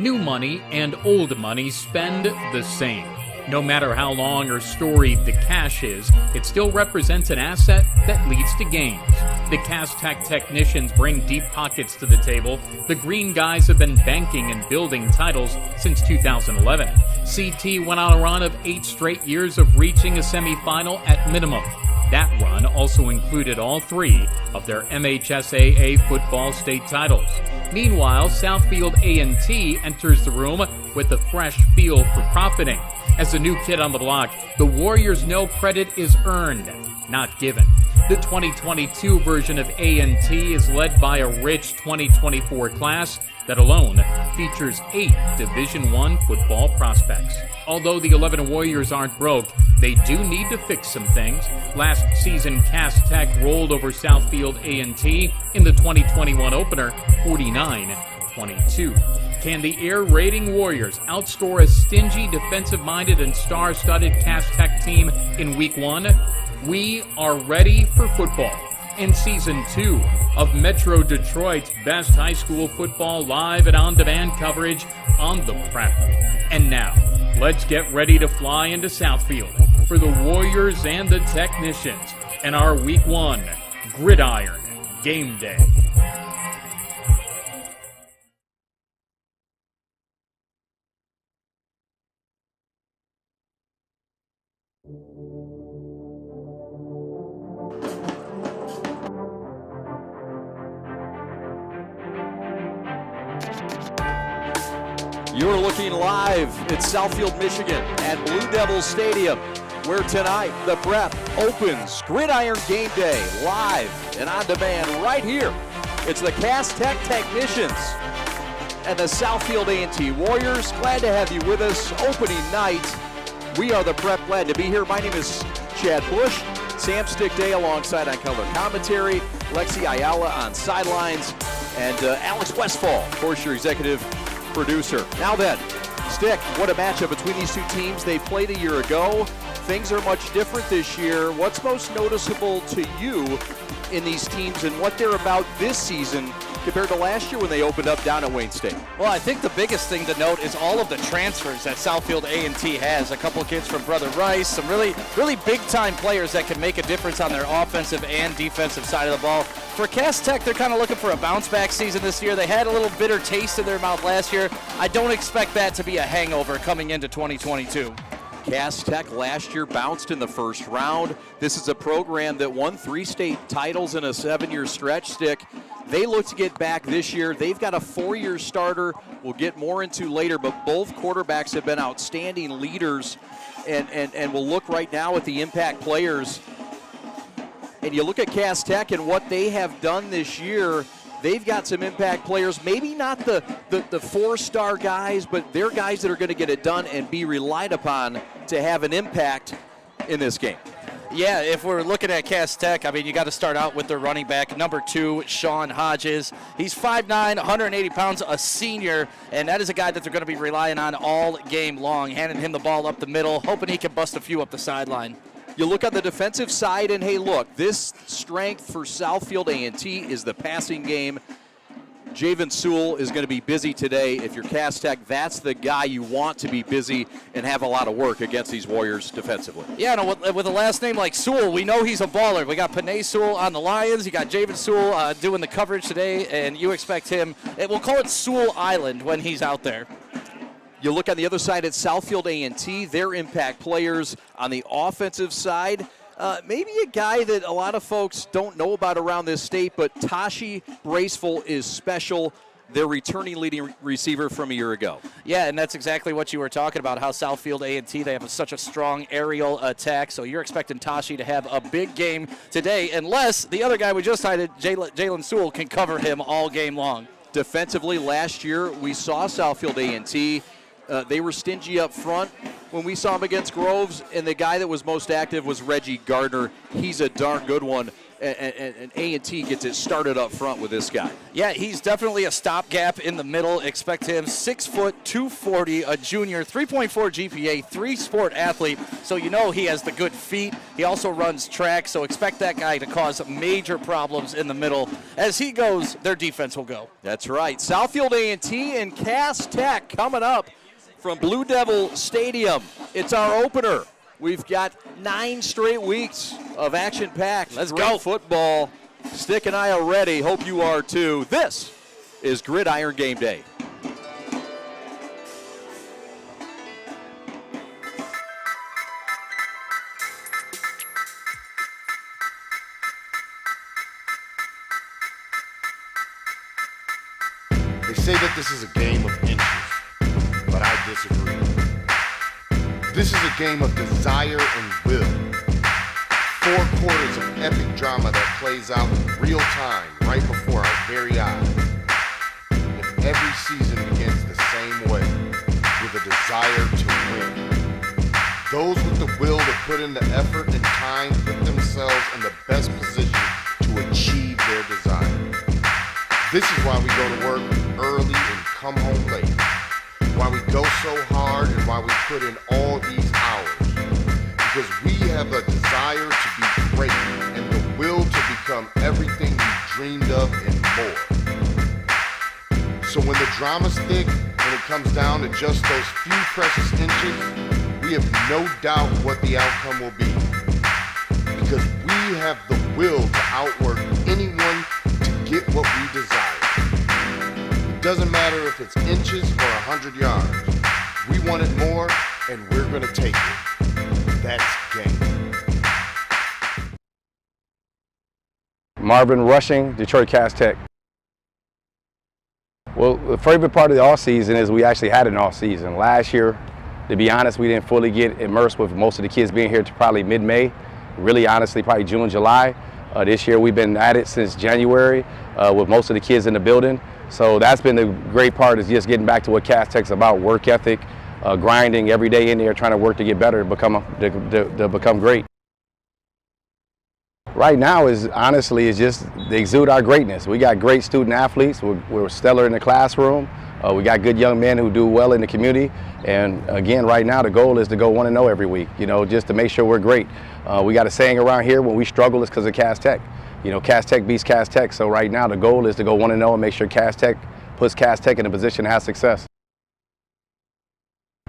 New money and old money spend the same. No matter how long or storied the cash is, it still represents an asset that leads to gains. The Cass Tech technicians bring deep pockets to the table. The green guys have been banking and building titles since 2011. CT went on a run of 8 straight years of reaching a semifinal at minimum. That run also included all 3 of their MHSAA football state titles. Meanwhile, Southfield A&T enters the room with a fresh feel for profiting. As the new kid on the block, the Warriors know credit is earned, not given. The 2022 version of A&T is led by a rich 2024 class that alone features 8 Division I football prospects. Although the 11 Warriors aren't broke, they do need to fix some things. Last season, Cass Tech rolled over Southfield A&T in the 2021 opener, 49-22. Can the air-raiding Warriors outscore a stingy, defensive-minded, and star-studded Cass Tech team in Week 1? We are ready for football. In Season 2 of Metro Detroit's best high school football live and on-demand coverage on the Prep. And now, let's get ready to fly into Southfield for the Warriors and the Technicians and our Week 1 Gridiron Game Day. You're looking live at Southfield, Michigan at Blue Devils Stadium, where tonight the Prep opens Gridiron Game Day live and on demand right here. It's the Cass Tech Technicians and the Southfield A&T Warriors. Glad to have you with us opening night. We are the Prep, glad to be here. My name is Chad Bush. Sam Stickday alongside on color commentary, Lexi Ayala on sidelines, and Alex Westfall, of course, your executive producer. Now then, Stick, what a matchup between these two teams. They played a year ago. Things are much different this year. What's most noticeable to you in these teams and what they're about this season compared to last year when they opened up down at Wayne State? Well, I think the biggest thing to note is all of the transfers that Southfield A&T has. A couple kids from Brother Rice, some really big-time players that can make a difference on their offensive and defensive side of the ball. For Cass Tech, they're kind of looking for a bounce-back season this year. They had a little bitter taste in their mouth last year. I don't expect that to be a hangover coming into 2022. Cass Tech last year bounced in the first round. This is a program that won 3 state titles in a 7-year stretch. Stick, they look to get back this year. They've got a 4-year starter we'll get more into later, but both quarterbacks have been outstanding leaders, and we'll look right now at the impact players. And you look at Cass Tech and what they have done this year. They've got some impact players, maybe not the 4-star guys, but they're guys that are going to get it done and be relied upon to have an impact in this game. Yeah, if we're looking at Cass Tech, I mean, you got to start out with their running back, number 2, Sean Hodges. He's 5'9", 180 pounds, a senior, and that is a guy that they're going to be relying on all game long, handing him the ball up the middle, hoping he can bust a few up the sideline. You look on the defensive side, and hey, look, this strength for Southfield A&T is the passing game. Javen Sewell is going to be busy today. If you're Cass Tech, that's the guy you want to be busy and have a lot of work against these Warriors defensively. Yeah, no, with a last name like Sewell, we know he's a baller. We got Panay Sewell on the Lions. You got Javen Sewell doing the coverage today, and you expect him. We'll call it Sewell Island when he's out there. You look on the other side at Southfield A&T, their impact players on the offensive side. Maybe a guy that a lot of folks don't know about around this state, but Tashi Braceful is special. Their returning leading receiver from a year ago. Yeah, and that's exactly what you were talking about, how Southfield A&T, they have such a strong aerial attack, so you're expecting Tashi to have a big game today, unless the other guy we just cited, Jalen Sewell, can cover him all game long. Defensively, last year, we saw Southfield A&T. They were stingy up front when we saw them against Groves, and the guy that was most active was Reggie Gardner. He's a darn good one. and A&T gets it started up front with this guy. Yeah, he's definitely a stopgap in the middle. Expect him 6 foot, 240, a junior, 3.4 GPA, 3-sport athlete. So you know he has the good feet. He also runs track, so expect that guy to cause major problems in the middle. As he goes, their defense will go. That's right. Southfield A&T and Cass Tech coming up from Blue Devil Stadium. It's our opener. We've got 9 straight weeks of action-packed. Let's go. Football. Stick and I are ready. Hope you are too. This is Gridiron Game Day. They say that this is a game of inches, but I disagree. This is a game of desire and will. 4 quarters of epic drama that plays out in real time right before our very eyes. And every season begins the same way, with a desire to win. Those with the will to put in the effort and time put themselves in the best position to achieve their desire. This is why we go to work early and come home late. Why we go so hard and why we put in all these hours. Because we have a desire to be great and the will to become everything we dreamed of and more. So when the drama's thick and it comes down to just those few precious inches, we have no doubt what the outcome will be. Because we have the will to outwork anyone to get what we desire. It doesn't matter if it's inches or 100 yards. We want it more, and we're going to take it. That's game. Marvin Rushing, Detroit Cass Tech. Well, the favorite part of the off-season is we actually had an off-season. Last year, to be honest, we didn't fully get immersed with most of the kids being here to probably mid-May. Really, honestly, probably June, July. This year, we've been at it since January with most of the kids in the building. So that's been the great part, is just getting back to what Cass Tech's about: work ethic, grinding every day in there, trying to work to get better, to become great. Right now is honestly is just to exude our greatness. We got great student athletes. We're stellar in the classroom. We got good young men who do well in the community. And again, right now the goal is to go 1-0 every week. You know, just to make sure we're great. We got a saying around here: when we struggle, it's because of Cass Tech. You know, Cass Tech beats Cass Tech. So right now the goal is to go 1-0 and make sure Cass Tech puts Cass Tech in a position to have success.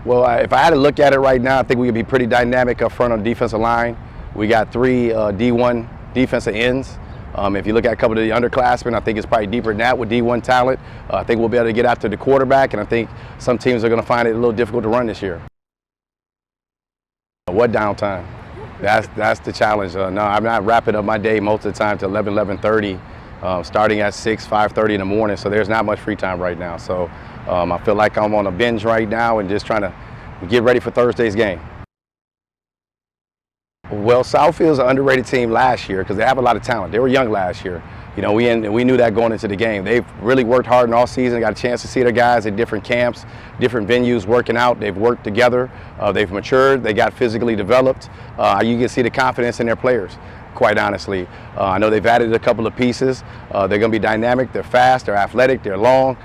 Well, if I had to look at it right now, I think we could be pretty dynamic up front on the defensive line. We got 3 D1 defensive ends. If you look at a couple of the underclassmen, I think it's probably deeper than that with D1 talent. I think we'll be able to get after the quarterback, and I think some teams are going to find it a little difficult to run this year. What downtime? That's the challenge. No, I'm not wrapping up my day most of the time to 11:30, starting at 5:30 in the morning, so there's not much free time right now. So I feel like I'm on a binge right now and just trying to get ready for Thursday's game. Well, Southfield's an underrated team last year because they have a lot of talent. They were young last year. You know, we knew that going into the game. They've really worked hard in all season, got a chance to see their guys at different camps, different venues working out. They've worked together. They've matured. They got physically developed. You can see the confidence in their players, quite honestly. I know they've added a couple of pieces. They're going to be dynamic. They're fast. They're athletic. They're long.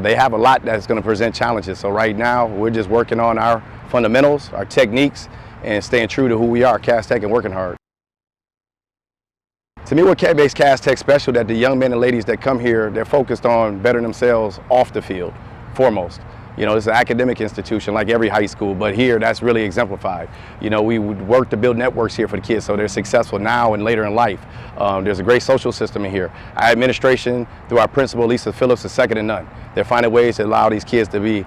They have a lot that's going to present challenges. So right now, we're just working on our fundamentals, our techniques, and staying true to who we are, Cass Tech, and working hard. To me, what makes Cass Tech special, that the young men and ladies that come here, they're focused on bettering themselves off the field, foremost. You know, it's an academic institution like every high school, but here that's really exemplified. You know, we would work to build networks here for the kids so they're successful now and later in life. There's a great social system in here. Our administration, through our principal, Lisa Phillips, is second to none. They're finding ways to allow these kids to be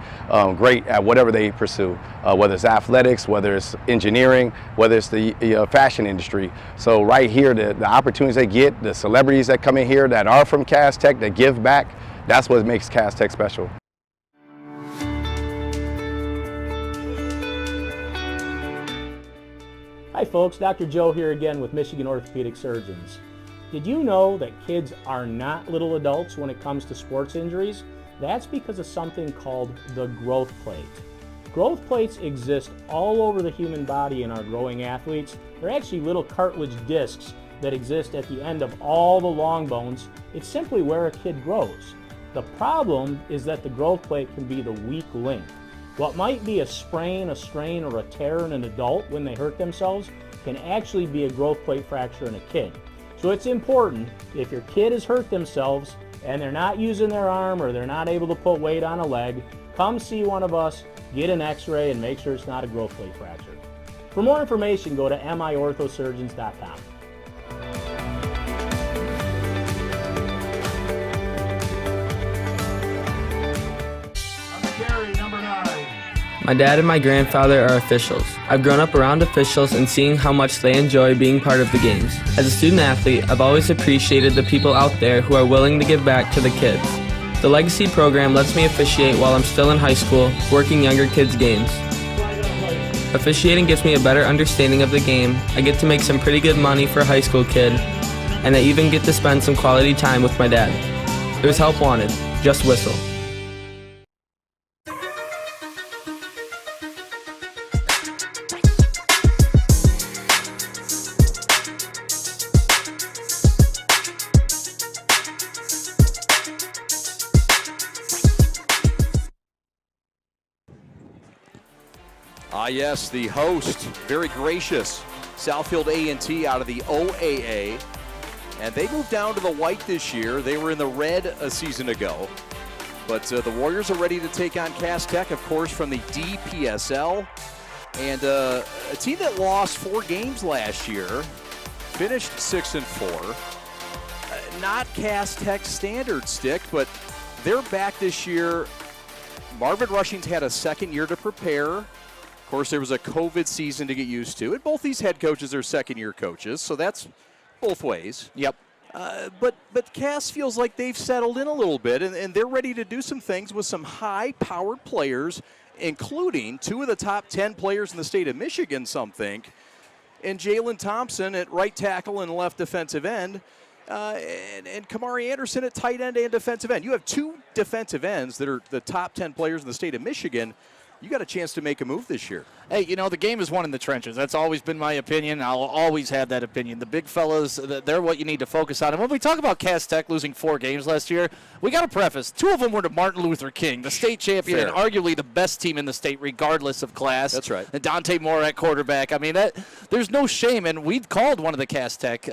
great at whatever they pursue, whether it's athletics, whether it's engineering, whether it's the fashion industry. So right here, the opportunities they get, the celebrities that come in here that are from Cass Tech, that give back, that's what makes Cass Tech special. Hi folks, Dr. Joe here again with Michigan Orthopedic Surgeons. Did you know that kids are not little adults when it comes to sports injuries? That's because of something called the growth plate. Growth plates exist all over the human body in our growing athletes. They're actually little cartilage discs that exist at the end of all the long bones. It's simply where a kid grows. The problem is that the growth plate can be the weak link. What might be a sprain, a strain, or a tear in an adult when they hurt themselves can actually be a growth plate fracture in a kid. So it's important, if your kid has hurt themselves and they're not using their arm or they're not able to put weight on a leg, come see one of us, get an x-ray, and make sure it's not a growth plate fracture. For more information, go to miorthosurgeons.com. My dad and my grandfather are officials. I've grown up around officials and seeing how much they enjoy being part of the games. As a student athlete, I've always appreciated the people out there who are willing to give back to the kids. The Legacy program lets me officiate while I'm still in high school, working younger kids' games. Officiating gives me a better understanding of the game. I get to make some pretty good money for a high school kid, and I even get to spend some quality time with my dad. There's help wanted. Just whistle. Yes, the host, very gracious, Southfield A&T out of the OAA. And they moved down to the white this year. They were in the red a season ago. But the Warriors are ready to take on Cass Tech, of course, from the DPSL. And a team that lost 4 games last year, finished 6-4. Not Cass Tech standard stick, but they're back this year. Marvin Rushing's had a second year to prepare. Of course, there was a COVID season to get used to. And both these head coaches are second-year coaches, so that's both ways. Yep. But Cass feels like they've settled in a little bit, and they're ready to do some things with some high-powered players, including 2 of the top 10 players in the state of Michigan, some think, and Jalen Thompson at right tackle and left defensive end, and Kamari Anderson at tight end and defensive end. You have 2 defensive ends that are the top 10 players in the state of Michigan. You got a chance to make a move this year. Hey, you know, the game is won in the trenches. That's always been my opinion. I'll always have that opinion. The big fellas, they're what you need to focus on. And when we talk about Cass Tech losing 4 games last year, we got to preface, 2 of them were to Martin Luther King, the state champion, Fair. and arguably the best team in the state regardless of class. That's right. And Dante Moore at quarterback. I mean, there's no shame. And we called one of the Cass Tech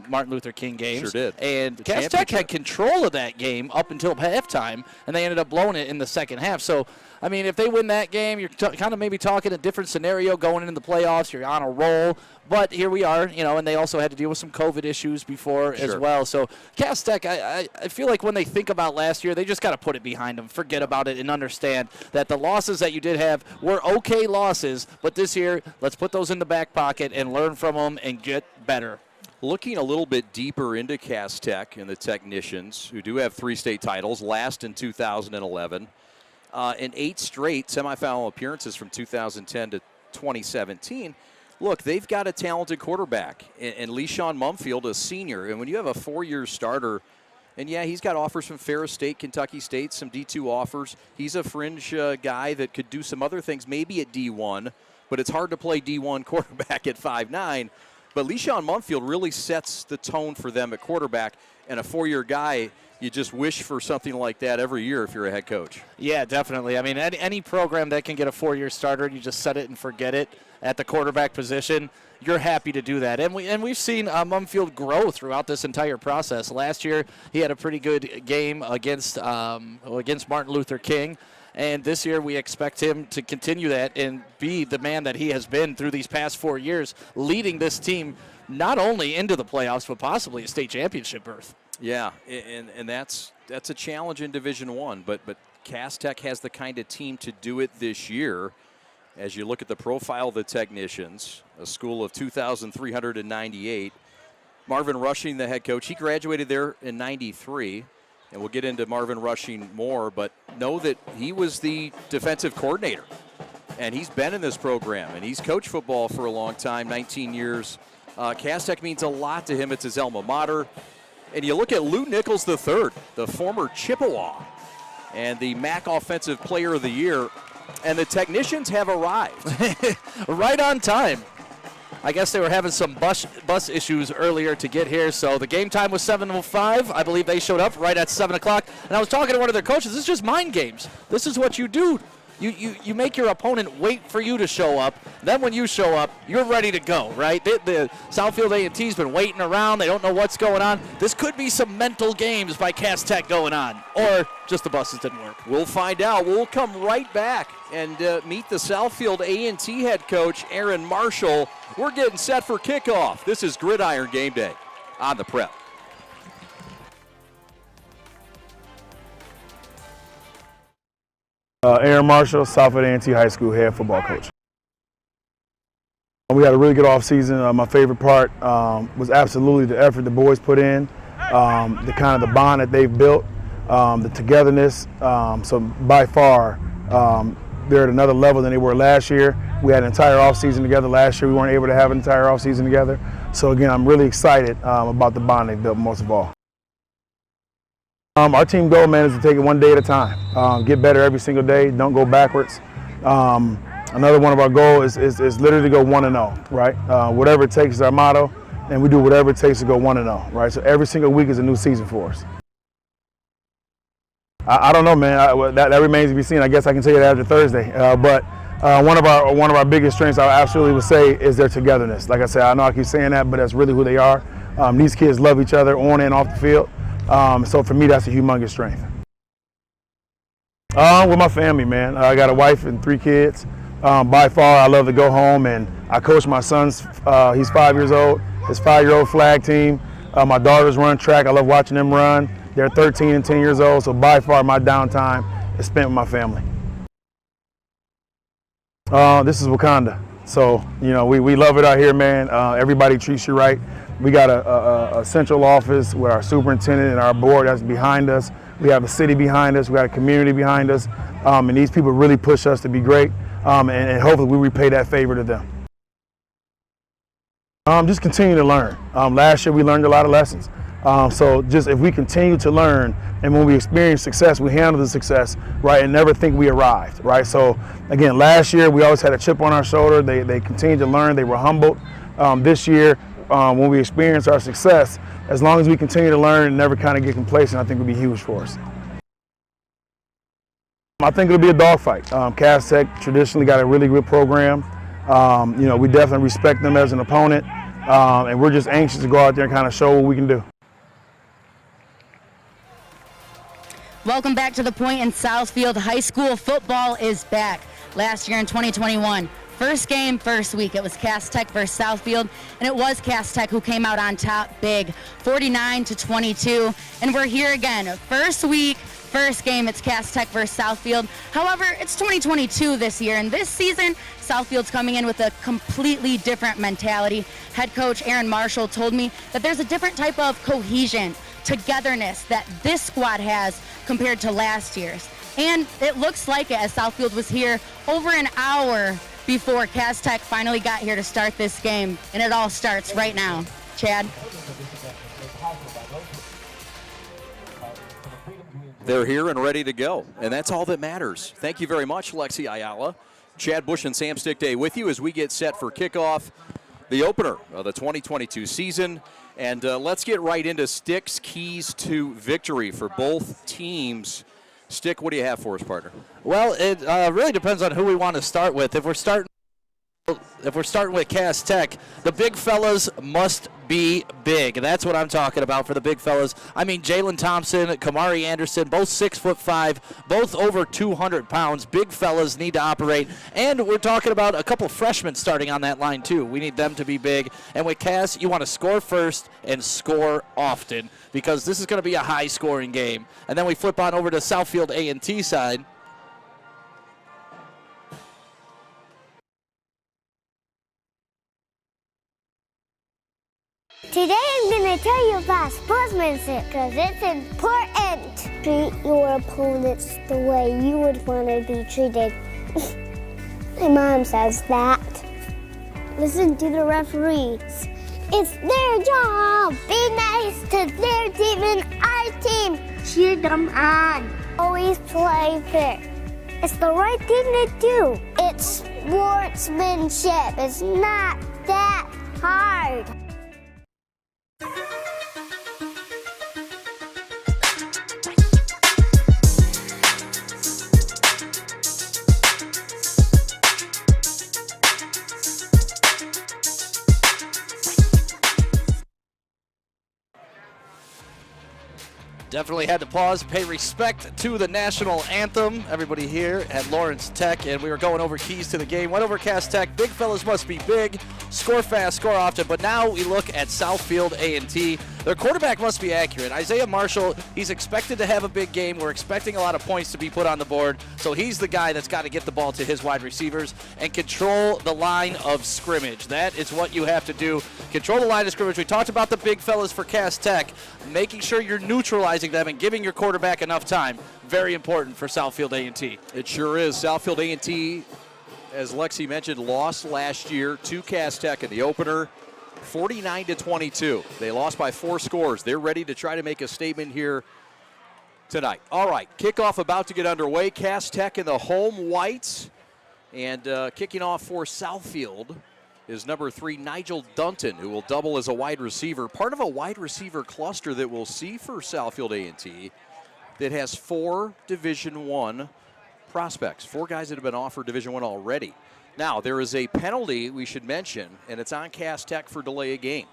Martin Luther King games. Sure did. And Cass Tech had control of that game up until halftime, and they ended up blowing it in the second half. So, I mean, if they win that game, you're kind of maybe talking a different scenario going into the playoffs. You're on a roll. But here we are, you know, and they also had to deal with some COVID issues before as well. So Cass Tech, I feel like when they think about last year, they just got to put it behind them, forget about it, and understand that the losses that you did have were okay losses. But this year, let's put those in the back pocket and learn from them and get better. Looking a little bit deeper into Cass Tech and the Technicians, who do have 3 state titles, last in 2011. And 8 straight semifinal appearances from 2010 to 2017. Look, they've got a talented quarterback, and LeSean Mumfield, a senior. And when you have a 4-year starter, and yeah, he's got offers from Ferris State, Kentucky State, some D2 offers. He's a fringe guy that could do some other things, maybe at D1, but it's hard to play D1 quarterback at 5'9". But LeSean Mumfield really sets the tone for them at quarterback, and a 4-year guy. You just wish for something like that every year if you're a head coach. Yeah, definitely. I mean, any program that can get a 4-year starter and you just set it and forget it at the quarterback position, you're happy to do that. And we've seen Mumfield grow throughout this entire process. Last year, he had a pretty good game against Martin Luther King. And this year, we expect him to continue that and be the man that he has been through these past 4 years, leading this team not only into the playoffs, but possibly a state championship berth. Yeah, and that's a challenge in Division I, but Cass Tech has the kind of team to do it this year. As you look at the profile of the Technicians, a school of 2,398. Marvin Rushing, the head coach, he graduated there in 93, and we'll get into Marvin Rushing more, but know that he was the defensive coordinator, and he's been in this program, and he's coached football for a long time, 19 years. Cass Tech means a lot to him. It's his alma mater. And you look at Lou Nichols III, the former Chippewa, and the MAC Offensive Player of the Year, and the Technicians have arrived. Right on time. I guess they were having some bus issues earlier to get here, so the game time was 7:05. I believe they showed up right at 7 o'clock. And I was talking to one of their coaches. This is just mind games. This is what you do. You make your opponent wait for you to show up. Then when you show up, you're ready to go, right? The Southfield A&T's been waiting around. They don't know what's going on. This could be some mental games by Cass Tech going on, or just the buses didn't work. We'll find out. We'll come right back and meet the Southfield A&T head coach, Aaron Marshall. We're getting set for kickoff. This is Gridiron Game Day on the Prep. Aaron Marshall, Southfield A&T High School head football coach. We had a really good offseason. My favorite part was absolutely the effort the boys put in, the kind of the bond that they've built, the togetherness. So by far, they're at another level than they were last year. We had an entire offseason together. Last year we weren't able to have an entire offseason together. So again, I'm really excited about the bond they built most of all. Our team goal, man, is to take it one day at a time. Get better every single day. Don't go backwards. Another one of our goals is literally to go 1-0, right? Whatever it takes is our motto, and we do whatever it takes to go 1-0, right? So every single week is a new season for us. I don't know, man. That remains to be seen. I guess I can tell you that after Thursday. But one of our biggest strengths, I absolutely would say, is their togetherness. Like I said, I know I keep saying that, but that's really who they are. These kids love each other on and off the field. So for me, that's a humongous strength. With my family, man. I got a wife and 3 kids. By far, I love to go home, and I coach my son's, he's 5 years old, his 5-year-old flag team. My daughters run track. I love watching them run. They're 13 and 10 years old, so by far my downtime is spent with my family. This is Wakanda. So, you know, we love it out here, man. Everybody treats you right. We got a central office with our superintendent and our board that's behind us. We have a city behind us. We got a community behind us. And these people really push us to be great. And hopefully we repay that favor to them. Just continue to learn. Last year we learned a lot of lessons. So just if we continue to learn, and when we experience success, we handle the success, right, and never think we arrived, right? So again, last year we always had a chip on our shoulder. They continued to learn. They were humbled. This year, when we experience our success, as long as we continue to learn and never kind of get complacent, I think it'll be huge for us. I think it'll be a dogfight. Cass Tech traditionally got a really good program. You know, we definitely respect them as an opponent, and we're just anxious to go out there and kind of show what we can do. Welcome back to The Point in Southfield. High school football is back. Last year in 2021, first game, first week, it was Cass Tech versus Southfield, and it was Cass Tech who came out on top big, 49-22. And we're here again, first week, first game, it's Cass Tech versus Southfield. However, it's 2022 this year, and this season, Southfield's coming in with a completely different mentality. Head coach Aaron Marshall told me that there's a different type of cohesion, togetherness that this squad has compared to last year's. And it looks like it, as Southfield was here over an hour before Cass Tech finally got here to start this game, and it all starts right now. Chad? They're here and ready to go, and that's all that matters. Thank you very much, Lexi Ayala. Chad Bush and Sam Stickday with you as we get set for kickoff, the opener of the 2022 season. And let's get right into Stick's keys to victory for both teams. Stick, what do you have for us, partner? Well, it really depends on who we want to start with. If we're starting with Cass Tech, the big fellas must be big. That's what I'm talking about for the big fellas. I mean, Jalen Thompson, Kamari Anderson, both 6'5", both over 200 pounds. Big fellas need to operate. And we're talking about a couple freshmen starting on that line, too. We need them to be big. And with Cass, you want to score first and score often, because this is going to be a high-scoring game. And then we flip on over to Southfield A&T side. Today I'm going to tell you about sportsmanship because it's important. Treat your opponents the way you would want to be treated. My mom says that. Listen to the referees. It's their job. Be nice to their team and our team. Cheer them on. Always play fair. It's the right thing to do. It's sportsmanship. It's not that. hard. Definitely had to pause, pay respect to the national anthem. Everybody here at Lawrence Tech, and we were going over keys to the game. Went over Cass Tech. Big fellas must be big, score fast, score often. But now we look at Southfield A&T. Their quarterback must be accurate. Isaiah Marshall, he's expected to have a big game. We're expecting a lot of points to be put on the board. So he's the guy that's got to get the ball to his wide receivers and control the line of scrimmage. That is what you have to do. Control the line of scrimmage. We talked about the big fellas for Cass Tech, making sure you're neutralizing them and giving your quarterback enough time. Very important for Southfield A&T. It sure is. Southfield A&T, as Lexi mentioned, lost last year to Cass Tech in the opener, 49-22. They lost by 4 scores. They're ready to try to make a statement here tonight. All right, kickoff about to get underway. Cass Tech in the home whites. And kicking off for Southfield is number 3, Nigel Dunton, who will double as a wide receiver. Part of a wide receiver cluster that we'll see for Southfield A&T that has 4 Division I prospects, 4 guys that have been offered Division I already. Now, there is a penalty we should mention, and it's on Cass Tech for delay of game.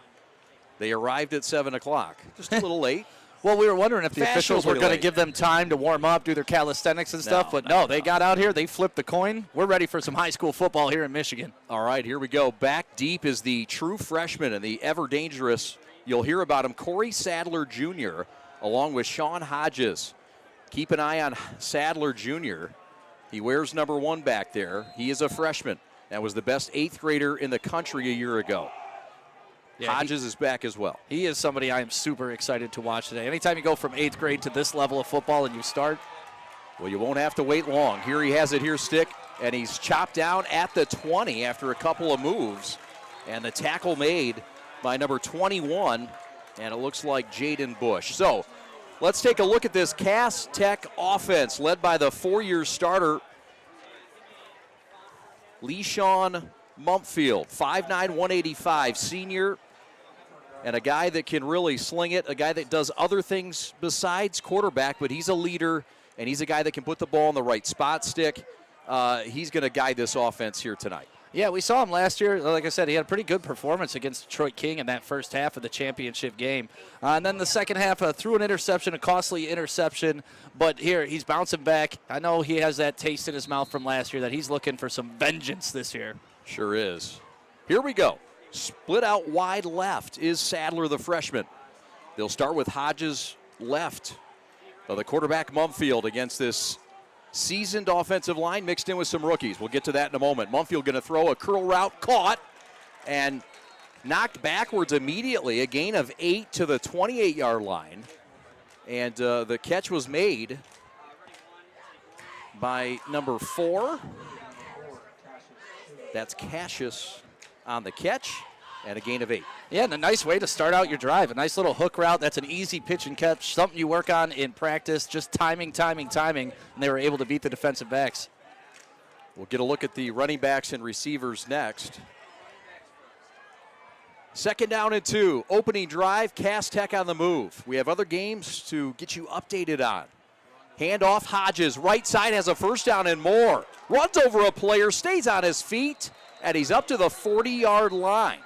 They arrived at 7 o'clock, just a little late. Well, we were wondering if the officials were going to give them time to warm up, do their calisthenics and stuff, but no, they got out here, they flipped the coin. We're ready for some high school football here in Michigan. All right, here we go. Back deep is the true freshman and the ever dangerous, you'll hear about him, Corey Sadler Jr., along with Sean Hodges. Keep an eye on Sadler Jr. He wears number 1 back there. He is a freshman and was the best 8th grader in the country a year ago. Yeah, Hodges is back as well. He is somebody I am super excited to watch today. Anytime you go from 8th grade to this level of football and you start, well, you won't have to wait long. Here he has it here, Stick, and he's chopped down at the 20 after a couple of moves. And the tackle made by number 21, and it looks like Jaden Bush. So let's take a look at this Cass Tech offense led by the 4-year starter, LeSean Mumpfield, 5'9", 185, senior, and a guy that can really sling it, a guy that does other things besides quarterback, but he's a leader, and he's a guy that can put the ball in the right spot, Stick. He's going to guide this offense here tonight. Yeah, we saw him last year. Like I said, he had a pretty good performance against Detroit King in that first half of the championship game. And then the second half, threw an interception, a costly interception. But here, he's bouncing back. I know he has that taste in his mouth from last year that he's looking for some vengeance this year. Sure is. Here we go. Split out wide left is Sadler, the freshman. They'll start with Hodges left. The quarterback Mumpfield against this seasoned offensive line mixed in with some rookies. We'll get to that in a moment. Mumpfield going to throw a curl route, caught, and knocked backwards immediately. A gain of 8 to the 28-yard line. And the catch was made by number 4. That's Cassius on the catch, and a gain of 8. Yeah, and a nice way to start out your drive. A nice little hook route. That's an easy pitch and catch, something you work on in practice, just timing, and they were able to beat the defensive backs. We'll get a look at the running backs and receivers next. 2nd down and 2. Opening drive, Cass Tech on the move. We have other games to get you updated on. Handoff, Hodges, right side, has a first down and more. Runs over a player, stays on his feet, and he's up to the 40-yard line.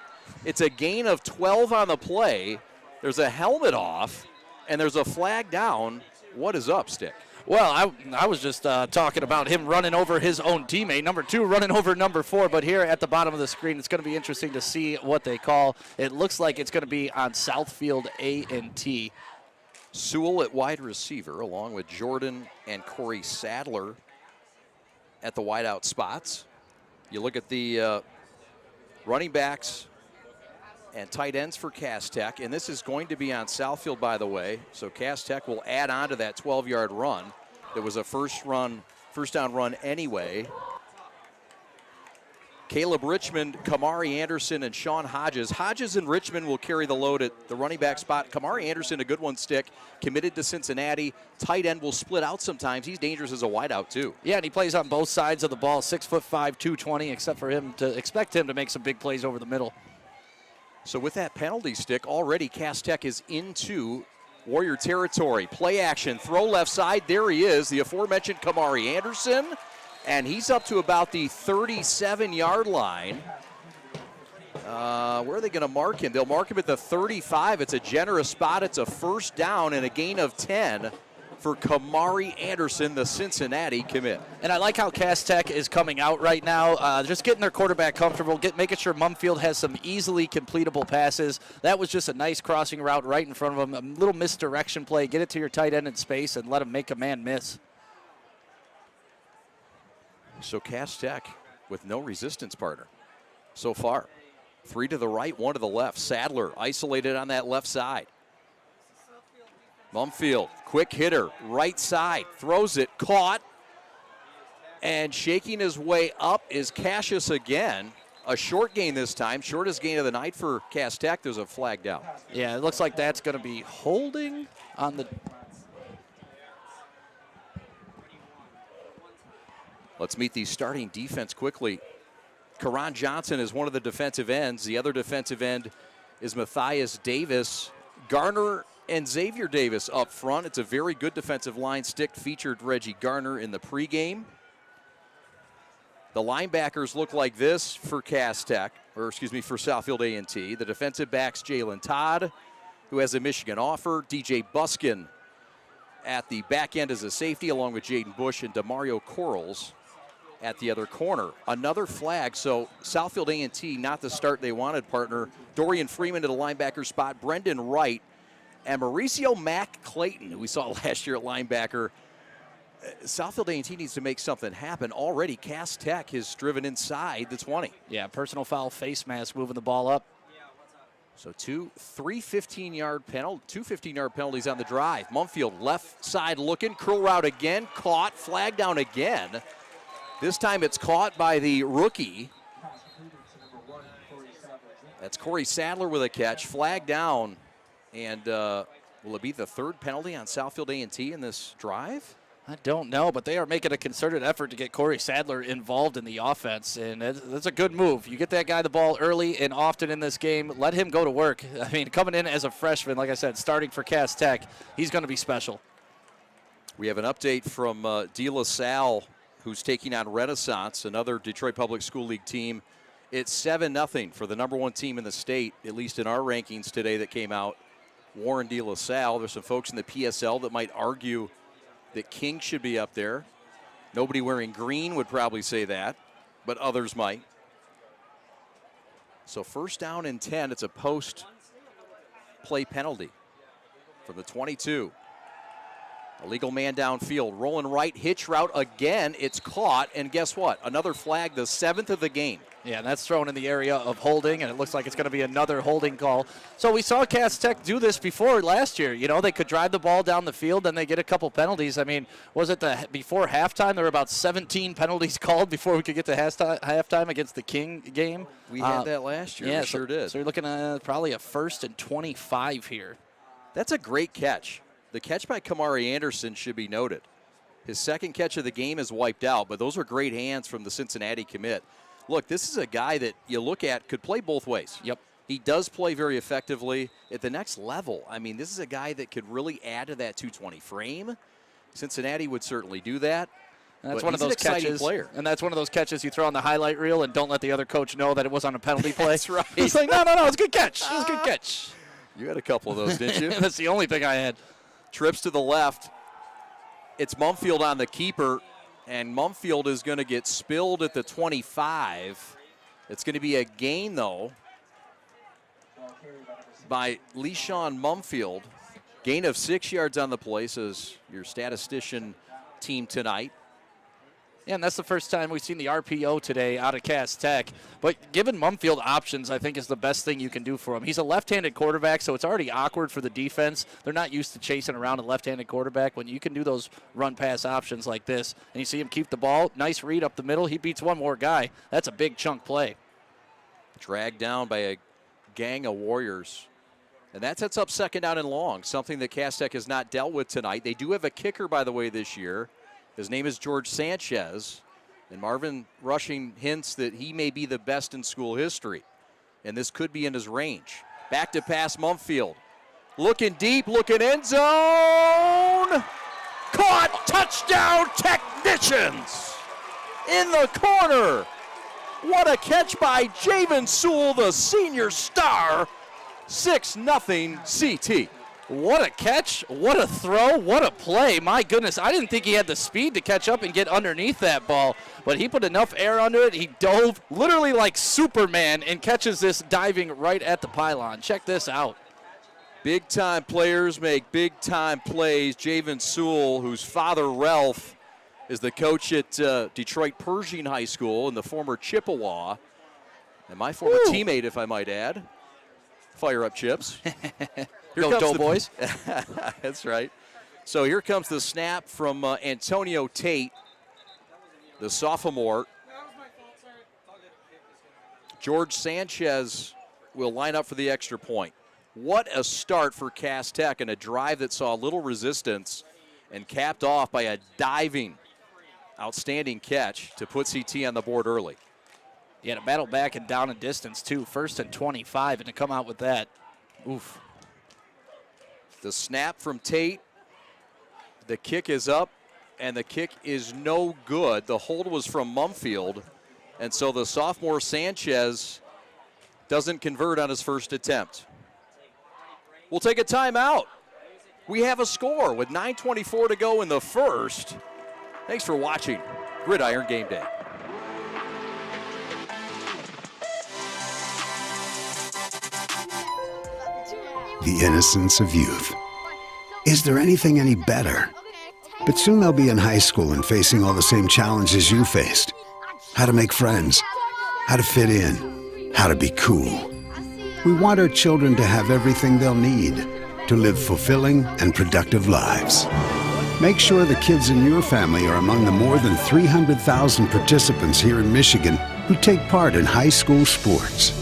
It's a gain of 12 on the play. There's a helmet off, and there's a flag down. What is up, Stick? Well, I was just talking about him running over his own teammate, number 2 running over number 4, but here at the bottom of the screen, it's going to be interesting to see what they call. It looks like it's going to be on Southfield A&T. Sewell at wide receiver, along with Jordan and Corey Sadler at the wideout spots. You look at the running backs and tight ends for Cass Tech, and this is going to be on Southfield, by the way. So Cass Tech will add on to that 12-yard run. There was a first down run anyway. Caleb Richmond, Kamari Anderson, and Sean Hodges. Hodges and Richmond will carry the load at the running back spot. Kamari Anderson, a good one, Stick, committed to Cincinnati. Tight end will split out sometimes. He's dangerous as a wideout, too. Yeah, and he plays on both sides of the ball, 6'5", 220, expect him to make some big plays over the middle. So with that penalty stick, already Cass Tech is into Warrior territory. Play action, throw left side. There he is, the aforementioned Kamari Anderson. And he's up to about the 37-yard line. Where are they going to mark him? They'll mark him at the 35. It's a generous spot. It's a first down and a gain of 10 for Kamari Anderson, the Cincinnati commit. And I like how Cass Tech is coming out right now, just getting their quarterback comfortable, making sure Mumfield has some easily completable passes. That was just a nice crossing route right in front of him. A little misdirection play. Get it to your tight end in space and let him make a man miss. So Cass Tech with no resistance partner so far. 3 to the right, 1 to the left. Sadler isolated on that left side. Mumfield, quick hitter, right side, throws it, caught, and shaking his way up is Cassius again. A short gain this time, shortest gain of the night for Cass Tech. There's a flag down. Yeah, it looks like that's going to be holding on the... Let's meet the starting defense quickly. Karan Johnson is one of the defensive ends. The other defensive end is Matthias Davis. Garner and Xavier Davis up front. It's a very good defensive line. Stick featured Reggie Garner in the pregame. The linebackers look like this for Cass Tech, or excuse me, for Southfield A&T. The defensive backs, Jalen Todd, who has a Michigan offer. DJ Buskin at the back end as a safety, along with Jaden Bush and DeMario Corrals at the other corner. Another flag, so Southfield A&T not the start they wanted, partner. Dorian Freeman to the linebacker spot, Brendan Wright, and Mauricio Mack Clayton, who we saw last year at linebacker. Southfield A&T needs to make something happen. Already, Cass Tech has driven inside the 20. Yeah, personal foul, face mask, moving the ball up. So two 15-yard penalties on the drive. Mumfield left side looking, curl route again, caught, flag down again. This time it's caught by the rookie. That's Corey Sadler with a catch, flag down. And will it be the third penalty on Southfield A&T in this drive? I don't know, but they are making a concerted effort to get Corey Sadler involved in the offense, and that's a good move. You get that guy the ball early and often in this game, let him go to work. I mean, coming in as a freshman, like I said, starting for Cass Tech, he's going to be special. We have an update from De La Salle, who's taking on Renaissance, another Detroit Public School League team. It's 7-0 for the number one team in the state, at least in our rankings today that came out. Warren De La Salle. There's some folks in the PSL that might argue that King should be up there. Nobody wearing green would probably say that, but others might. So first down and 10, it's a post-play penalty from the 22. Illegal man downfield, rolling right, hitch route again. It's caught, and guess what? Another flag, the 7th of the game. Yeah, and that's thrown in the area of holding, and it looks like it's going to be another holding call. So we saw Cass Tech do this before last year. You know, they could drive the ball down the field, then they get a couple penalties. I mean, was it before halftime? There were about 17 penalties called before we could get to halftime against the King game. We had that last year. Yeah, we sure did. So you're looking at probably a 1st and 25 here. That's a great catch. The catch by Kamari Anderson should be noted. His second catch of the game is wiped out, but those are great hands from the Cincinnati commit. Look, this is a guy that you look at could play both ways. Yep. He does play very effectively at the next level. I mean, this is a guy that could really add to that 220 frame. Cincinnati would certainly do that. And that's one of those catches. Player. And that's one of those catches you throw on the highlight reel and don't let the other coach know that it was on a penalty play. That's right. He's like, no, it's a good catch. It was a good catch. You had a couple of those, didn't you? That's the only thing I had. Trips to the left. It's Mumfield on the keeper, and Mumfield is going to get spilled at the 25. It's going to be a gain, though, by Leishawn Mumfield. Gain of 6 yards on the play, says your statistician team tonight. Yeah, and that's the first time we've seen the RPO today out of Cass Tech. But giving Mumfield options, I think, is the best thing you can do for him. He's a left-handed quarterback, so it's already awkward for the defense. They're not used to chasing around a left-handed quarterback. When you can do those run-pass options like this, and you see him keep the ball, nice read up the middle, he beats one more guy. That's a big chunk play. Dragged down by a gang of Warriors. And that sets up second down and long, something that Cass Tech has not dealt with tonight. They do have a kicker, by the way, this year. His name is George Sanchez, and Marvin Rushing hints that he may be the best in school history. and this could be in his range. Back to pass Mumfield. Looking deep, looking end zone. Caught, touchdown Technicians in the corner. What a catch by Javen Sewell, the senior star. 6-0 CT. What a catch, what a throw, what a play. My goodness, I didn't think he had the speed to catch up and get underneath that ball, but he put enough air under it. He dove literally like Superman and catches this diving right at the pylon. Check this out. Big-time players make big-time plays. Javen Sewell, whose father, Ralph, is the coach at Detroit Pershing High School and the former Chippewa, and my former teammate, if I might add. Fire up, Chips. Go Doughboys. That's right. So here comes the snap from Antonio Tate, the sophomore. George Sanchez will line up for the extra point. What a start for Cass Tech, and a drive that saw little resistance and capped off by a diving, outstanding catch to put CT on the board early. Yeah, to battle back and down and distance, too. 1st and 25, and to come out with that. Oof. The snap from Tate. The kick is up, and the kick is no good. The hold was from Mumfield, and so the sophomore Sanchez doesn't convert on his first attempt. We'll take a timeout. We have a score with 9:24 to go in the first. Thanks for watching Gridiron Game Day. The innocence of youth. Is there anything any better? But soon they'll be in high school and facing all the same challenges you faced. How to make friends, how to fit in, how to be cool. We want our children to have everything they'll need to live fulfilling and productive lives. Make sure the kids in your family are among the more than 300,000 participants here in Michigan who take part in high school sports.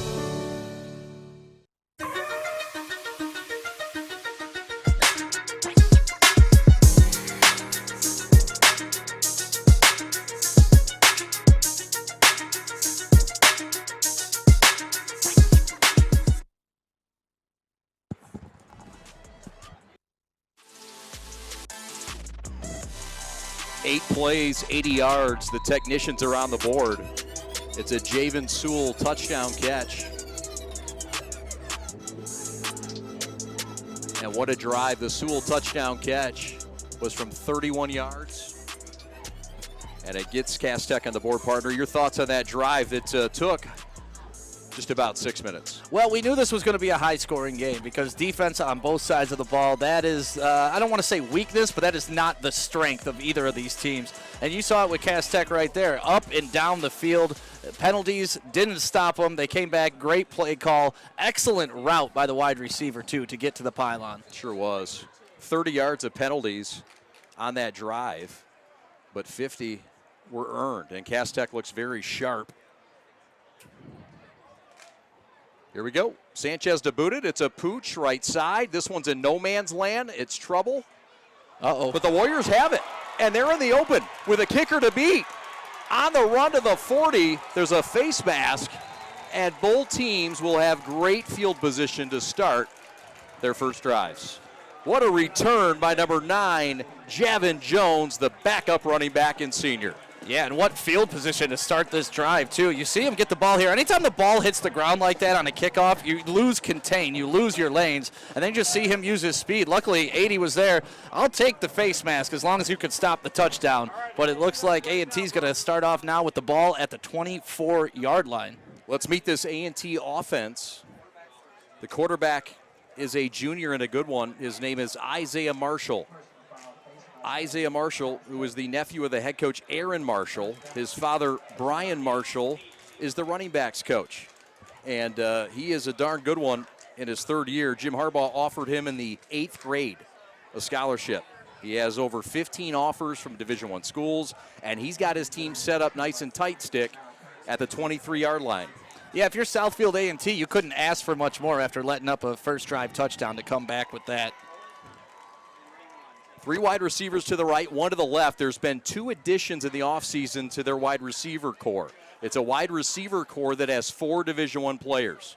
Plays, 80 yards. The Technicians are on the board. It's a Javen Sewell touchdown catch. And what a drive. The Sewell touchdown catch was from 31 yards. And it gets Cass Tech on the board, partner. Your thoughts on that drive that took just about 6 minutes? Well, we knew this was going to be a high-scoring game because defense on both sides of the ball, that is, I don't want to say weakness, but that is not the strength of either of these teams. And you saw it with Cass Tech right there, up and down the field. Penalties didn't stop them. They came back, great play call, excellent route by the wide receiver, too, to get to the pylon. Sure was. 30 yards of penalties on that drive, but 50 were earned, and Cass Tech looks very sharp. Here we go. Sanchez to boot it. It's a pooch right side. This one's in no man's land. It's trouble. Uh-oh. But the Warriors have it, and they're in the open with a kicker to beat. On the run to the 40, there's a face mask, and both teams will have great field position to start their first drives. What a return by number 9, Javin Jones, the backup running back and senior. Yeah, and what field position to start this drive, too. You see him get the ball here. Anytime the ball hits the ground like that on a kickoff, you lose contain, you lose your lanes, and then you just see him use his speed. Luckily, 80 was there. I'll take the face mask as long as you could stop the touchdown. But it looks like A&T's going to start off now with the ball at the 24-yard line. Let's meet this A&T offense. The quarterback is a junior and a good one. His name is Isaiah Marshall. Isaiah Marshall, who is the nephew of the head coach Aaron Marshall. His father, Brian Marshall, is the running backs coach. And he is a darn good one in his third year. Jim Harbaugh offered him in the 8th grade a scholarship. He has over 15 offers from Division I schools, and he's got his team set up nice and tight stick at the 23-yard line. Yeah, if you're Southfield A&T, you couldn't ask for much more after letting up a first drive touchdown to come back with that. 3 wide receivers to the right, 1 to the left. There's been 2 additions in the offseason to their wide receiver core. It's a wide receiver core that has 4 Division I players.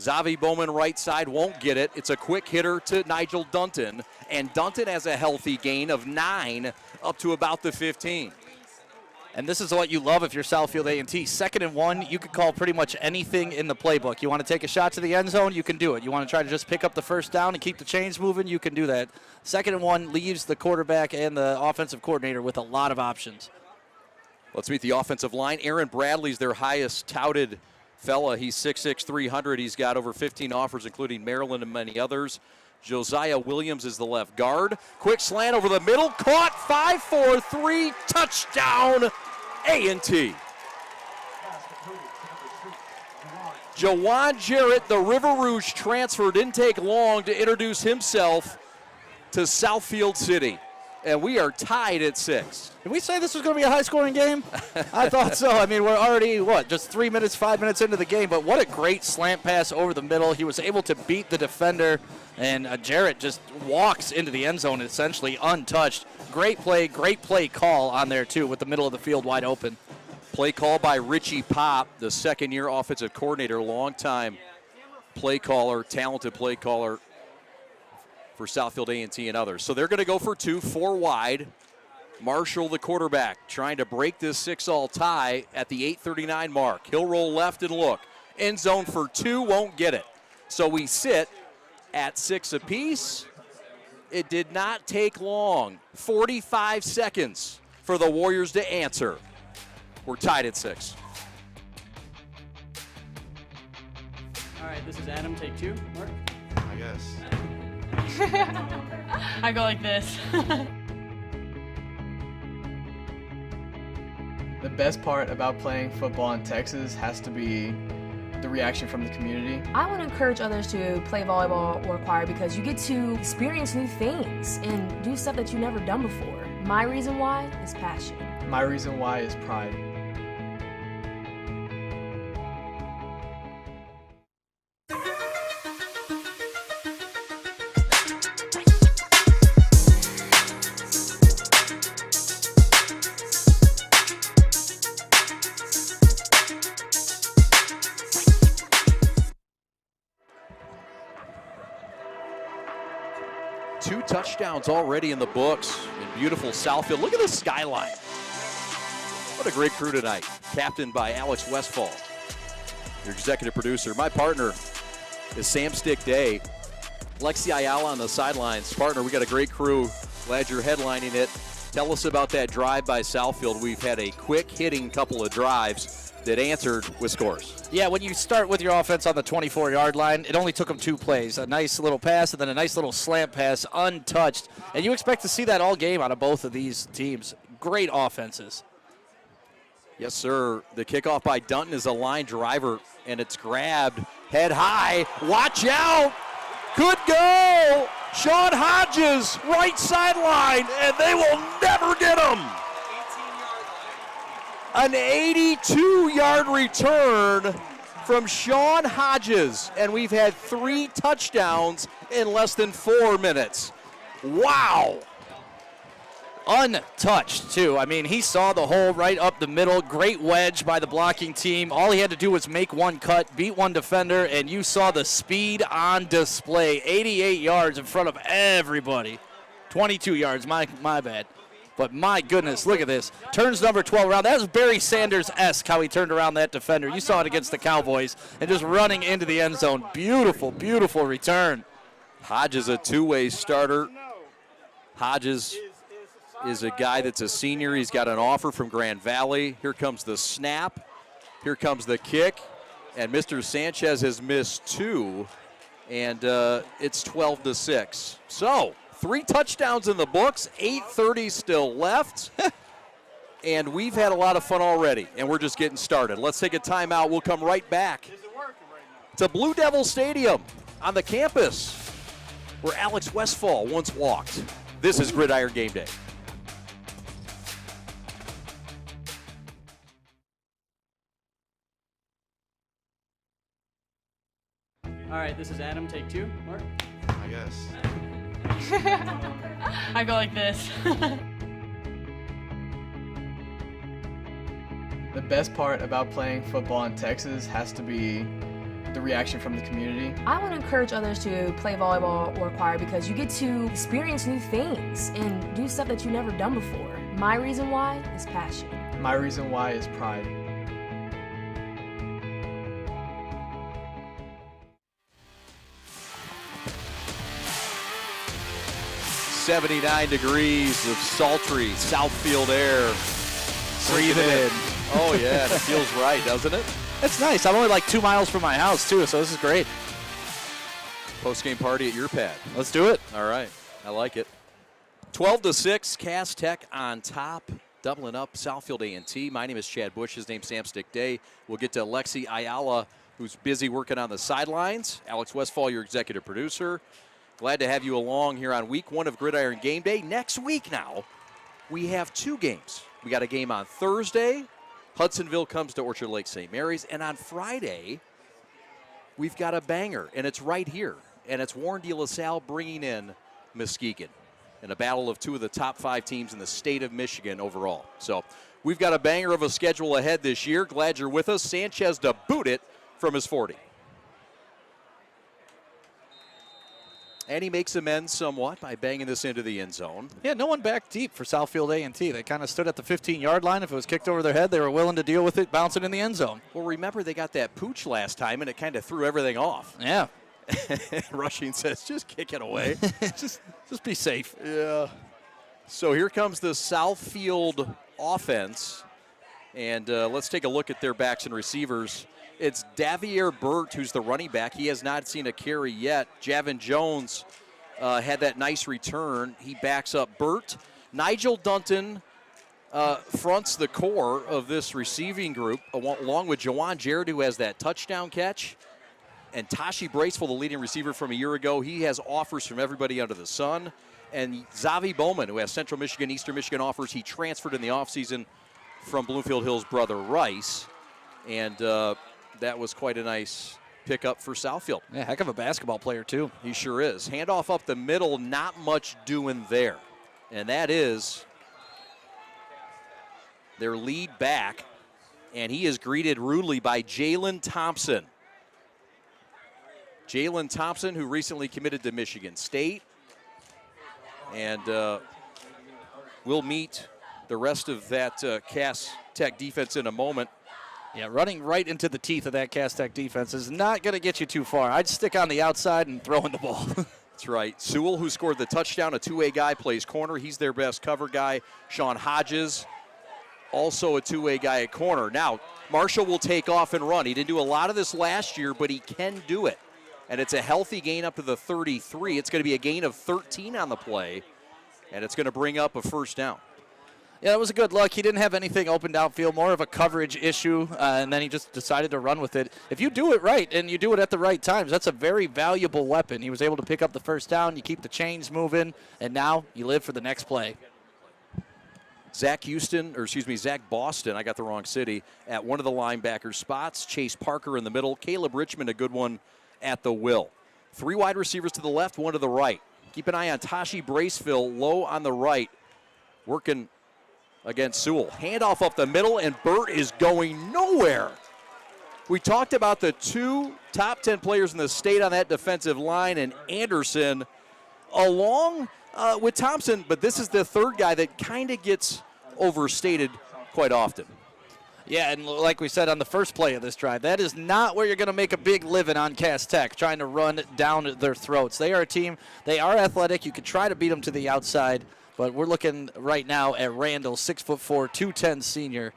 Xavi Bowman right side won't get it. It's a quick hitter to Nigel Dunton, and Dunton has a healthy gain of 9 up to about the 15. And this is what you love if you're Southfield A&T. 2nd and 1, you can call pretty much anything in the playbook. You want to take a shot to the end zone, you can do it. You want to try to just pick up the first down and keep the chains moving, you can do that. 2nd and 1 leaves the quarterback and the offensive coordinator with a lot of options. Let's meet the offensive line. Aaron Bradley's their highest touted fella. He's 6'6", 300. He's got over 15 offers, including Maryland and many others. Josiah Williams is the left guard. Quick slant over the middle. Caught 5-4-3. Touchdown A&T. Jawan Jarrett, the River Rouge transfer, didn't take long to introduce himself to Southfield City. And we are tied at 6. Did we say this was going to be a high-scoring game? I thought so. I mean, we're already, just 3 minutes, 5 minutes into the game, but what a great slant pass over the middle. He was able to beat the defender, and Jarrett just walks into the end zone essentially untouched. Great play call on there, too, with the middle of the field wide open. Play call by Richie Pop, the second-year offensive coordinator, longtime play caller, talented play caller for Southfield A&T and others. So they're going to go for 2, 4 wide. Marshall, the quarterback, trying to break this 6-all tie at the 8:39 mark. He'll roll left and look. End zone for 2, won't get it. So we sit at 6 apiece. It did not take long. 45 seconds for the Warriors to answer. We're tied at 6. All right, this is Adam, take 2. Mark? I guess. I go like this. The best part about playing football in Texas has to be the reaction from the community. I want to encourage others to play volleyball or choir because you get to experience new things and do stuff that you've never done before. My reason why is passion. My reason why is pride. Two touchdowns already in the books in beautiful Southfield. Look at the skyline. What a great crew tonight. Captained by Alex Westfall, your executive producer. My partner is Sam Stick Day. Lexi Ayala on the sidelines. Partner, we got a great crew. Glad you're headlining it. Tell us about that drive by Southfield. We've had a quick hitting couple of drives that answered with scores. Yeah, when you start with your offense on the 24-yard line, it only took them 2 plays. A nice little pass and then a nice little slant pass, untouched. And you expect to see that all game out of both of these teams. Great offenses. Yes, sir. The kickoff by Dunton is a line driver, and it's grabbed head high. Watch out. Good goal. Sean Hodges, right sideline, and they will never get him. An 82-yard return from Sean Hodges, and we've had 3 touchdowns in less than 4 minutes. Wow. Untouched, too. I mean, he saw the hole right up the middle. Great wedge by the blocking team. All he had to do was make one cut, beat one defender, and you saw the speed on display. 88 yards in front of everybody. 22 yards, my bad. But my goodness, look at this. Turns number 12 around. That was Barry Sanders-esque how he turned around that defender. You saw it against the Cowboys and just running into the end zone. Beautiful, beautiful return. Hodges, a two-way starter. Hodges is a guy that's a senior. He's got an offer from Grand Valley. Here comes the snap. Here comes the kick. And Mr. Sanchez has missed 2. And it's 12-6. So 3 touchdowns in the books, 8:30 still left. And we've had a lot of fun already, and we're just getting started. Let's take a timeout. We'll come right back to Blue Devil Stadium on the campus where Alex Westfall once walked. This is Gridiron Game Day. All right, this is Adam, take 2. Mark? I guess. I go like this. The best part about playing football in Texas has to be the reaction from the community. I would encourage others to play volleyball or choir because you get to experience new things and do stuff that you've never done before. My reason why is passion. My reason why is pride. "79 degrees of sultry Southfield air. Breathe it in. Oh, yeah, it feels right, doesn't it? It's nice. I'm only like 2 miles from my house, too, so this is great. Post-game party at your pad. Let's do it. All right, I like it. 12-6, Cass Tech on top, doubling up Southfield A&T. My name is Chad Bush. His name's Sam Stick Day. We'll get to Lexi Ayala, who's busy working on the sidelines. Alex Westfall, your executive producer. Glad to have you along here on week 1 of Gridiron Game Day. Next week now, we have 2 games. We got a game on Thursday. Hudsonville comes to Orchard Lake St. Mary's. And on Friday, we've got a banger, and it's right here. And it's Warren de La Salle bringing in Muskegon in a battle of 2 of the top 5 teams in the state of Michigan overall. So we've got a banger of a schedule ahead this year. Glad you're with us. Sanchez to boot it from his 40. And he makes amends somewhat by banging this into the end zone. Yeah, no one back deep for Southfield A&T. They kind of stood at the 15-yard line. If it was kicked over their head, they were willing to deal with it, bouncing in the end zone. Well, remember they got that pooch last time, and it kind of threw everything off. Yeah. Rushing says, just kick it away. just be safe. Yeah. So here comes the Southfield offense. And let's take a look at their backs and receivers. It's Davier Burt, who's the running back. He has not seen a carry yet. Javin Jones had that nice return. He backs up Burt. Nigel Dunton fronts the core of this receiving group, along with Jawan Jarrett, who has that touchdown catch. And Tashi Braceful, the leading receiver from a year ago, he has offers from everybody under the sun. And Xavi Bowman, who has Central Michigan, Eastern Michigan offers. He transferred in the offseason from Bloomfield Hill's brother Rice. And that was quite a nice pickup for Southfield. Yeah, heck of a basketball player, too. He sure is. Handoff up the middle, not much doing there. And that is their lead back. And he is greeted rudely by Jalen Thompson. Jalen Thompson, who recently committed to Michigan State. And we'll meet the rest of that Cass Tech defense in a moment. Yeah, running right into the teeth of that Cass Tech defense is not going to get you too far. I'd stick on the outside and throw in the ball. That's right. Sewell, who scored the touchdown, a two-way guy, plays corner. He's their best cover guy. Sean Hodges, also a two-way guy at corner. Now, Marshall will take off and run. He didn't do a lot of this last year, but he can do it. And it's a healthy gain up to the 33. It's going to be a gain of 13 on the play, and it's going to bring up a first down. Yeah, that was a good look. He didn't have anything open downfield, more of a coverage issue, and then he just decided to run with it. If you do it right and you do it at the right times, that's a very valuable weapon. He was able to pick up the first down. You keep the chains moving, and now you live for the next play. Zach Boston, I got the wrong city, at one of the linebacker spots. Chase Parker in the middle. Caleb Richmond, a good one at the will. 3 wide receivers to the left, 1 to the right. Keep an eye on Tashi Braceville, low on the right, working against Sewell. Handoff up the middle, and Burt is going nowhere. We talked about the 2 top 10 players in the state on that defensive line, and Anderson along with Thompson, but this is the third guy that kind of gets overstated quite often. Yeah, and like we said on the first play of this drive, that is not where you're going to make a big living on Cass Tech, trying to run down their throats. They are a team, they are athletic. You could try to beat them to the outside, but we're looking right now at Randall, 6'4", 210 senior.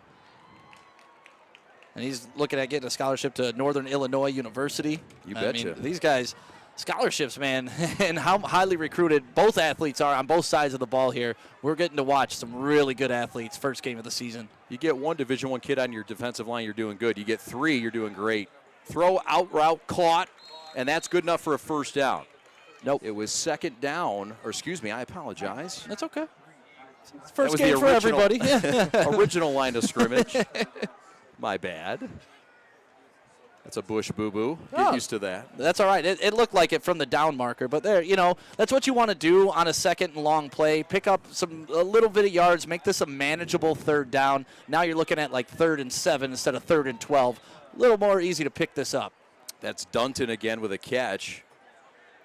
And he's looking at getting a scholarship to Northern Illinois University. You betcha. These guys, scholarships, man, and how highly recruited both athletes are on both sides of the ball here. We're getting to watch some really good athletes first game of the season. You get 1 Division I kid on your defensive line, you're doing good. You get 3, you're doing great. Throw, out route, caught, and that's good enough for a first down. Nope. It was second down, or excuse me, I apologize. That's okay. It's first game for everybody. Original line of scrimmage. My bad. That's a Bush boo-boo. Get used to that. That's all right. It looked like it from the down marker, but there, that's what you want to do on a second and long play. Pick up a little bit of yards, make this a manageable third down. Now you're looking at like 3rd and 7 instead of 3rd and 12. A little more easy to pick this up. That's Dunton again with a catch.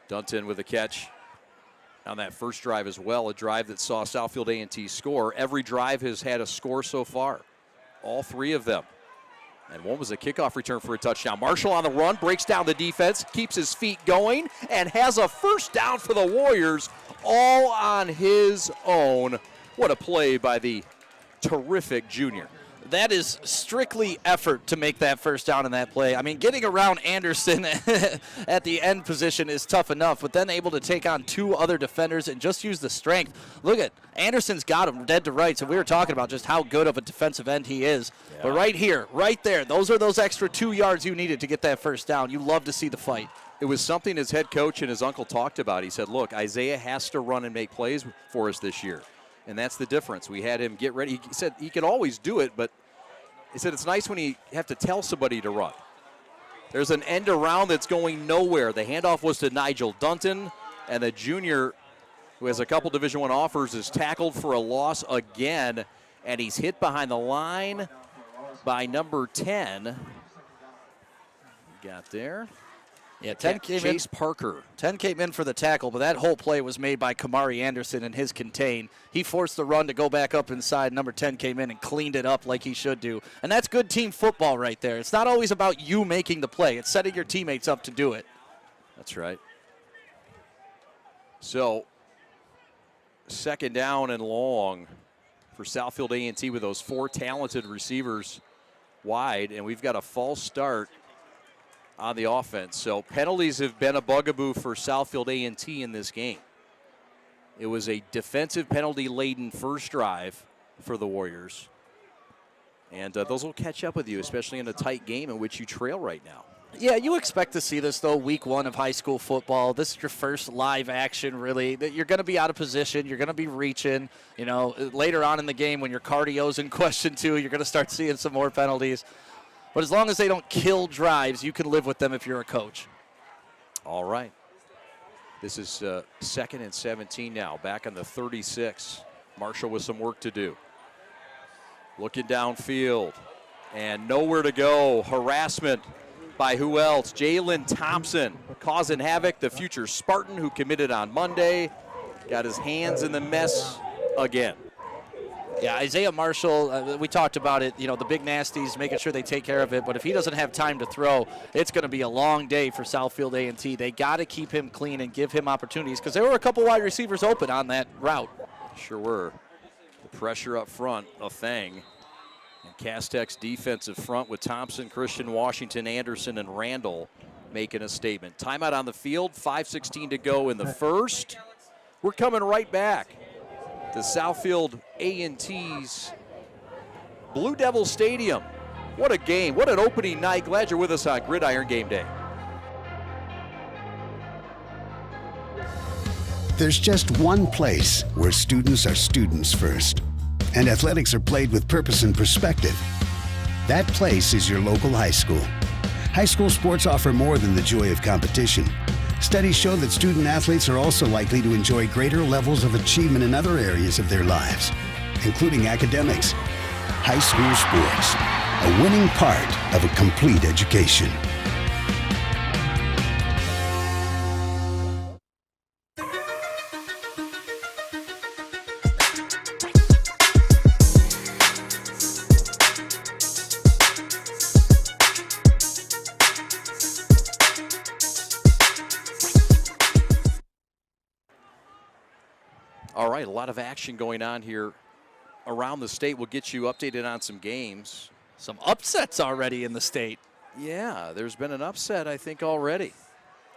Dunton with a catch on that first drive as well, a drive that saw Southfield A&T score. Every drive has had a score so far, all 3 of them. And one was a kickoff return for a touchdown. Marshall on the run, breaks down the defense, keeps his feet going, and has a first down for the Warriors, all on his own. What a play by the terrific junior. That is strictly effort to make that first down in that play. I mean, getting around Anderson at the end position is tough enough, but then able to take on 2 other defenders and just use the strength. Look at Anderson's got him dead to rights, and we were talking about just how good of a defensive end he is. Yeah. But right here, right there, those are those extra 2 yards you needed to get that first down. You love to see the fight. It was something his head coach and his uncle talked about. He said, look, Isaiah has to run and make plays for us this year. And that's the difference. We had him get ready. He said he could always do it, but he said it's nice when you have to tell somebody to run. There's an end around that's going nowhere. The handoff was to Nigel Dunton, and the junior, who has a couple Division I offers, is tackled for a loss again, and he's hit behind the line by number 10. Got there. Yeah, 10 came Chase Parker. 10 came in for the tackle, but that whole play was made by Kamari Anderson and his contain. He forced the run to go back up inside. Number 10 came in and cleaned it up like he should do. And that's good team football right there. It's not always about you making the play. It's setting your teammates up to do it. That's right. So, second down and long for Southfield A&T with those 4 talented receivers wide, and we've got a false start on the offense. So penalties have been a bugaboo for Southfield A&T in this game. It was a defensive penalty-laden first drive for the Warriors. And those will catch up with you, especially in a tight game in which you trail right now. Yeah, you expect to see this, though, week 1 of high school football. This is your first live action, really. You're going to be out of position. You're going to be reaching. You know, later on in the game when your cardio's in question, too, you're going to start seeing some more penalties. But as long as they don't kill drives, you can live with them if you're a coach. All right. This is 2nd and 17 now, back on the 36. Marshall with some work to do. Looking downfield, and nowhere to go. Harassment by who else? Jalen Thompson, causing havoc. The future Spartan who committed on Monday. Got his hands in the mess again. Yeah, Isaiah Marshall, we talked about it, you know, the big nasties, making sure they take care of it. But if he doesn't have time to throw, it's going to be a long day for Southfield A&T. They got to keep him clean and give him opportunities because there were a couple wide receivers open on that route. Sure were. The pressure up front, a thing. And Cass-Tech's defensive front with Thompson, Christian, Washington, Anderson, and Randall making a statement. Timeout on the field, 5:16 to go in the first. We're coming right back to Southfield A&T's Blue Devil Stadium. What a game, what an opening night. Glad you're with us on Gridiron Game Day. There's just one place where students are students first, and athletics are played with purpose and perspective. That place is your local high school. High school sports offer more than the joy of competition. Studies show that student athletes are also likely to enjoy greater levels of achievement in other areas of their lives, including academics. High school sports, a winning part of a complete education. All right, a lot of action going on here around the state. We'll get you updated on some games. Some upsets already in the state. Yeah, there's been an upset, I think, already.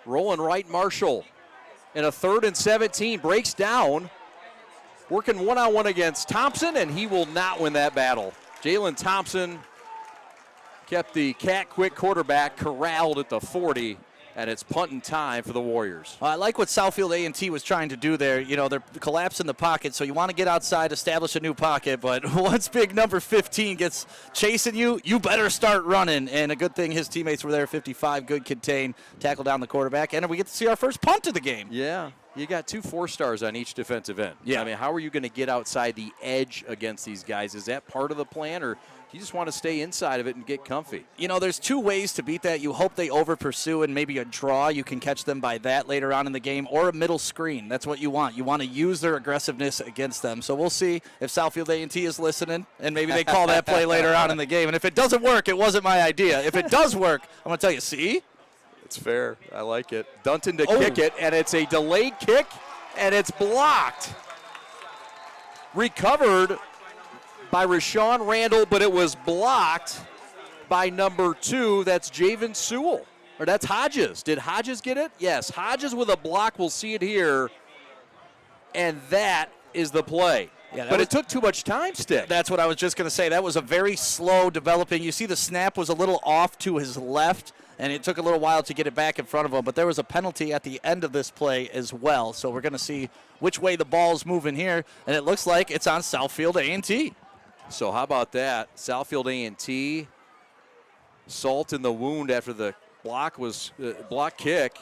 Rolling right, Marshall in a 3rd and 17, breaks down, working one-on-one against Thompson, and he will not win that battle. Jalen Thompson kept the cat-quick quarterback corralled at the 40, and it's punting time for the Warriors. I like what Southfield A&T was trying to do there. You know, they're collapsing the pocket, so you want to get outside, establish a new pocket, but once big number 15 gets chasing you, you better start running. And a good thing his teammates were there, 55, good contain, tackle down the quarterback, and we get to see our first punt of the game. Yeah, You got 2 4-stars on each defensive end. Yeah. I mean, how are you going to get outside the edge against these guys? Is that part of the plan, or do you just want to stay inside of it and get comfy? You know, there's 2 ways to beat that. You hope they over-pursue and maybe a draw. You can catch them by that later on in the game, or a middle screen. That's what you want. You want to use their aggressiveness against them. So we'll see if Southfield A&T is listening, and maybe they call that play later on in the game. And if it doesn't work, it wasn't my idea. If it does work, I'm going to tell you, see? It's fair. I like it. Dunton to kick it, and it's a delayed kick, and it's blocked. Recovered by Rashawn Randall, but it was blocked by number 2. That's Javen Sewell. Or that's Hodges. Did Hodges get it? Yes. Hodges with a block. We'll see it here. And that is the play. Yeah, but it took too much time, Stick. That's what I was just going to say. That was a very slow developing. You see the snap was a little off to his left, and it took a little while to get it back in front of him. But there was a penalty at the end of this play as well. So we're going to see which way the ball's moving here, and it looks like it's on Southfield A&T. So how about that? Southfield A&T, salt in the wound after the block kick.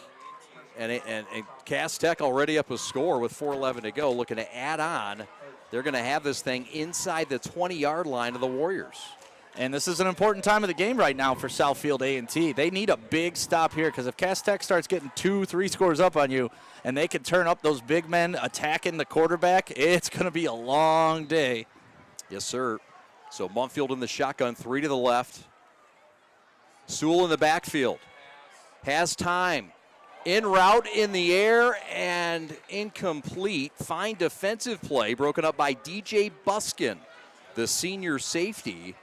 And Cass Tech already up a score with 4:11 to go, looking to add on. They're going to have this thing inside the 20-yard line of the Warriors. And this is an important time of the game right now for Southfield A&T. They need a big stop here, because if Cass Tech starts getting 2-3 scores up on you and they can turn up those big men attacking the quarterback, it's going to be a long day. Yes, sir. So Mumfield in the shotgun, 3 to the left. Sewell in the backfield. Has time. In route in the air and incomplete. Fine defensive play broken up by DJ Buskin, the senior safety,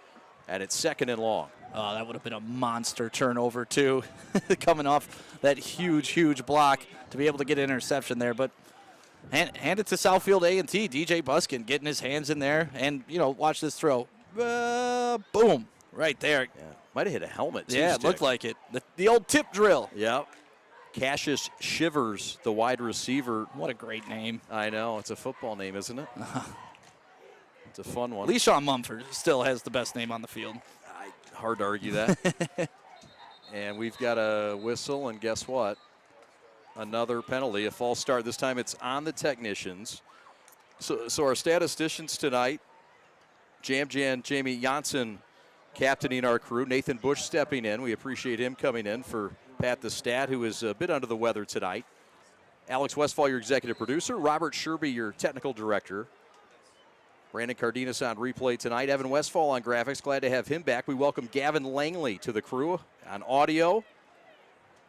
and it's 2nd and long. Oh, that would have been a monster turnover, too, coming off that huge block to be able to get an interception there. But hand it to Southfield A&T. DJ Buskin getting his hands in there, and, watch this throw. Boom, right there. Yeah, might have hit a helmet, too. Yeah, it looked like it. The old tip drill. Yep. Cassius Shivers, the wide receiver. What a great name. I know. It's a football name, isn't it? It's a fun one. LeSean Mumford still has the best name on the field. Hard to argue that. And we've got a whistle, and guess what? Another penalty, a false start. This time it's on the technicians. So our statisticians tonight, Jamie Janssen captaining our crew, Nathan Bush stepping in. We appreciate him coming in for Pat the Stat, who is a bit under the weather tonight. Alex Westfall, your executive producer. Robert Sherby, your technical director. Brandon Cardenas on replay tonight. Evan Westfall on graphics. Glad to have him back. We welcome Gavin Langley to the crew on audio.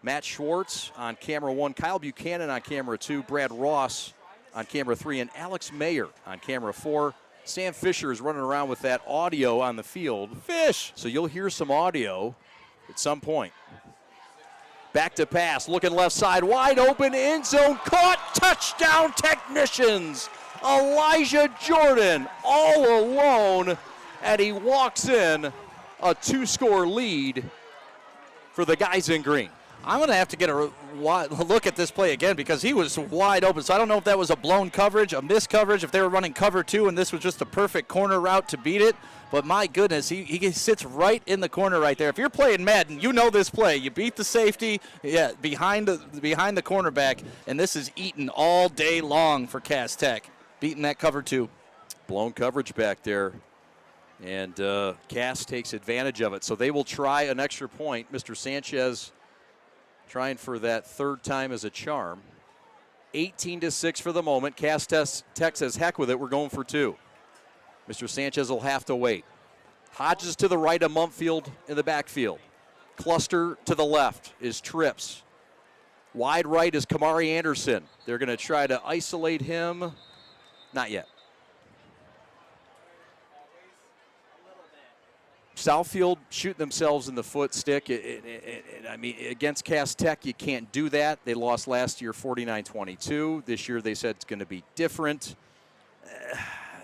Matt Schwartz on camera 1. Kyle Buchanan on camera 2. Brad Ross on camera 3. And Alex Mayer on camera 4. Sam Fisher is running around with that audio on the field. Fish! So you'll hear some audio at some point. Back to pass, looking left side, wide open, end zone, caught, touchdown Technicians. Elijah Jordan all alone, and he walks in a 2-score lead for the guys in green. I'm going to have to get a look at this play again, because he was wide open. So I don't know if that was a blown coverage, a missed coverage, if they were running cover 2 and this was just a perfect corner route to beat it. But my goodness, he sits right in the corner right there. If you're playing Madden, you know this play. You beat the safety, behind the cornerback, and this is eaten all day long for Cass Tech, beating that cover 2. Blown coverage back there, and Cass takes advantage of it. So they will try an extra point. Mr. Sanchez trying for that 3rd time as a charm. 18-6 for the moment. Cass Tech says, heck with it, we're going for 2. Mr. Sanchez will have to wait. Hodges to the right of Mumfield in the backfield. Cluster to the left is Trips. Wide right is Kamari Anderson. They're going to try to isolate him. Not yet. Southfield shooting themselves in the foot, Stick. I mean, against Cass Tech, you can't do that. They lost last year 49-22. This year they said it's going to be different.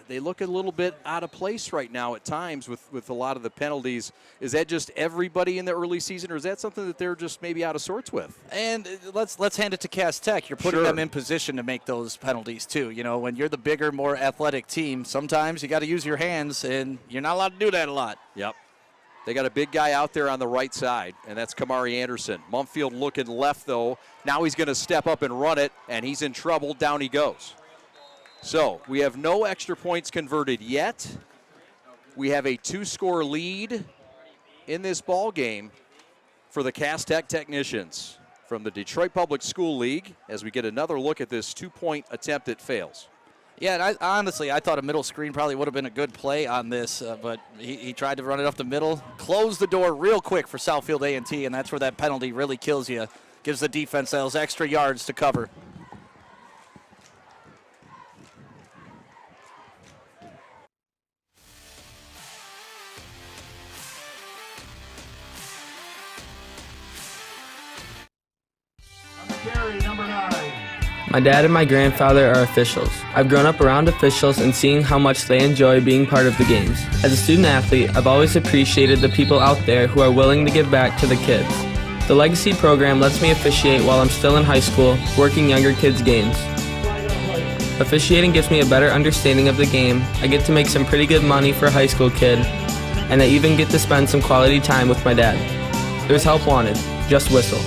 They look a little bit out of place right now at times with a lot of the penalties. Is that just everybody in the early season, or is that something that they're just maybe out of sorts with? And let's hand it to Cass Tech. You're putting them in position to make those penalties too. When you're the bigger, more athletic team, sometimes you got to use your hands, and you're not allowed to do that a lot. Yep. They got a big guy out there on the right side, and that's Kamari Anderson. Mumfield looking left, though. Now he's going to step up and run it, and he's in trouble. Down he goes. So we have no extra points converted yet. We have a 2-score lead in this ball game for the Cass Tech Technicians from the Detroit Public School League as we get another look at this 2-point attempt that fails. Yeah, and honestly, I thought a middle screen probably would have been a good play on this, but he tried to run it up the middle, closed the door real quick for Southfield A&T, and that's where that penalty really kills you. Gives the defense those extra yards to cover. My dad and my grandfather are officials. I've grown up around officials and seeing how much they enjoy being part of the games. As a student athlete, I've always appreciated the people out there who are willing to give back to the kids. The Legacy program lets me officiate while I'm still in high school, working younger kids' games. Officiating gives me a better understanding of the game. I get to make some pretty good money for a high school kid, and I even get to spend some quality time with my dad. There's help wanted. Just whistle.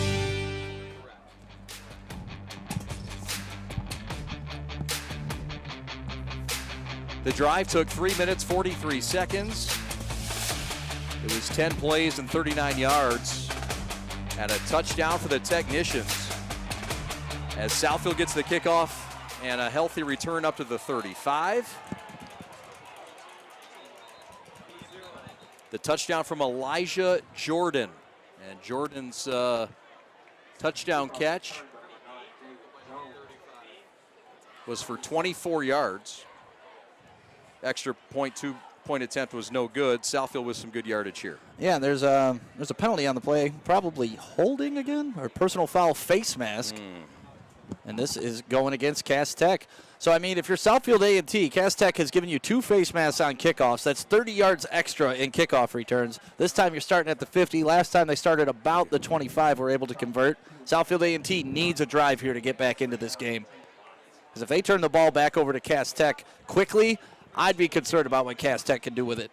The drive took 3 minutes, 43 seconds. It was 10 plays and 39 yards. And a touchdown for the Technicians. As Southfield gets the kickoff and a healthy return up to the 35. The touchdown from Elijah Jordan. And Jordan's touchdown catch was for 24 yards. Extra two-point attempt was no good. Southfield with some good yardage here. Yeah, there's a penalty on the play, probably holding again, or personal foul face mask. And this is going against Cass Tech. So, I mean, if you're Southfield A&T, Cass Tech has given you 2 face masks on kickoffs. That's 30 yards extra in kickoff returns. This time you're starting at the 50. Last time they started about the 25, were able to convert. Southfield A&T needs a drive here to get back into this game. Because if they turn the ball back over to Cass Tech quickly, I'd be concerned about what Cass Tech can do with it.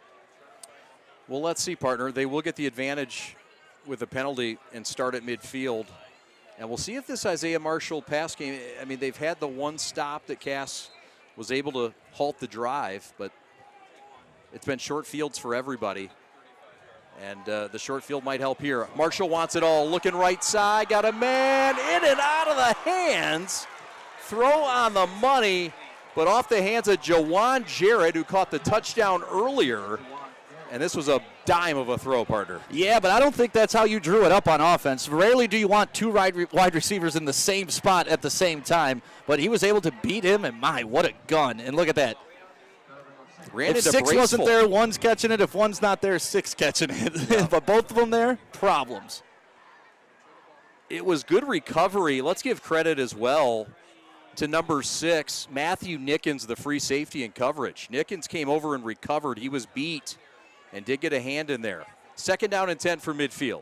Well, let's see, partner. They will get the advantage with a penalty and start at midfield. And we'll see if this Isaiah Marshall pass game, I mean, they've had the one stop that Cass was able to halt the drive, but it's been short fields for everybody. And the short field might help here. Marshall wants it all. Looking right side. Got a man in and out of the hands. Throw on the money. But off the hands of Jawan Jarrett, who caught the touchdown earlier. And this was a dime of a throw, partner. Yeah, but I don't think that's how you drew it up on offense. Rarely do you want 2 wide receivers in the same spot at the same time. But he was able to beat him, and my, what a gun. And look at that. If 6 Braceful wasn't there, 1's catching it. If 1's not there, 6 catching it. Yeah. But both of them there, problems. It was good recovery. Let's give credit as well to number 6, Matthew Nickens, the free safety in coverage. Nickens came over and recovered. He was beat and did get a hand in there. 2nd down and 10 for midfield.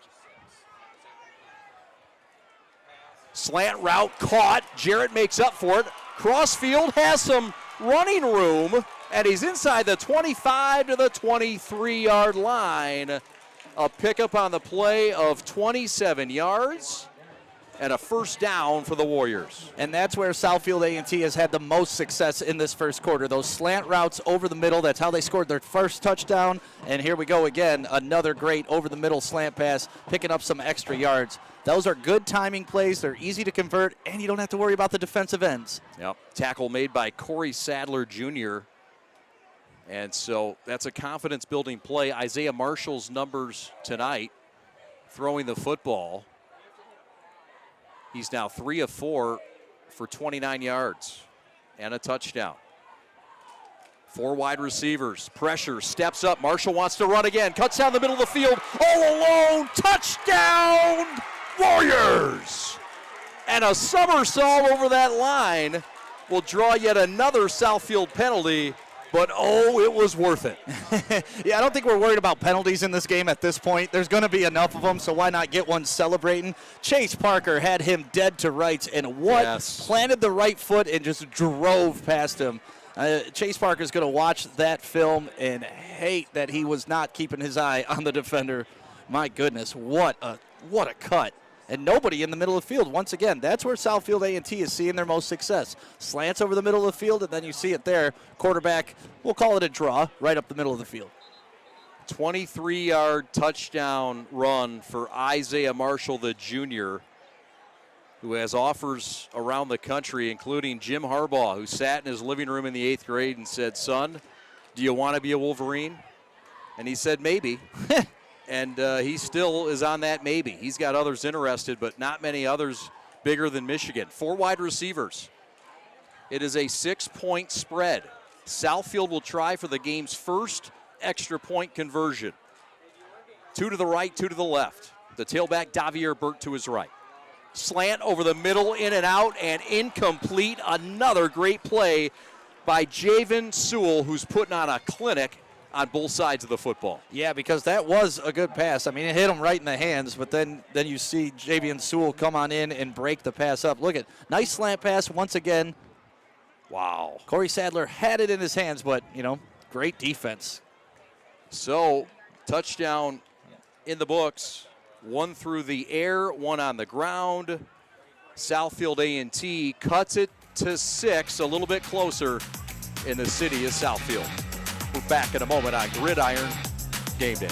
Slant route caught. Jarrett makes up for it. Crossfield has some running room, and he's inside the 25 to the 23-yard line. A pickup on the play of 27 yards. And a 1st down for the Warriors. And that's where Southfield A&T has had the most success in this first quarter. Those slant routes over the middle, that's how they scored their first touchdown. And here we go again, another great over-the-middle slant pass, picking up some extra yards. Those are good timing plays. They're easy to convert, and you don't have to worry about the defensive ends. Yep. Tackle made by Corey Sadler Jr. And so that's a confidence-building play. Isaiah Marshall's numbers tonight, throwing the football. He's now 3 of 4 for 29 yards and a touchdown. 4 wide receivers. Pressure, steps up. Marshall wants to run again. Cuts down the middle of the field. All alone. Touchdown, Warriors! And a somersault over that line will draw yet another Southfield penalty. But, oh, it was worth it. Yeah, I don't think we're worried about penalties in this game at this point. There's going to be enough of them, so why not get one celebrating? Chase Parker had him dead to rights, and planted the right foot and just drove past him. Chase Parker's going to watch that film and hate that he was not keeping his eye on the defender. My goodness, what a cut. And nobody in the middle of the field. Once again, that's where Southfield A&T is seeing their most success. Slants over the middle of the field, and then you see it there. Quarterback, we'll call it a draw, right up the middle of the field. 23-yard touchdown run for Isaiah Marshall, the junior, who has offers around the country, including Jim Harbaugh, who sat in his living room in the 8th grade and said, "Son, do you want to be a Wolverine?" And he said, "Maybe." And he still is on that maybe. He's got others interested, but not many others bigger than Michigan. 4 wide receivers. It is a 6-point spread. Southfield will try for the game's first extra point conversion. 2 to the right, 2 to the left. The tailback, Davier Burt, to his right. Slant over the middle, in and out, and incomplete. Another great play by Javen Sewell, who's putting on a clinic on both sides of the football. Yeah, because that was a good pass. I mean, it hit him right in the hands, but then you see Javian Sewell come on in and break the pass up. Look at, nice slant pass once again. Wow. Corey Sadler had it in his hands, but, great defense. So, touchdown in the books. 1 through the air, 1 on the ground. Southfield A&T cuts it to 6, a little bit closer in the city of Southfield. We're back in a moment on Gridiron Game Day.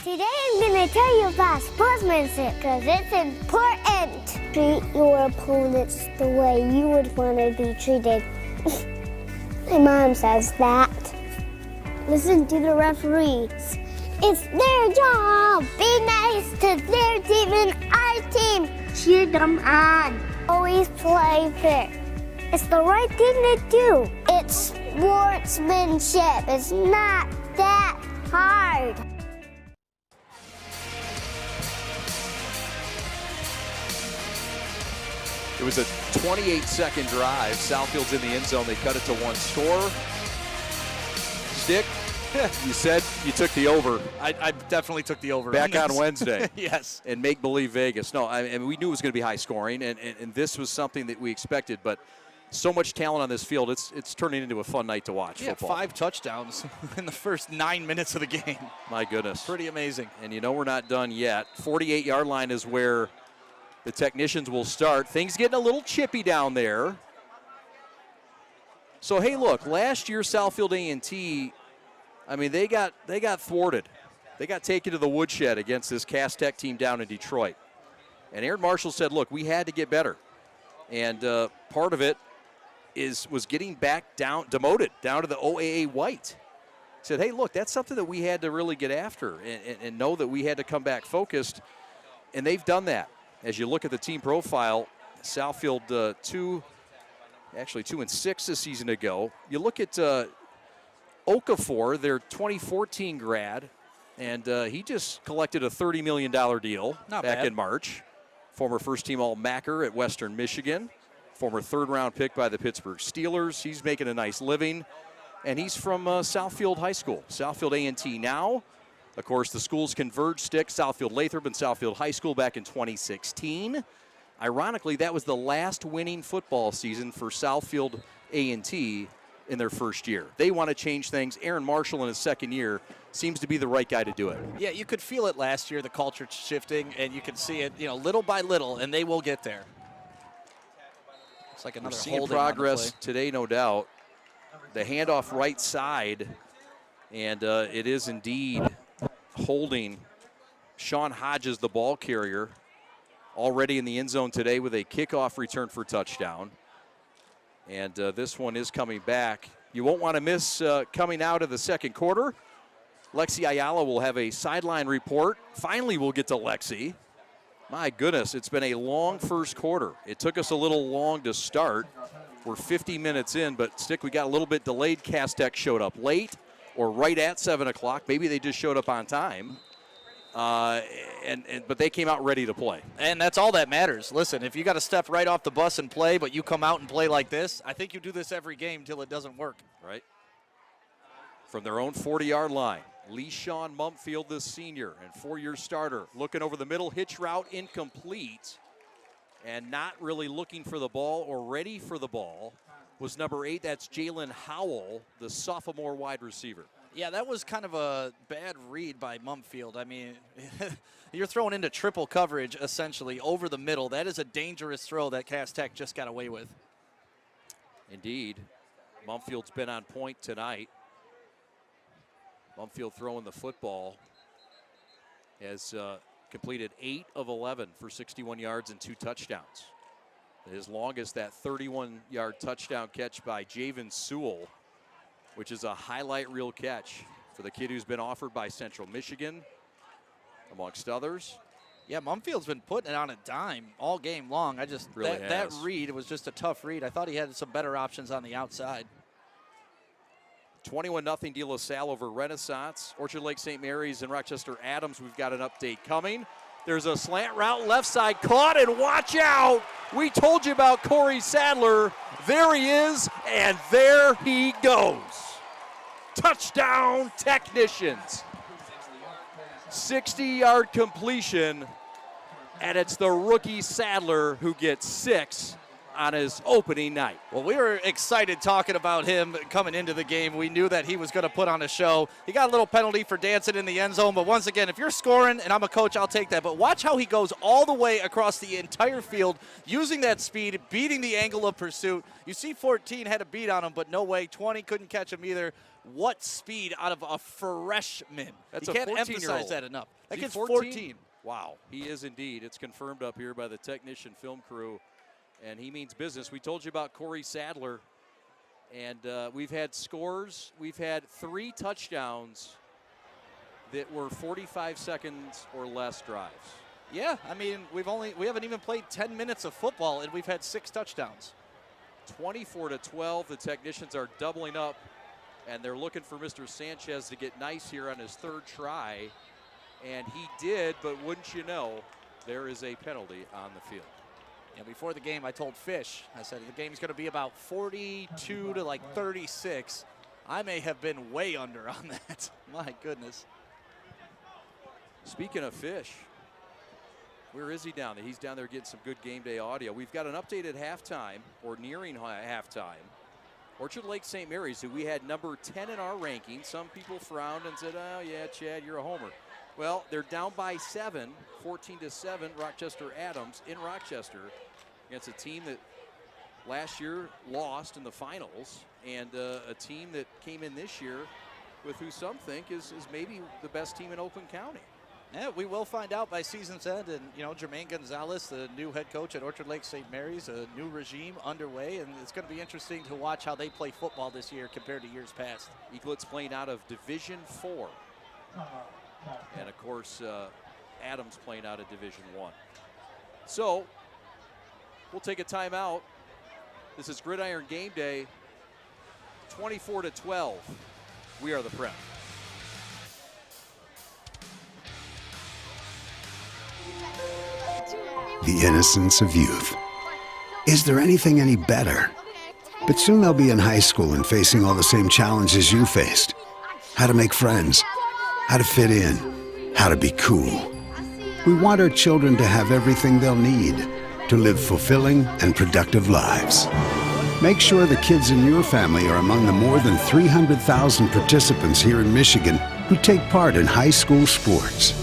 Today I'm going to tell you about sportsmanship because it's important. Treat your opponents the way you would want to be treated. My mom says that. Listen to the referees. It's their job. Be nice to their team and our team. Cheer them on. Always play fair. It's the right thing to do. It's sportsmanship. It's not that hard. It was a 28-second drive. Southfield's in the end zone. They cut it to 1 score. Stick, you said you took the over. I definitely took the over. Back on Wednesday. Yes. And make-believe Vegas. No, and we knew it was going to be high scoring, and this was something that we expected, but so much talent on this field. It's turning into a fun night to watch football. 5 touchdowns in the first 9 minutes of the game. My goodness. Pretty amazing. And we're not done yet. 48-yard line is where the technicians will start. Things getting a little chippy down there. So, hey, look, last year Southfield A&T, I mean, they got thwarted. They got taken to the woodshed against this Cass Tech team down in Detroit. And Aaron Marshall said, look, we had to get better. And part of it was getting back demoted down to the OAA white. Said, hey, look, that's something that we had to really get after and know that we had to come back focused. And they've done that. As you look at the team profile, Southfield 2-6 this season ago. You look at Okafor, their 2014 grad, and he just collected a $30 million deal back in March. Former first-team All-Macker at Western Michigan. Former third-round pick by the Pittsburgh Steelers. He's making a nice living. And he's from Southfield High School, Southfield A&T now. Of course, the schools converged, Stick, Southfield Lathrop and Southfield High School back in 2016. Ironically, that was the last winning football season for Southfield A&T in their first year. They want to change things. Aaron Marshall in his second year seems to be the right guy to do it. Yeah, you could feel it last year, the culture shifting, and you could see it, little by little, and they will get there. It's like another holding progress today, no doubt. The handoff right side, and it is indeed holding. Sean Hodges, the ball carrier, already in the end zone today with a kickoff return for touchdown. And this one is coming back. You won't want to miss coming out of the second quarter. Lexi Ayala will have a sideline report. Finally, we'll get to Lexi. My goodness, it's been a long first quarter. It took us a little long to start. We're 50 minutes in, but Stick, we got a little bit delayed. Cass Tech showed up late or right at 7 o'clock. Maybe they just showed up on time. But they came out ready to play. And that's all that matters. Listen, if you got to step right off the bus and play, but you come out and play like this, I think you do this every game until it doesn't work. Right. From their own 40-yard line, LeSean Mumfield, the senior and 4-year starter, looking over the middle, hitch route incomplete. And not really looking for the ball or ready for the ball was number 8. That's Jalen Howell, the sophomore wide receiver. Yeah, that was kind of a bad read by Mumfield. I mean, you're throwing into triple coverage, essentially, over the middle. That is a dangerous throw that Cass Tech just got away with. Indeed. Mumfield's been on point tonight. Mumfield throwing the football has completed 8 of 11 for 61 yards and 2 touchdowns. His longest, that 31-yard touchdown catch by Javen Sewell, which is a highlight reel catch for the kid who's been offered by Central Michigan, amongst others. Yeah, Mumfield's been putting it on a dime all game long. I just, really that read was just a tough read. I thought he had some better options on the outside. 21-0 De La Salle over Renaissance. Orchard Lake St. Mary's and Rochester Adams, we've got an update coming. There's a slant route left side caught, and watch out. We told you about Corey Sadler. There he is, and there he goes. Touchdown Technicians. 60-yard completion, and it's the rookie Sadler who gets 6 on his opening night. Well, we were excited talking about him coming into the game. We knew that he was going to put on a show. He got a little penalty for dancing in the end zone, but once again, if you're scoring and I'm a coach, I'll take that. But watch how he goes all the way across the entire field, using that speed, beating the angle of pursuit. You see 14 had a beat on him, but no way. 20 couldn't catch him either. What speed out of a freshman. That's you a can't 14-year-old. emphasize that enough. That kid's 14. Wow, he is indeed. It's confirmed up here by the technician film crew. And he means business. We told you about Corey Sadler, and we've had scores. We've had 3 touchdowns that were 45 seconds or less drives. Yeah, I mean, we haven't even played 10 minutes of football, and we've had 6 touchdowns. 24-12, the technicians are doubling up, and they're looking for Mr. Sanchez to get nice here on his 3rd try, and he did, but wouldn't you know, there is a penalty on the field. Yeah, before the game, I told Fish, I said the game's going to be about 42 to like 36. I may have been way under on that. My goodness. Speaking of Fish, where is he down there? He's down there getting some good game day audio. We've got an updated halftime, or nearing halftime. Orchard Lake St. Mary's, who we had number 10 in our ranking. Some people frowned and said, oh, yeah, Chad, you're a homer. Well, they're down by 7, 14-7, Rochester Adams in Rochester against a team that last year lost in the finals, and a team that came in this year with who some think is maybe the best team in Oakland County. Yeah, we will find out by season's end. And, you know, Jermaine Gonzalez, the new head coach at Orchard Lake St. Mary's, a new regime underway, and it's going to be interesting to watch how they play football this year compared to years past. Eaglets playing out of Division 4. And, of course, Adams playing out of Division 1. So, we'll take a timeout. This is Gridiron Game Day, 24-12. We are the Prep. The innocence of youth. Is there anything any better? But soon they'll be in high school and facing all the same challenges you faced. How to make friends, how to fit in, how to be cool. We want our children to have everything they'll need to live fulfilling and productive lives. Make sure the kids in your family are among the more than 300,000 participants here in Michigan who take part in high school sports.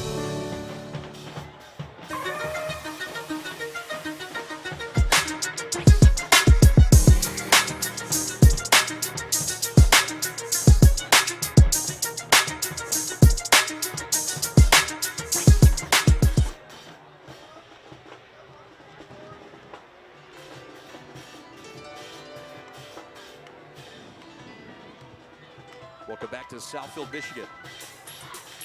Welcome back to Southfield, Michigan.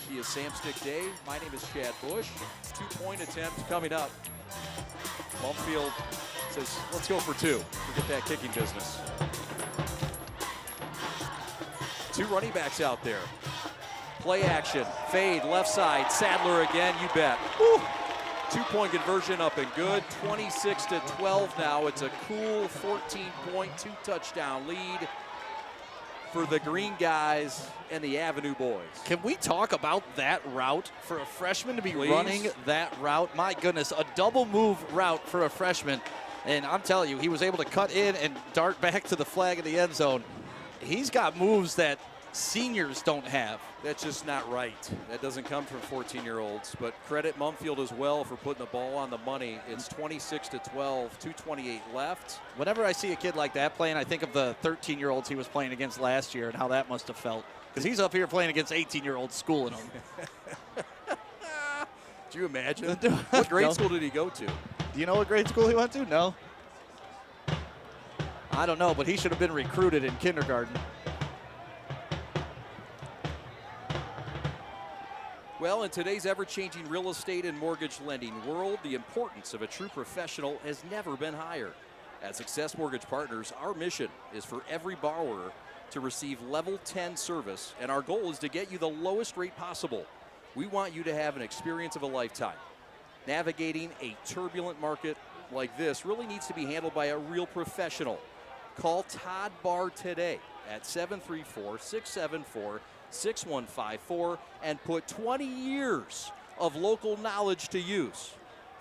He is Sam Stick Day. My name is Chad Bush. 2-point attempt coming up. Mumfield says, let's go for 2. Forget that kicking business. 2 running backs out there. Play action, fade, left side, Sadler again, you bet. Woo. 2-point conversion up and good. 26-12 now. It's a cool 14-point, 2-touchdown lead for the Green guys and the Avenue boys. Can we talk about that route for a freshman to be Please? running that route? My goodness, a double move route for a freshman. And I'm telling you, he was able to cut in and dart back to the flag of the end zone. He's got moves that seniors don't have. That's just not right. That doesn't come from 14-year-olds. But credit Mumfield as well for putting the ball on the money. It's 26-12, 2:28 left. Whenever I see a kid like that playing, I think of the 13-year-olds he was playing against last year and how that must have felt. Because he's up here playing against 18-year-olds schooling them. Do you imagine? What grade school did he go to? Do you know what grade school he went to? No. I don't know, but he should have been recruited in kindergarten. Well, in today's ever-changing real estate and mortgage lending world, the importance of a true professional has never been higher. At Success Mortgage Partners, our mission is for every borrower to receive level 10 service, and our goal is to get you the lowest rate possible. We want you to have an experience of a lifetime. Navigating a turbulent market like this really needs to be handled by a real professional. Call Todd Barr today at 734-674-6154 and put 20 years of local knowledge to use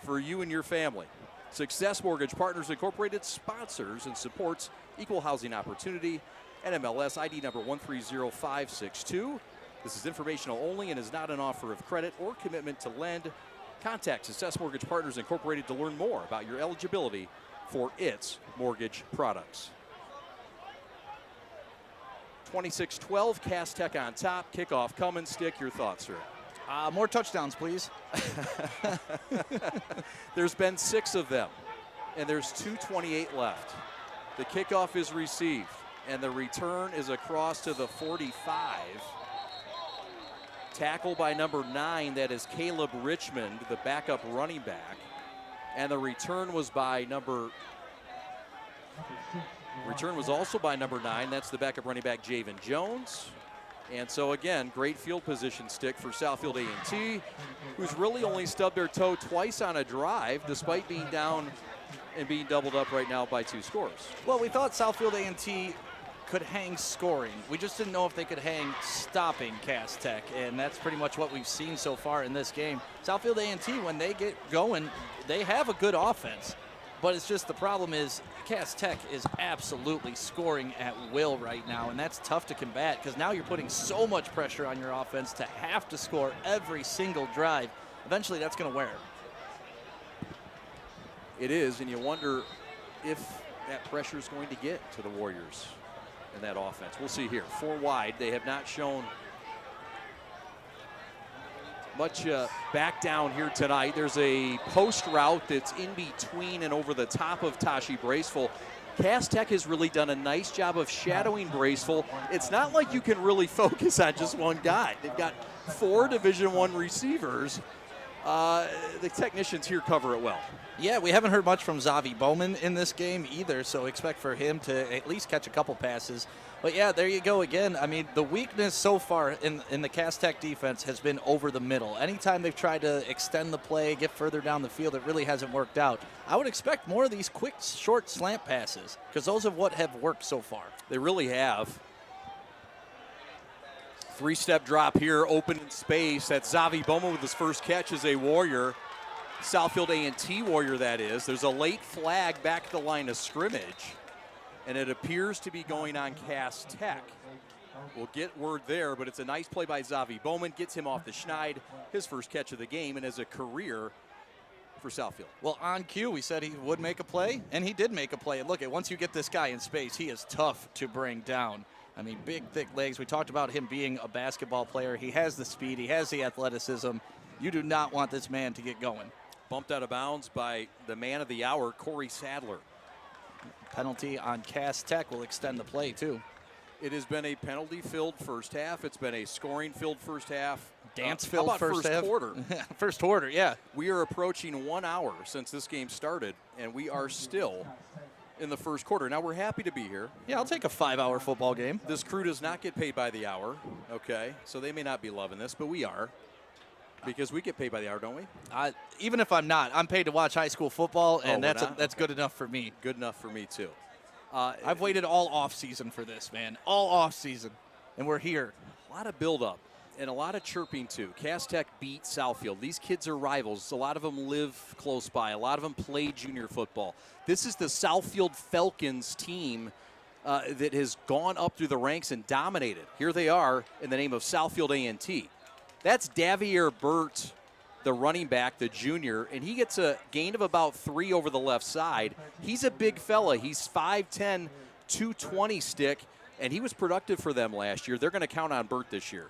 for you and your family. Success Mortgage Partners Incorporated sponsors and supports equal housing opportunity. NMLS ID number 130562. This is informational only and is not an offer of credit or commitment to lend. Contact Success Mortgage Partners Incorporated to learn more about your eligibility for its mortgage products. 26-12, Cass Tech on top. Kickoff coming. Stick, your thoughts, sir? More touchdowns, please. There's been 6 of them, and there's 2:28 left. The kickoff is received, and the return is across to the 45. Tackle by number 9, that is Caleb Richmond, the backup running back. And the return was also by number 9. That's the backup running back, Javen Jones. And so again, great field position stick for Southfield A&T, who's really only stubbed their toe twice on a drive, despite being down and being doubled up right now by 2 scores. Well, we thought Southfield A&T could hang scoring. We just didn't know if they could hang stopping Cass Tech, and that's pretty much what we've seen so far in this game. Southfield A&T, when they get going, they have a good offense, but it's just the problem is Cass Tech is absolutely scoring at will right now, and that's tough to combat because now you're putting so much pressure on your offense to have to score every single drive. Eventually that's going to wear. It is, and you wonder if that pressure is going to get to the Warriors in that offense. We'll see here. 4 wide. They have not shown much back down here tonight. There's a post route that's in between and over the top of Tashi Braceful. Cass Tech has really done a nice job of shadowing Braceful. It's not like you can really focus on just one guy. They've got 4 Division I receivers. The technicians here cover it well. Yeah, we haven't heard much from Xavi Bowman in this game either, so expect for him to at least catch a couple passes. But yeah, there you go again. I mean, the weakness so far in the Cass Tech defense has been over the middle. Anytime they've tried to extend the play, get further down the field, it really hasn't worked out. I would expect more of these quick, short slant passes because those are what have worked so far. They really have. 3-step drop here, open in space. That's Xavi Bowman with his first catch as a Warrior. Southfield A&T Warrior, that is. There's a late flag back at the line of scrimmage, and it appears to be going on Cass Tech. We'll get word there, but it's a nice play by Xavi Bowman. Gets him off the schneid, his first catch of the game, and as a career for Southfield. Well, on cue, we said he would make a play, and he did make a play. And look, once you get this guy in space, he is tough to bring down. I mean, big, thick legs. We talked about him being a basketball player. He has the speed. He has the athleticism. You do not want this man to get going. Bumped out of bounds by the man of the hour, Corey Sadler. Penalty on Cass Tech will extend the play, too. It has been a penalty-filled first half. It's been a scoring-filled first half. Dance-filled first half? Quarter. First quarter, yeah. We are approaching 1 hour since this game started, and we are still in the first quarter. Now, we're happy to be here. Yeah, I'll take a 5-hour football game. This crew does not get paid by the hour, okay? So they may not be loving this, but we are. Because we get paid by the hour, don't we? Even if I'm not, I'm paid to watch high school football, and that's good enough for me. Good enough for me, too. I've waited all off season for this, man. All off season, and we're here. A lot of build-up and a lot of chirping, too. Cass Tech beat Southfield. These kids are rivals. A lot of them live close by. A lot of them play junior football. This is the Southfield Falcons team that has gone up through the ranks and dominated. Here they are in the name of Southfield A&T. That's Davier Burt, the running back, the junior, and he gets a gain of about 3 over the left side. He's a big fella. He's 5'10", 220 stick, and he was productive for them last year. They're going to count on Burt this year.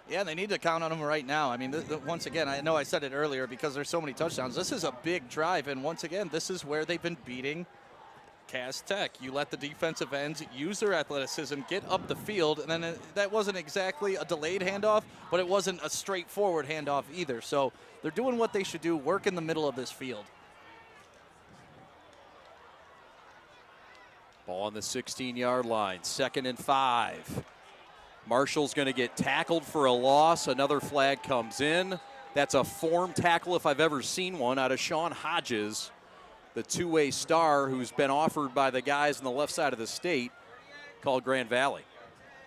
Yeah, they need to count on him right now. I mean, once again, I know I said it earlier because there's so many touchdowns. This is a big drive, and once again, this is where they've been beating Cass Tech. You let the defensive ends use their athleticism, get up the field, and then that wasn't exactly a delayed handoff, but it wasn't a straightforward handoff either. So they're doing what they should do, work in the middle of this field. Ball on the 16-yard line, 2nd and 5. Marshall's going to get tackled for a loss. Another flag comes in. That's a form tackle if I've ever seen one out of Sean Hodges, the two-way star who's been offered by the guys on the left side of the state called Grand Valley.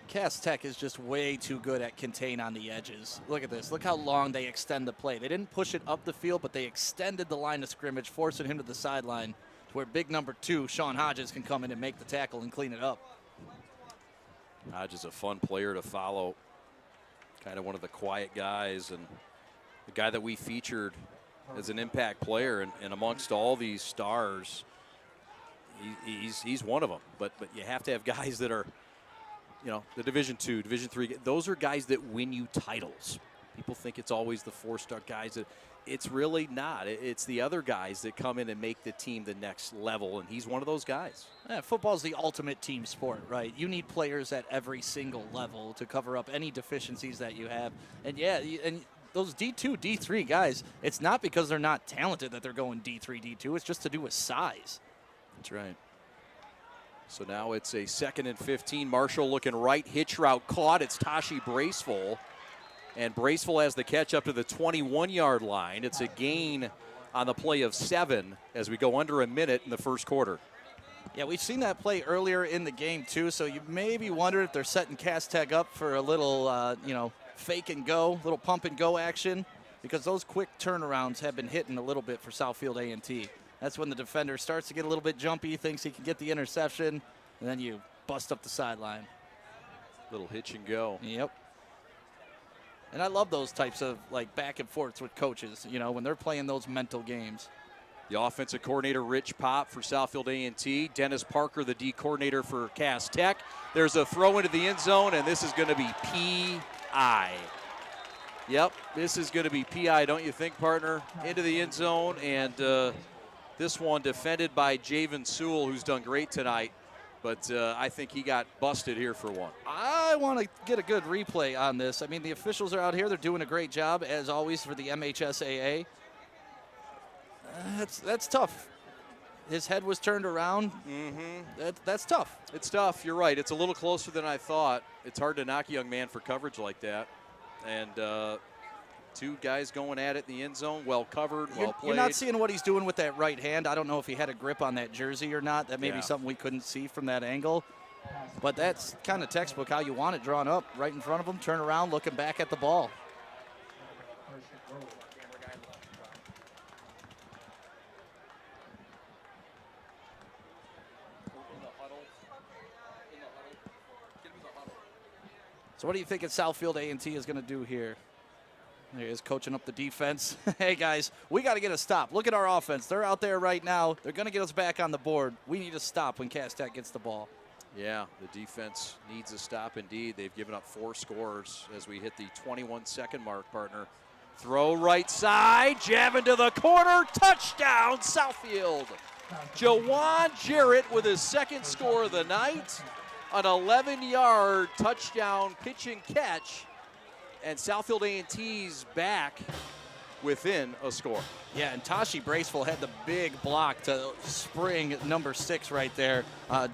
Cass Tech is just way too good at contain on the edges. Look at this. Look how long they extend the play. They didn't push it up the field, but they extended the line of scrimmage, forcing him to the sideline to where big number 2, Sean Hodges, can come in and make the tackle and clean it up. Hodges is a fun player to follow. Kind of one of the quiet guys and the guy that we featured as an impact player, and amongst all these stars, he's one of them. But you have to have guys that are, you know, the Division II, Division III. Those are guys that win you titles. People think it's always the 4-star guys. It's really not. It's the other guys that come in and make the team the next level, and he's one of those guys. Yeah, football's the ultimate team sport, right? You need players at every single level to cover up any deficiencies that you have. And yeah, and those D2, D3 guys, it's not because they're not talented that they're going D3, D2. It's just to do with size. That's right. So now it's a 2nd and 15. Marshall looking right, hitch route caught. It's Tashi Braceful. And Braceful has the catch up to the 21-yard line. It's a gain on the play of 7 as we go under a minute in the first quarter. Yeah, we've seen that play earlier in the game, too, so you maybe wonder if they're setting Cass Tech up for a little, fake and go, little pump and go action, because those quick turnarounds have been hitting a little bit for Southfield A&T. That's when the defender starts to get a little bit jumpy, thinks he can get the interception, and then you bust up the sideline. Little hitch and go. Yep. And I love those types of, like, back and forths with coaches, you know, when they're playing those mental games. The offensive coordinator, Rich Pop, for Southfield A&T. Dennis Parker, the D coordinator for Cass Tech. There's a throw into the end zone, and this is going to be P.I. Yep, this is going to be P.I., don't you think, partner? Into the end zone, and this one defended by Javen Sewell, who's done great tonight. But I think he got busted here for one. I want to get a good replay on this. I mean, the officials are out here. They're doing a great job, as always, for the MHSAA. That's tough. His head was turned around. Mm-hmm. That's tough. It's tough. You're right. It's a little closer than I thought. It's hard to knock a young man for coverage like that. And two guys going at it in the end zone, well covered, well played. You're not seeing what he's doing with that right hand. I don't know if he had a grip on that jersey or not. That may be something we couldn't see from that angle. But that's kind of textbook how you want it drawn up right in front of him, turn around, looking back at the ball. So what do you think Southfield A&T is going to do here? There he is coaching up the defense. Hey, guys, we got to get a stop. Look at our offense. They're out there right now. They're going to get us back on the board. We need to stop when Cass Tech gets the ball. Yeah, the defense needs a stop indeed. They've given up 4 scores as we hit the 21-second mark, partner. Throw right side, jab into the corner, touchdown, Southfield. Jawan Jarrett with his 2nd score of the night. An 11-yard touchdown pitch and catch. And Southfield A&T's back within a score. Yeah, and Tashi Braceful had the big block to spring number 6 right there,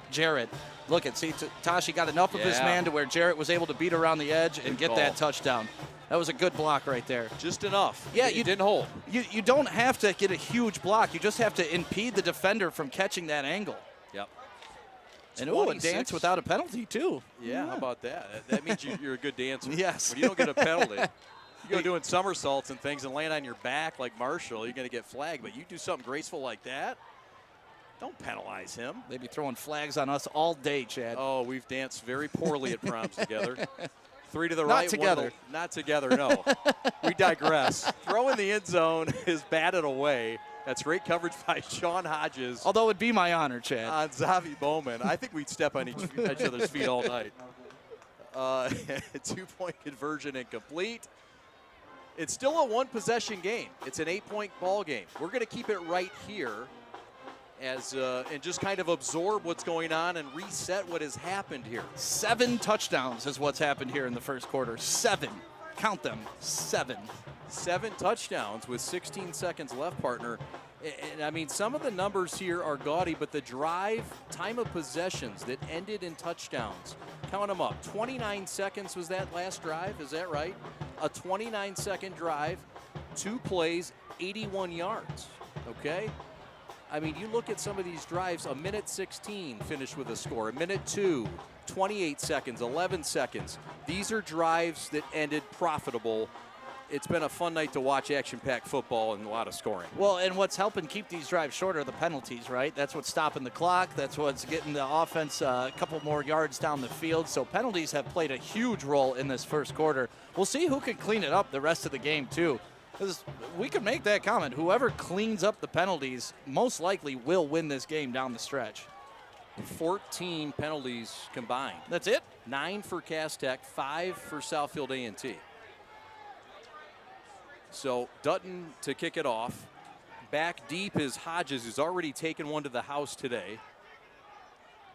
Jarrett. Look at, see, Tashi got enough of his man to where Jarrett was able to beat around the edge and get that touchdown. That was a good block right there. Just enough. Yeah, you didn't hold. You don't have to get a huge block. You just have to impede the defender from catching that angle. Yep. And a dance without a penalty, too. Yeah, how about that? That means you're a good dancer. Yes. When you don't get a penalty, you go doing somersaults and things and land on your back like Marshall, you're going to get flagged. But you do something graceful like that, don't penalize him. They'd be throwing flags on us all day, Chad. Oh, we've danced very poorly at proms together. 3 to the right. Not together. Not together, no. We digress. Throw in the end zone is batted away. That's great coverage by Sean Hodges. Although it'd be my honor, Chad. On Xavi Bowman. I think we'd step on each other's feet all night. 2-point conversion incomplete. It's still a 1-possession game. It's an 8-point ball game. We're going to keep it right here and just kind of absorb what's going on and reset what has happened here. 7 touchdowns is what's happened here in the first quarter. 7. Count them. 7. 7 touchdowns with 16 seconds left, partner. And I mean, some of the numbers here are gaudy, but the drive, time of possessions that ended in touchdowns, count them up. 29 seconds was that last drive, is that right? A 29-second drive, 2 plays, 81 yards, okay? I mean, you look at some of these drives, a minute 16 finished with a score, a minute 2, 28 seconds, 11 seconds. These are drives that ended profitable. It's been a fun night to watch action-packed football and a lot of scoring. Well, and what's helping keep these drives short are the penalties, right? That's what's stopping the clock. That's what's getting the offense a couple more yards down the field. So penalties have played a huge role in this first quarter. We'll see who can clean it up the rest of the game, too. Because we can make that comment. Whoever cleans up the penalties most likely will win this game down the stretch. 14 penalties combined. That's it? 9 for Cass Tech, 5 for Southfield A&T. So Dutton to kick it off. Back deep is Hodges, who's already taken one to the house today.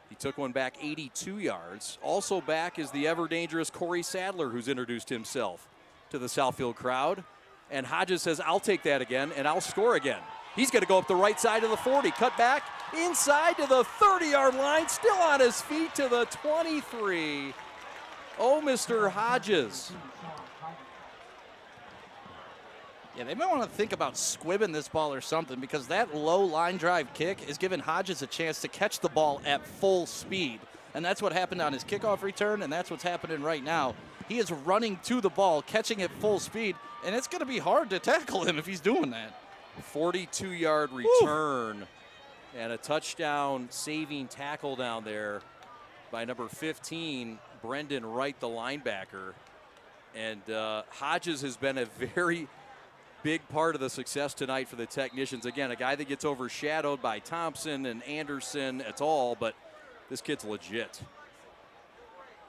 He took one back 82 yards. Also back is the ever-dangerous Corey Sadler, who's introduced himself to the Southfield crowd. And Hodges says, I'll take that again, and I'll score again. He's going to go up the right side of the 40. Cut back inside to the 30-yard line. Still on his feet to the 23. Oh, Mr. Hodges. Yeah, they might want to think about squibbing this ball or something, because that low line drive kick is giving Hodges a chance to catch the ball at full speed. And that's what happened on his kickoff return, and that's what's happening right now. He is running to the ball, catching it full speed, and it's going to be hard to tackle him if he's doing that. 42-yard return. Woo! And a touchdown saving tackle down there by number 15, Brendan Wright, the linebacker. And Hodges has been a very big part of the success tonight for the Technicians. Again, a guy that gets overshadowed by Thompson and Anderson et al., but this kid's legit.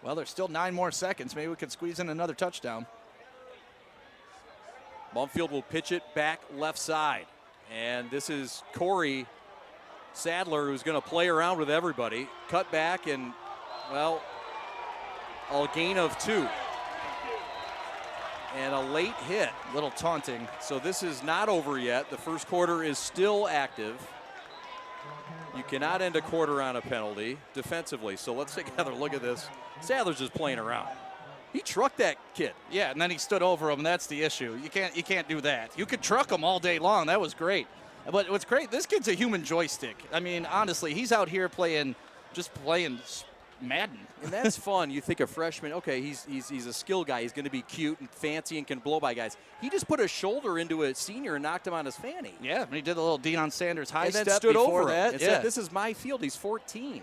Well, there's still 9 more seconds. Maybe we could squeeze in another touchdown. Mumfield will pitch it back left side. And this is Corey Sadler, who's going to play around with everybody. Cut back and, well, a gain of 2. And a late hit. Little taunting. So this is not over yet. The first quarter is still active. You cannot end a quarter on a penalty defensively. So let's take another look at this. Sadler's just playing around. He trucked that kid. Yeah, and then he stood over him. That's the issue. You can't do that. You could truck him all day long. That was great. But what's great, this kid's a human joystick. I mean, honestly, he's out here playing Madden. And that's fun. You think a freshman, okay, he's a skill guy. He's going to be cute and fancy and can blow by guys. He just put a shoulder into a senior and knocked him on his fanny. Yeah, and he did a little Deion Sanders high step stood before over that. And said, this is my field. He's 14.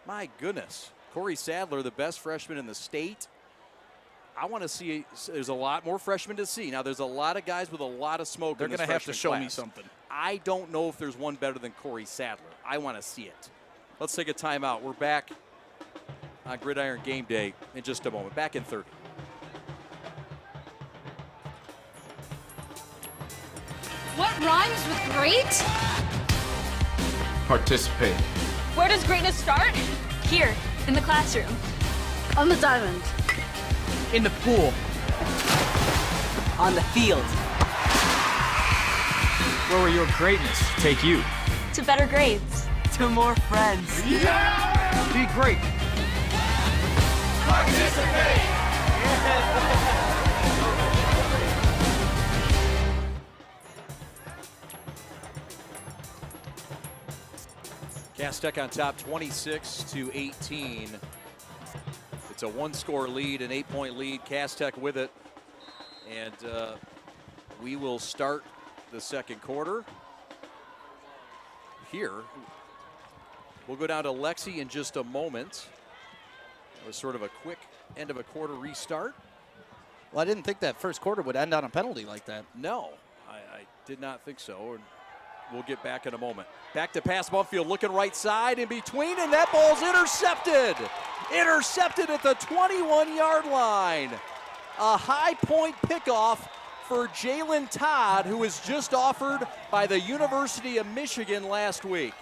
My goodness. Corey Sadler, the best freshman in the state. I want to see, there's a lot more freshmen to see. Now, there's a lot of guys with a lot of smoke. They're going to have to show me something. I don't know if there's one better than Corey Sadler. I want to see it. Let's take a timeout. We're back on Gridiron Game Day in just a moment. Back in 30. What rhymes with great? Participate. Where does greatness start? Here, in the classroom. On the diamond. In the pool. On the field. Where will your greatness take you? To better grades. To more friends. Yeah! Be great. Participate! Cass Tech on top 26-18. It's a one-score lead, an 8-point lead. Cass Tech with it. And we will start the second quarter here. We'll go down to Lexi in just a moment. It was sort of a quick end of a quarter restart. Well, I didn't think that first quarter would end on a penalty like that. No, I did not think so. And we'll get back in a moment. Back to pass Mumfield, looking right side in between, and that ball's intercepted. Intercepted at the 21-yard line. A high point pickoff for Jalen Todd, who was just offered by the University of Michigan last week.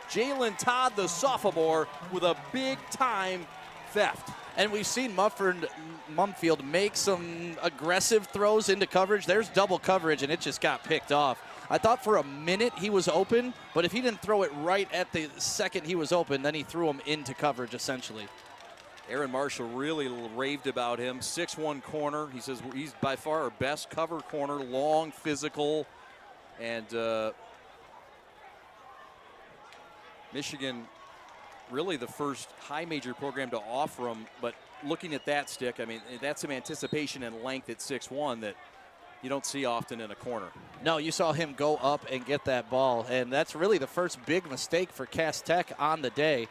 Jalen Todd, the sophomore, with a big-time theft. And we've seen Mumfield make some aggressive throws into coverage. There's double coverage, and it just got picked off. I thought for a minute he was open, but if he didn't throw it right at the second he was open, then he threw him into coverage, essentially. Aaron Marshall really raved about him. 6'1" corner. He says he's by far our best cover corner, long, physical, and Michigan really the first high major program to offer him, but looking at that stick, I mean, that's some anticipation and length at 6'1" that you don't see often in a corner. No, you saw him go up and get that ball, and that's really the first big mistake for Cass Tech on the day.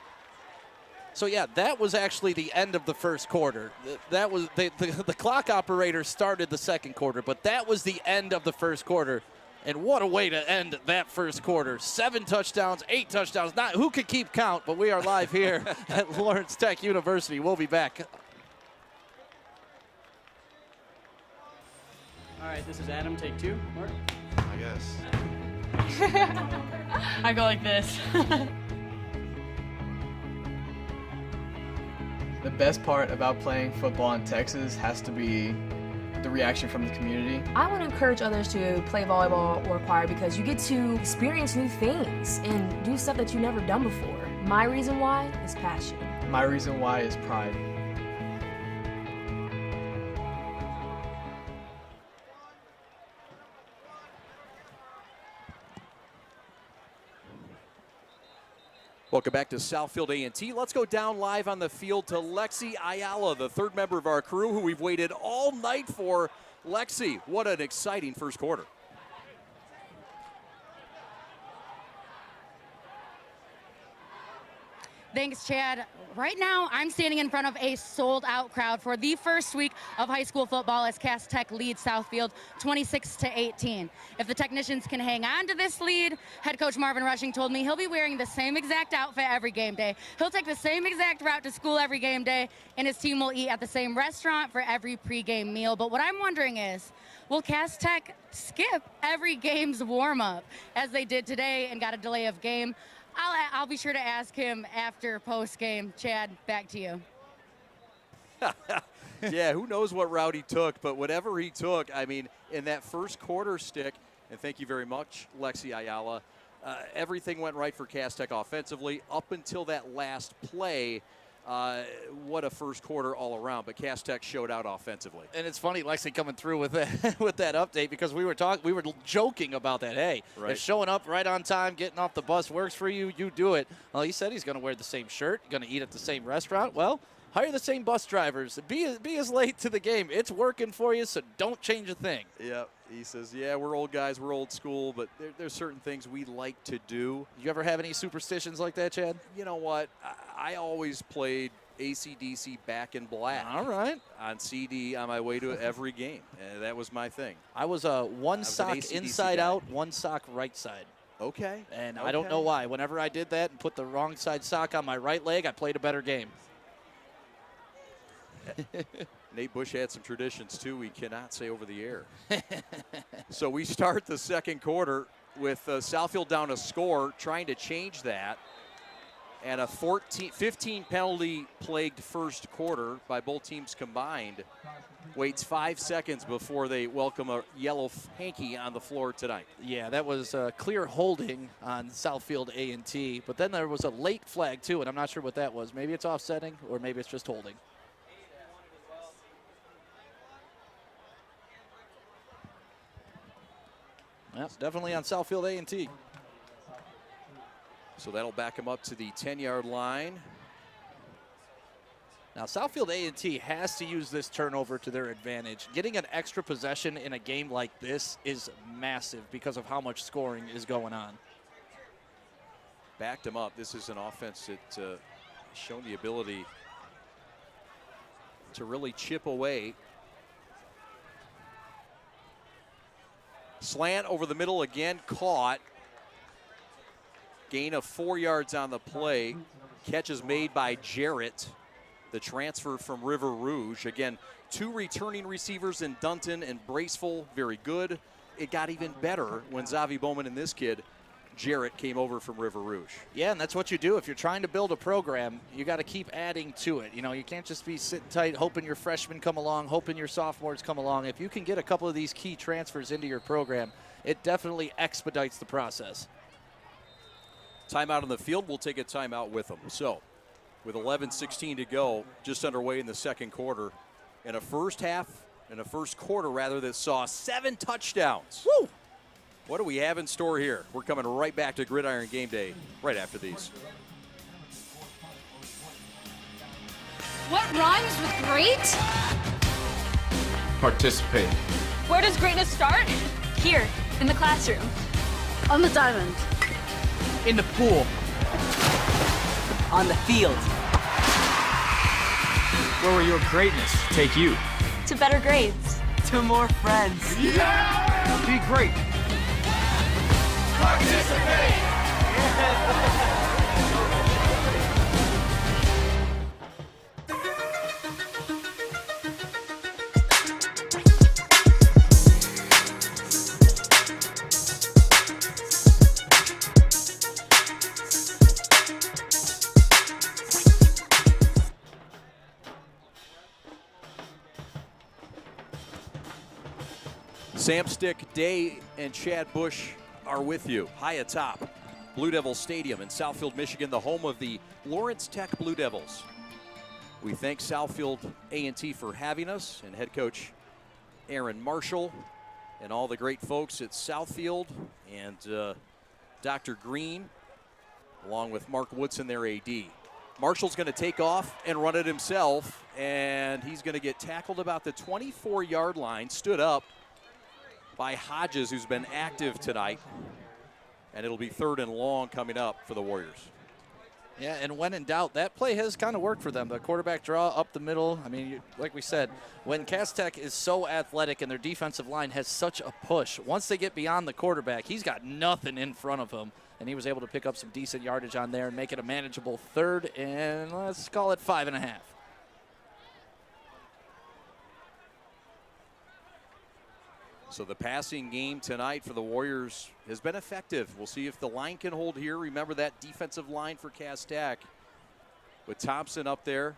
So, yeah, that was actually the end of the first quarter. That was the clock operator started the second quarter, but that was the end of the first quarter. And what a way to end that first quarter. 7 touchdowns, 8 touchdowns. Not who could keep count, but we are live here at Lawrence Tech University. We'll be back. All right, this is Adam, take 2. Mark? I guess. I go like this. The best part about playing football in Texas has to be the reaction from the community. I want to encourage others to play volleyball or choir because you get to experience new things and do stuff that you've never done before. My reason why is passion. My reason why is pride. Welcome back to Southfield A&T. Let's go down live on the field to Lexi Ayala, the third member of our crew who we've waited all night for. Lexi, what an exciting first quarter. Thanks, Chad. Right now, I'm standing in front of a sold-out crowd for the first week of high school football as Cass Tech leads Southfield 26-18. If the technicians can hang on to this lead, head coach Marvin Rushing told me he'll be wearing the same exact outfit every game day. He'll take the same exact route to school every game day, and his team will eat at the same restaurant for every pregame meal. But what I'm wondering is, will Cass Tech skip every game's warm-up as they did today and got a delay of game? I'll be sure to ask him after post-game. Chad, back to you. Yeah, who knows what route he took, but whatever he took, I mean, in that first quarter stick, and thank you very much, Lexi Ayala, everything went right for Cass Tech offensively up until that last play. What a first quarter all around, but Cass Tech showed out offensively. And it's funny, Lexi coming through with that, with that update because we were joking about that. Hey, right. If showing up right on time, getting off the bus works for you, you do it. Well, he said he's going to wear the same shirt, going to eat at the same restaurant. Well, hire the same bus drivers. Be as late to the game. It's working for you, so don't change a thing. Yeah, he says, yeah, we're old guys, we're old school, but there's certain things we like to do. You ever have any superstitions like that, Chad? You know what? I always played AC/DC Back in Black. All right. On CD on my way to every game. That was my thing. I was one sock inside out, one sock right side. Okay. And I don't know why. Whenever I did that and put the wrong side sock on my right leg, I played a better game. Nate Bush had some traditions, too, we cannot say over the air. So we start the second quarter with Southfield down a score, trying to change that. And a 15 penalty-plagued first quarter by both teams combined. Waits 5 seconds before they welcome a yellow hanky on the floor tonight. Yeah, that was clear holding on Southfield A&T. But then there was a late flag, too, and I'm not sure what that was. Maybe it's offsetting, or maybe it's just holding. That's definitely on Southfield A&T. So that'll back him up to the 10-yard line. Now, Southfield A&T has to use this turnover to their advantage. Getting an extra possession in a game like this is massive because of how much scoring is going on. Backed him up. This is an offense that has shown the ability to really chip away. Slant over the middle again, caught. Gain of 4 yards on the play. Catch is made by Jarrett, the transfer from River Rouge. Again, 2 returning receivers in Dunton and Braceful, very good. It got even better when Xavi Bowman and this kid, Jarrett, came over from River Rouge. Yeah, and that's what you do. If you're trying to build a program, you got to keep adding to it. You know, you can't just be sitting tight, hoping your freshmen come along, hoping your sophomores come along. If you can get a couple of these key transfers into your program, it definitely expedites the process. Timeout on the field. We'll take a timeout with them. So, with 11:16 to go, just underway in the second quarter, in a first quarter that saw 7 touchdowns. Woo! What do we have in store here? We're coming right back to Gridiron Game Day right after these. What rhymes with great? Participate. Where does greatness start? Here, in the classroom. On the diamond. In the pool. On the field. Where will your greatness take you? To better grades. To more friends. Yeah! Be great. Participate! Sam Stick, Day, and Chad Bush are with you high atop Blue Devil Stadium in Southfield, Michigan, the home of the Lawrence Tech Blue Devils. We thank Southfield A&T for having us, and head coach Aaron Marshall and all the great folks at Southfield, and Dr. Green, along with Mark Woodson, their AD. Marshall's going to take off and run it himself, and he's going to get tackled about the 24-yard line, stood up by Hodges, who's been active tonight. And it'll be 3rd and long coming up for the Warriors. Yeah, and when in doubt, that play has kind of worked for them. The quarterback draw up the middle. I mean, like we said, when Cass Tech is so athletic and their defensive line has such a push, once they get beyond the quarterback, he's got nothing in front of him. And he was able to pick up some decent yardage on there and make it a manageable 3rd and let's call it 5.5. So the passing game tonight for the Warriors has been effective. We'll see if the line can hold here. Remember that defensive line for Cass Tech with Thompson up there.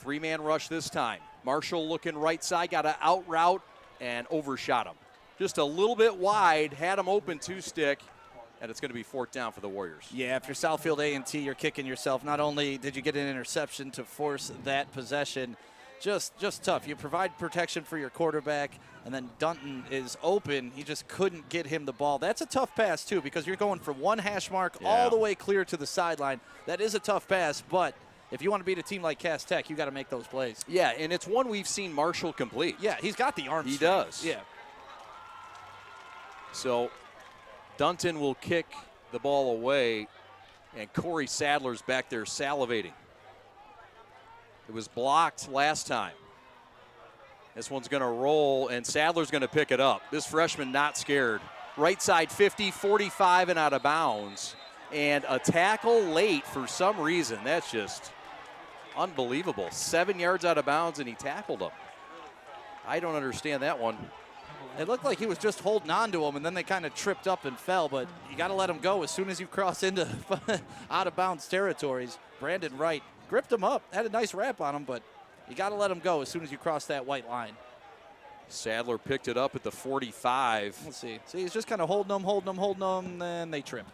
3-man rush this time. Marshall looking right side, got to out route and overshot him. Just a little bit wide, had him open 2-stick, and it's going to be 4th down for the Warriors. Yeah, if you're Southfield A&T, you're kicking yourself. Not only did you get an interception to force that possession, just tough. You provide protection for your quarterback, and then Dunton is open. He just couldn't get him the ball. That's a tough pass, too, because you're going from one hash mark all the way clear to the sideline. That is a tough pass, but if you want to beat a team like Cass Tech, you got to make those plays. Yeah, and it's one we've seen Marshall complete. Yeah, he's got the arm strength. He does. Yeah. So Dunton will kick the ball away, and Corey Sadler's back there salivating. It was blocked last time. This one's going to roll, and Sadler's going to pick it up. This freshman not scared. Right side 50, 45, and out of bounds. And a tackle late for some reason. That's just unbelievable. 7 yards out of bounds, and he tackled him. I don't understand that one. It looked like he was just holding on to him, and then they kind of tripped up and fell, but you got to let him go as soon as you cross into out-of-bounds territories. Brandon Wright gripped him up, had a nice wrap on him, but you got to let him go as soon as you cross that white line. Sadler picked it up at the 45. Let's see. See, he's just kind of holding them, then they trip.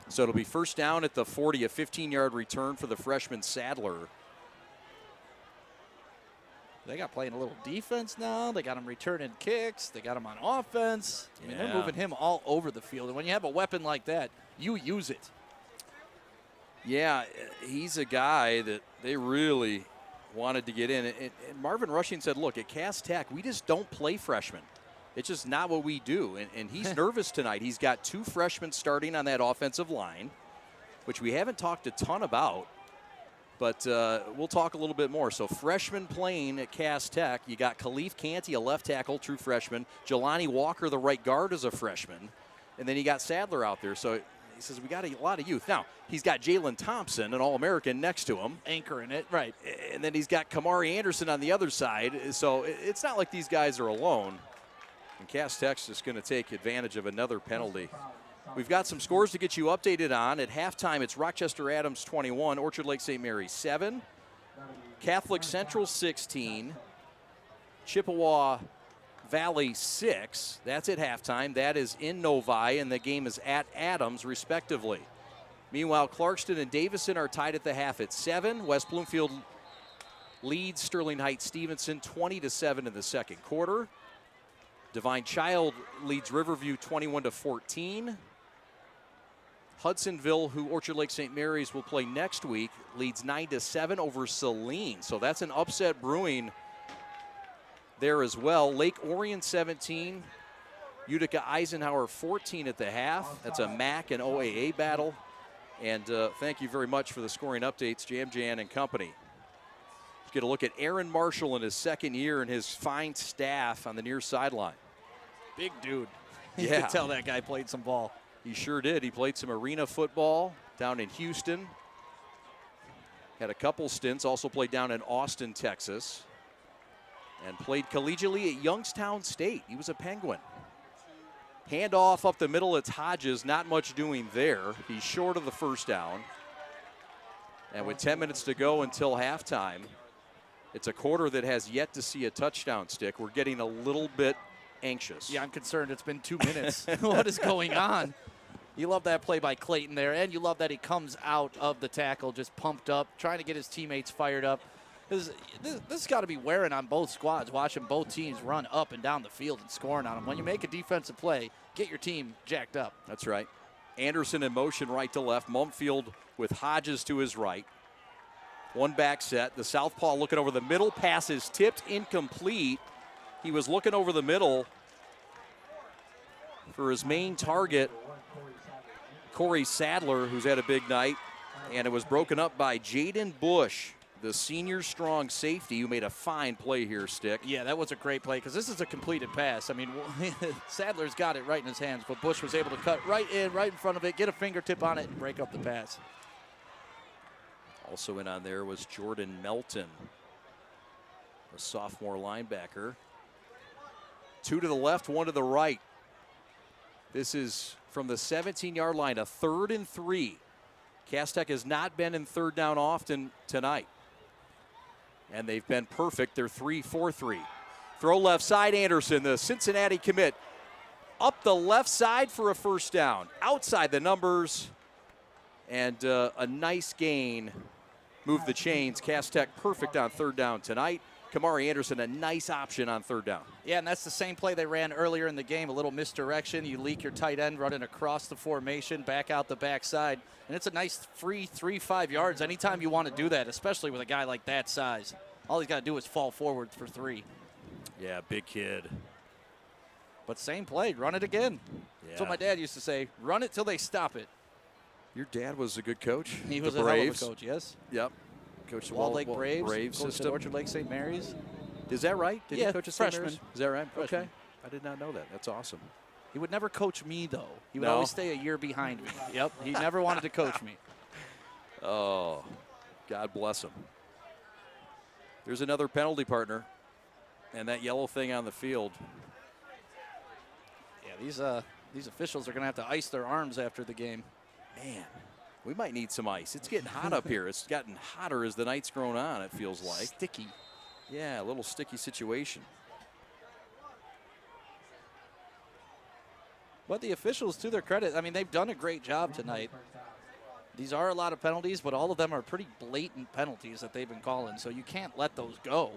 So it'll be 1st down at the 40, a 15-yard return for the freshman Sadler. They got playing a little defense now. They got him returning kicks. They got him on offense. I mean, they're moving him all over the field. And when you have a weapon like that, you use it. Yeah, he's a guy that they really wanted to get in. And Marvin Rushing said, look, at Cass Tech, we just don't play freshmen. It's just not what we do. And he's nervous tonight. He's got 2 freshmen starting on that offensive line, which we haven't talked a ton about. But we'll talk a little bit more. So freshmen playing at Cass Tech, you got Khalif Canty, a left tackle, true freshman. Jelani Walker, the right guard, is a freshman. And then you got Sadler out there. So he says we got a lot of youth. Now, he's got Jalen Thompson, an All-American, next to him. Anchoring it, right. And then he's got Kamari Anderson on the other side. So it's not like these guys are alone. And Cass Tech's just going to take advantage of another penalty. We've got some scores to get you updated on. At halftime, it's Rochester Adams 21, Orchard Lake St. Mary 7, Catholic Central 16, Chippewa Valley 6. That's at halftime. That is in Novi, and the game is at Adams, respectively. Meanwhile, Clarkston and Davison are tied at the half at 7. West Bloomfield leads Sterling Heights Stevenson 20-7 in the second quarter. Divine Child leads Riverview 21-14. Hudsonville, who Orchard Lake St. Mary's will play next week, leads 9-7 over Saline. So that's an upset brewing there as well. Lake Orion 17, Utica Eisenhower 14 at the half. That's a MAC and OAA battle. And thank you very much for the scoring updates, Jam Jan and company. Let's get a look at Aaron Marshall in his second year and his fine staff on the near sideline. Big dude. You Yeah. could tell that guy played some ball. He sure did. He played some arena football down in Houston. Had a couple stints, also played down in Austin, Texas. And played collegiately at Youngstown State. He was a Penguin. Handoff up the middle, it's Hodges. Not much doing there. He's short of the first down. And with 10 minutes to go until halftime, it's a quarter that has yet to see a touchdown stick. We're getting a little bit anxious. Yeah, I'm concerned. It's been 2 minutes. What is going on? You love that play by Clayton there, and you love that he comes out of the tackle just pumped up, trying to get his teammates fired up. This has got to be wearing on both squads, watching both teams run up and down the field and scoring on them. When you make a defensive play, get your team jacked up. That's right. Anderson in motion right to left. Mumfield with Hodges to his right. One back set. The southpaw looking over the middle. Pass is tipped, incomplete. He was looking over the middle for his main target, Corey Sadler, who's had a big night. And it was broken up by Jaden Bush, the senior strong safety, who made a fine play here, Stick. Yeah, that was a great play because this is a completed pass. I mean, Sadler's got it right in his hands, but Bush was able to cut right in front of it, get a fingertip on it, and break up the pass. Also in on there was Jordan Melton, a sophomore linebacker. 2 to the left, 1 to the right. This is from the 17-yard line, a 3rd and 3. Cass Tech has not been in third down often tonight. And they've been perfect. They're 3-4-3. Throw left side, Anderson, the Cincinnati commit. Up the left side for a first down. Outside the numbers. And a nice gain. Move the chains. Cass Tech perfect on third down tonight. Kamari Anderson, a nice option on third down. Yeah, and that's the same play they ran earlier in the game, a little misdirection. You leak your tight end running across the formation, back out the backside. And it's a nice free 3-5 yards anytime you want to do that, especially with a guy like that size. All he's got to do is fall forward for 3. Yeah, big kid. But same play, run it again. Yeah. That's what my dad used to say, run it till they stop it. Your dad was a good coach. He was the a Braves. hell of a coach, yes. Yep. Coach the Walled Lake Braves system. at Orchard Lake St. Mary's. Is that right? Did he coach at St. freshman. Mary's? Is that right? Freshman. Okay. I did not know that. That's awesome. He would never coach me, though. He would No? always stay a year behind me. Yep, he never wanted to coach me. Oh, God bless him. There's another penalty, partner. And that yellow thing on the field. Yeah, these officials are going to have to ice their arms after the game. Man, we might need some ice. It's getting hot up here. It's gotten hotter as the night's grown on, it feels like. Sticky. Yeah, a little sticky situation. But the officials, to their credit, I mean, they've done a great job tonight. These are a lot of penalties, but all of them are pretty blatant penalties that they've been calling, so you can't let those go.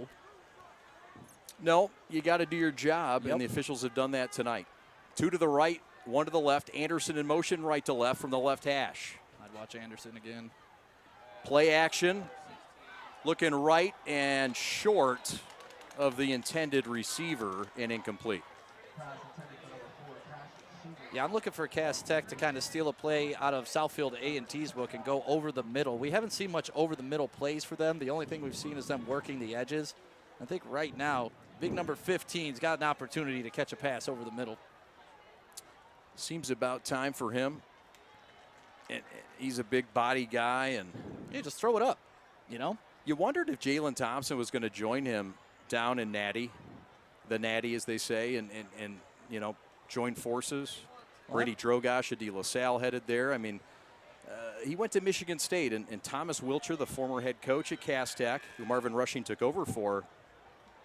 No, you got to do your job, and the officials have done that tonight. 2 to the right, 1 to the left. Anderson in motion, right to left from the left hash. I'd watch Anderson again. Play action. Looking right and short of the intended receiver and incomplete. Yeah, I'm looking for Cass Tech to kind of steal a play out of Southfield A&T's book and go over the middle. We haven't seen much over the middle plays for them. The only thing we've seen is them working the edges. I think right now, big number 15's got an opportunity to catch a pass over the middle. Seems about time for him. And he's a big body guy, and yeah, just throw it up, you know? You wondered if Jalen Thompson was going to join him down in Natty, the Natty as they say, and you know, join forces. Brady Drogosh and De La Salle headed there. I mean, he went to Michigan State, and Thomas Wilcher, the former head coach at Cass Tech, who Marvin Rushing took over for,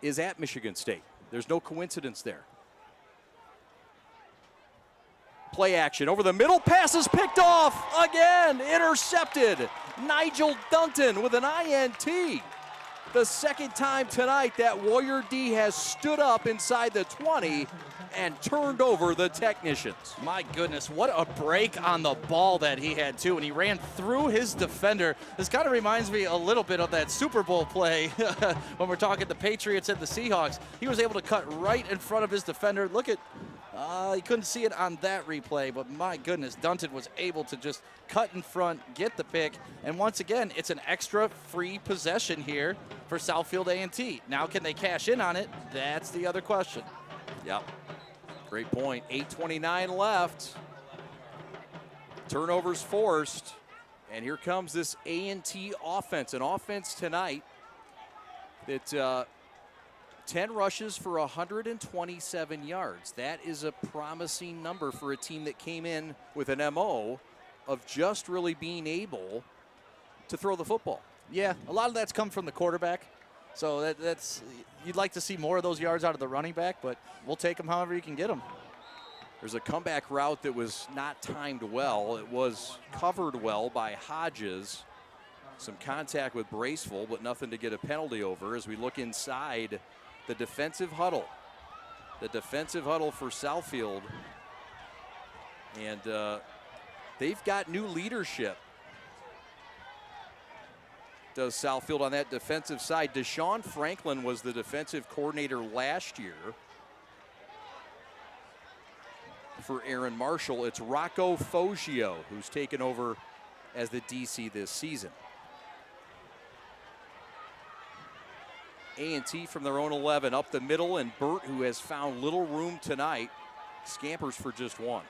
is at Michigan State. There's no coincidence there. Play action over the middle, passes picked off again, intercepted. Nigel Dunton with an INT. The second time tonight that Warrior D has stood up inside the 20 and turned over the technicians. My goodness, what a break on the ball that he had too, and he ran through his defender. This kind of reminds me a little bit of that Super Bowl play when we're talking the Patriots and the Seahawks. He was able to cut right in front of his defender. Look at, you couldn't see it on that replay, but my goodness, Dunton was able to just cut in front, get the pick, and once again, it's an extra free possession here for Southfield A&T. Now, can they cash in on it? That's the other question. Yep. Great point. 8:29 left. Turnovers forced. And here comes this A&T offense. An offense tonight that 10 rushes for 127 yards. That is a promising number for a team that came in with an MO of just really being able to throw the football. Yeah, a lot of that's come from the quarterback. So that's you'd like to see more of those yards out of the running back, but we'll take them however you can get them. There's a comeback route that was not timed well. It was covered well by Hodges. Some contact with Braceful, but nothing to get a penalty over as we look inside the defensive huddle. The defensive huddle for Southfield. And they've got new leadership. Does Southfield on that defensive side. Deshaun Franklin was the defensive coordinator last year for Aaron Marshall. It's Rocco Foggio who's taken over as the DC this season. A&T from their own 11 up the middle, and Burt, who has found little room tonight, scampers for just one.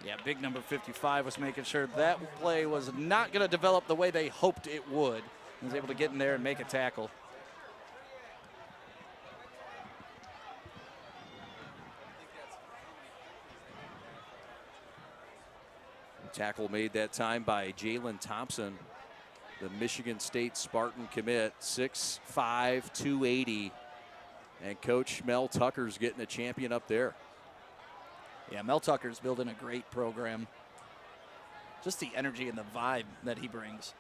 Yeah, big number 55 was making sure that play was not going to develop the way they hoped it would. He was able to get in there and make a tackle. Tackle made that time by Jalen Thompson, the Michigan State Spartan commit, 6'5", 280. And Coach Mel Tucker's getting a champion up there. Yeah, Mel Tucker's building a great program. Just the energy and the vibe that he brings.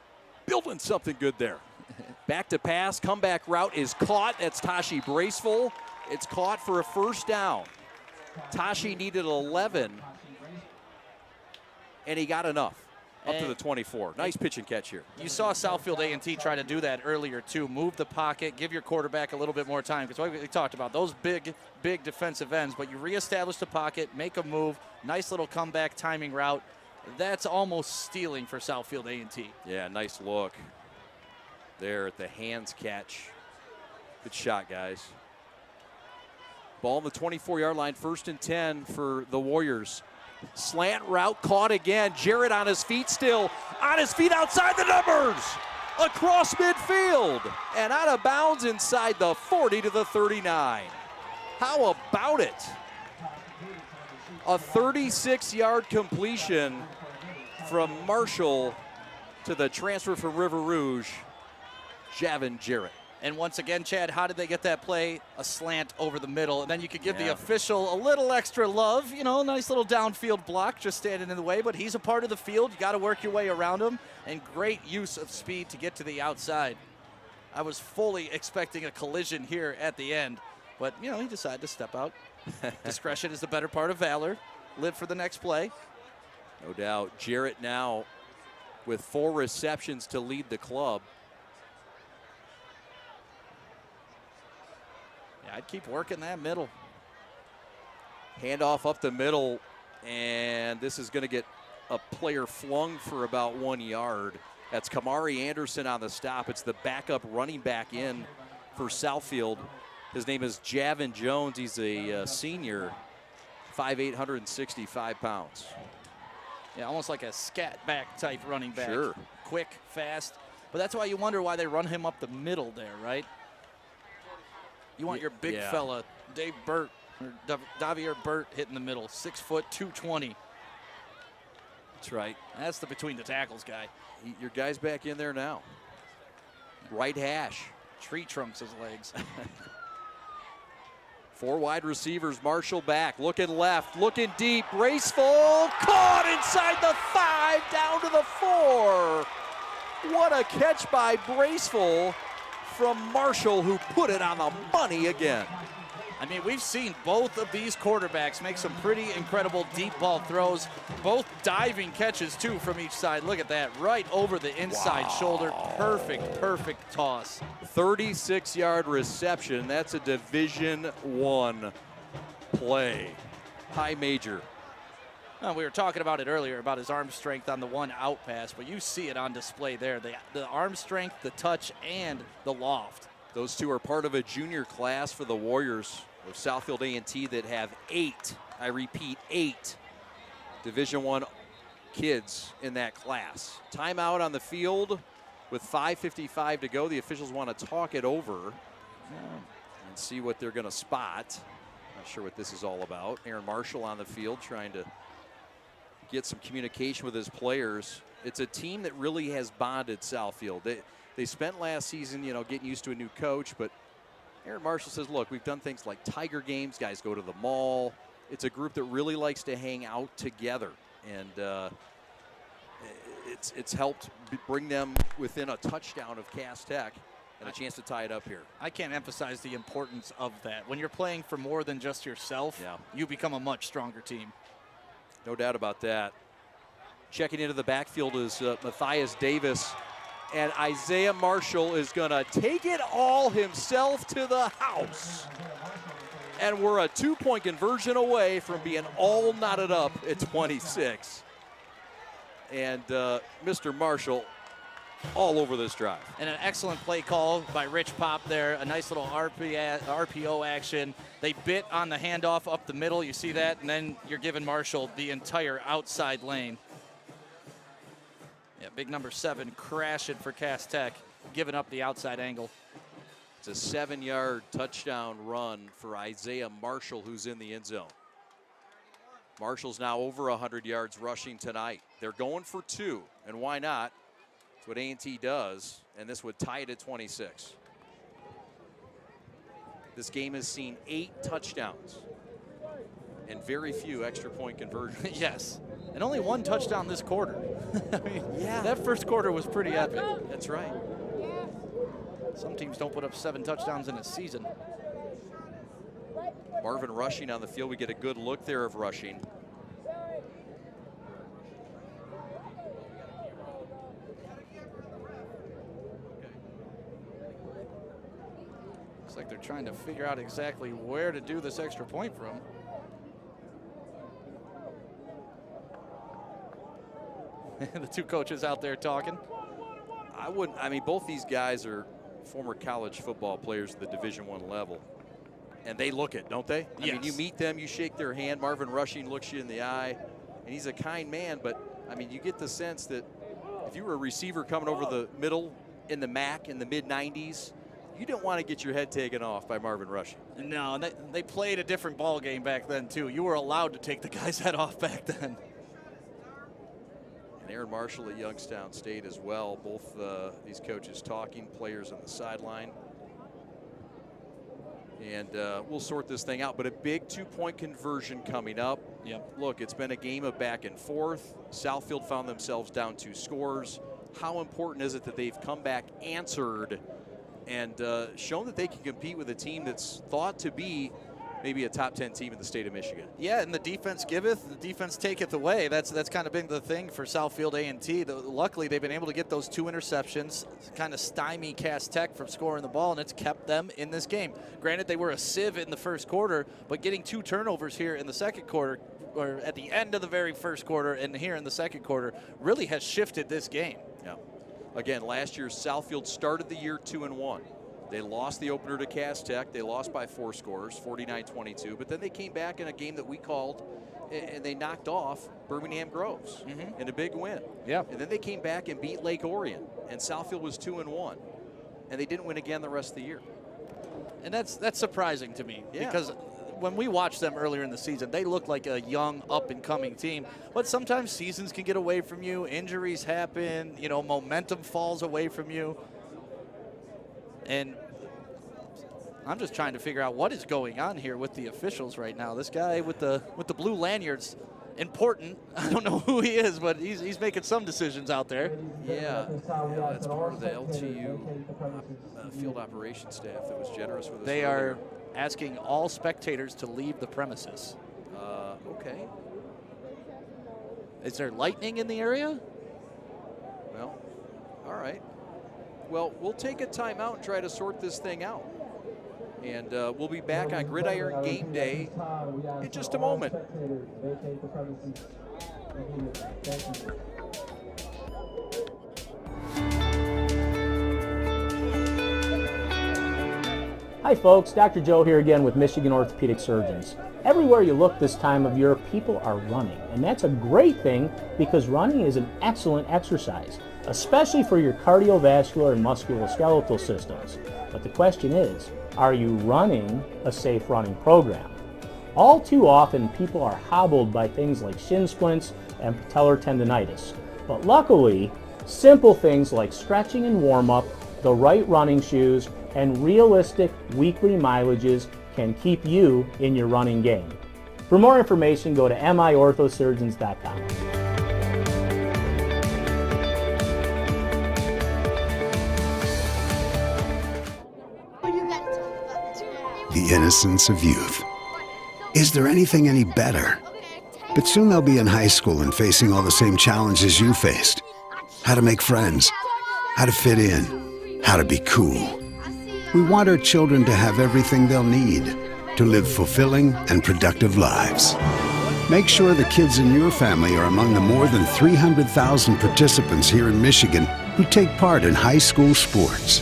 Building something good there. Back to pass, comeback route is caught. That's Tashi Braceful. It's caught for a first down. Tashi needed 11, and he got enough. Up to the 24. Nice pitch and catch here. You saw Southfield A&T try to do that earlier, too. Move the pocket, give your quarterback a little bit more time. Because we talked about those big defensive ends. But you reestablish the pocket, make a move, nice little comeback timing route. That's almost stealing for Southfield A&T. Yeah, nice look there at the hands catch. Good shot, guys. Ball on the 24-yard line, 1st and 10 for the Warriors. Slant route caught again. Jarrett on his feet still. On his feet outside the numbers. Across midfield. And out of bounds inside the 40 to the 39. How about it? A 36-yard completion from Marshall to the transfer from River Rouge, Javin Jarrett. And once again, Chad, how did they get that play? A slant over the middle. And then you could give the official a little extra love. You know, nice little downfield block just standing in the way. But he's a part of the field. You got to work your way around him. And great use of speed to get to the outside. I was fully expecting a collision here at the end. But, you know, he decided to step out. Discretion is the better part of valor. Live for the next play. No doubt. Jarrett now with 4 receptions to lead the club. Yeah, I'd keep working that middle. Handoff up the middle, and this is going to get a player flung for about 1 yard. That's Kamari Anderson on the stop. It's the backup running back in for Southfield. His name is Javin Jones. He's a senior, 5'8", 165 pounds. Yeah, almost like a scat back type running back. Sure. Quick, fast. But that's why you wonder why they run him up the middle there, right? You want your big fella, Dave Burt, or Davier Burt, hitting the middle. 6 foot, 220. That's right. That's the between the tackles guy. Your guy's back in there now. Right hash. Tree trunks his legs. 4 wide receivers. Marshall back, looking left, looking deep. Braceful, caught inside the 5, down to the 4. What a catch by Braceful from Marshall, who put it on the money again. I mean, we've seen both of these quarterbacks make some pretty incredible deep ball throws. Both diving catches, too, from each side. Look at that, right over the inside shoulder. Perfect toss. 36-yard reception. That's a Division I play. High major. We were talking about it earlier, about his arm strength on the 1 out pass, but you see it on display there. The arm strength, the touch, and the loft. Those 2 are part of a junior class for the Warriors of Southfield A&T that have 8, I repeat, 8 Division I kids in that class. Timeout on the field with 5:55 to go. The officials want to talk it over and see what they're going to spot. Not sure what this is all about. Aaron Marshall on the field trying to get some communication with his players. It's a team that really has bonded Southfield. They spent last season, getting used to a new coach, but Aaron Marshall says, look, we've done things like Tiger games, guys go to the mall. It's a group that really likes to hang out together, and it's helped bring them within a touchdown of Cass Tech and a chance to tie it up here. I can't emphasize the importance of that. When you're playing for more than just yourself, you become a much stronger team. No doubt about that. Checking into the backfield is Matthias Davis. And Isaiah Marshall is going to take it all himself to the house. And we're a 2-point conversion away from being all knotted up at 26. And Mr. Marshall all over this drive. And an excellent play call by Rich Pop there. A nice little RPO action. They bit on the handoff up the middle. You see that? And then you're giving Marshall the entire outside lane. Yeah, big number 7 crashing for Cass Tech, giving up the outside angle. It's a 7-yard touchdown run for Isaiah Marshall, who's in the end zone. Marshall's now over 100 yards rushing tonight. They're going for 2, and why not? That's what A&T does, and this would tie it at 26. This game has seen 8 touchdowns and very few extra point conversions. Yes, and only 1 touchdown this quarter. I mean, that first quarter was pretty epic. That's right. Some teams don't put up 7 touchdowns in a season. Marvin Rushing on the field. We get a good look there of Rushing. Looks like they're trying to figure out exactly where to do this extra point from. The 2 coaches out there talking. I mean, both these guys are former college football players at the Division I level. And they look it, don't they? I mean, you meet them, you shake their hand. Marvin Rushing looks you in the eye, and he's a kind man. But, I mean, you get the sense that if you were a receiver coming over the middle in the MAC in the mid-90s, you didn't want to get your head taken off by Marvin Rushing. No, they played a different ball game back then, too. You were allowed to take the guy's head off back then. And Aaron Marshall at Youngstown State as well. Both these coaches talking, players on the sideline. And we'll sort this thing out. But a big 2-point conversion coming up. Yep. Look, it's been a game of back and forth. Southfield found themselves down 2 scores. How important is it that they've come back, answered, and shown that they can compete with a team that's thought to be maybe a top 10 team in the state of Michigan. Yeah, and the defense giveth, the defense taketh away. That's kind of been the thing for Southfield A&T. Luckily, they've been able to get those 2 interceptions, kind of stymie Cass Tech from scoring the ball, and it's kept them in this game. Granted, they were a sieve in the first quarter, but getting 2 turnovers here in the second quarter, or at the end of the very first quarter and here in the second quarter, really has shifted this game. Yeah. Again, last year, Southfield started the year 2-1. They lost the opener to Cass Tech. They lost by 4 scores, 49-22. But then they came back in a game that we called, and they knocked off Birmingham Groves in a big win. Yeah. And then they came back and beat Lake Orion, and Southfield was 2-1. And they didn't win again the rest of the year. And that's surprising to me because when we watched them earlier in the season, they looked like a young, up-and-coming team. But sometimes seasons can get away from you. Injuries happen. You know, momentum falls away from you. And I'm just trying to figure out what is going on here with the officials right now. This guy with the blue lanyard's important. I don't know who he is, but he's making some decisions out there. Yeah, that's part of the LTU field operations staff that was generous with us. They are asking all spectators to leave the premises. Okay. Is there lightning in the area? Well, all right. Well, we'll take a timeout and try to sort this thing out. And we'll be back on Gridiron Game Day in just a moment. Hi folks, Dr. Joe here again with Michigan Orthopedic Surgeons. Everywhere you look this time of year, people are running. And that's a great thing because running is an excellent exercise, especially for your cardiovascular and musculoskeletal systems. But the question is, are you running a safe running program? All too often, people are hobbled by things like shin splints and patellar tendonitis. But luckily, simple things like stretching and warm-up, the right running shoes, and realistic weekly mileages can keep you in your running game. For more information, go to miorthosurgeons.com. The innocence of youth. Is there anything any better? But soon they'll be in high school and facing all the same challenges you faced. How to make friends, how to fit in, how to be cool. We want our children to have everything they'll need to live fulfilling and productive lives. Make sure the kids in your family are among the more than 300,000 participants here in Michigan who take part in high school sports.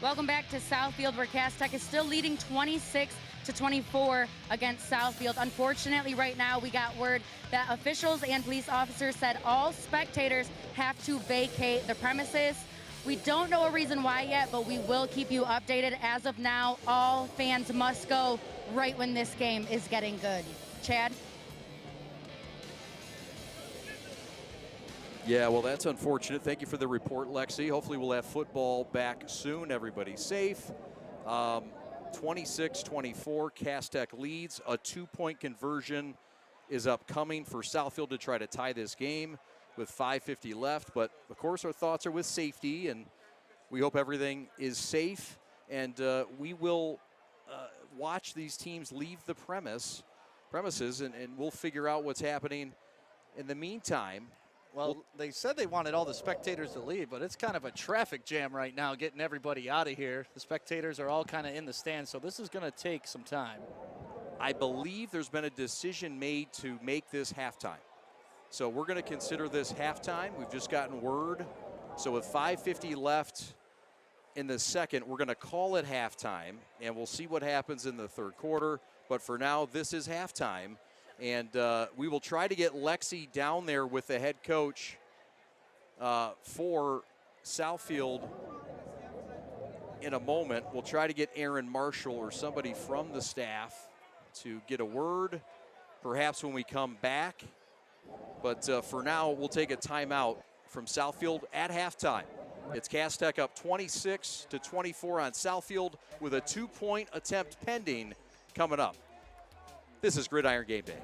Welcome back to Southfield, where Cass Tech is still leading 26-24 against Southfield. Unfortunately, right now we got word that officials and police officers said all spectators have to vacate the premises. We don't know a reason why yet, but we will keep you updated. As of now, all fans must go right when this game is getting good. Chad? Yeah, well, that's unfortunate. Thank you for the report, Lexi. Hopefully we'll have football back soon. Everybody's safe. 26-24, Cass Tech leads. A 2-point conversion is upcoming for Southfield to try to tie this game with 5:50 left. But, of course, our thoughts are with safety, and we hope everything is safe. And we will watch these teams leave the premises, and we'll figure out what's happening in the meantime. Well, they said they wanted all the spectators to leave, but it's kind of a traffic jam right now getting everybody out of here. The spectators are all kind of in the stands, so this is going to take some time. I believe there's been a decision made to make this halftime. So we're going to consider this halftime. We've just gotten word. So with 5:50 left in the second, we're going to call it halftime, and we'll see what happens in the third quarter. But for now, this is halftime. And we will try to get Lexi down there with the head coach for Southfield in a moment. We'll try to get Aaron Marshall or somebody from the staff to get a word, perhaps when we come back. But for now, we'll take a timeout from Southfield at halftime. It's Cass Tech up 26-24 on Southfield with a 2-point attempt pending coming up. This is Gridiron Game Day.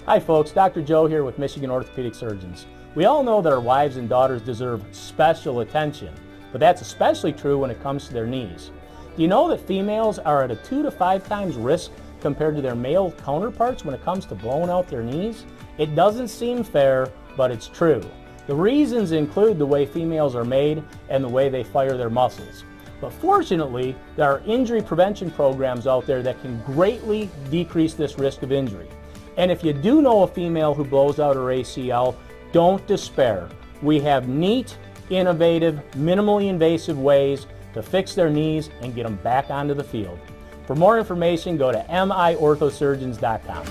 Hi folks, Dr. Joe here with Michigan Orthopedic Surgeons. We all know that our wives and daughters deserve special attention, but that's especially true when it comes to their knees. Do you know that females are at a 2 to 5 times risk compared to their male counterparts when it comes to blowing out their knees? It doesn't seem fair, but it's true. The reasons include the way females are made and the way they fire their muscles. But fortunately, there are injury prevention programs out there that can greatly decrease this risk of injury. And if you do know a female who blows out her ACL, don't despair. We have neat, innovative, minimally invasive ways to fix their knees and get them back onto the field. For more information, go to miorthosurgeons.com.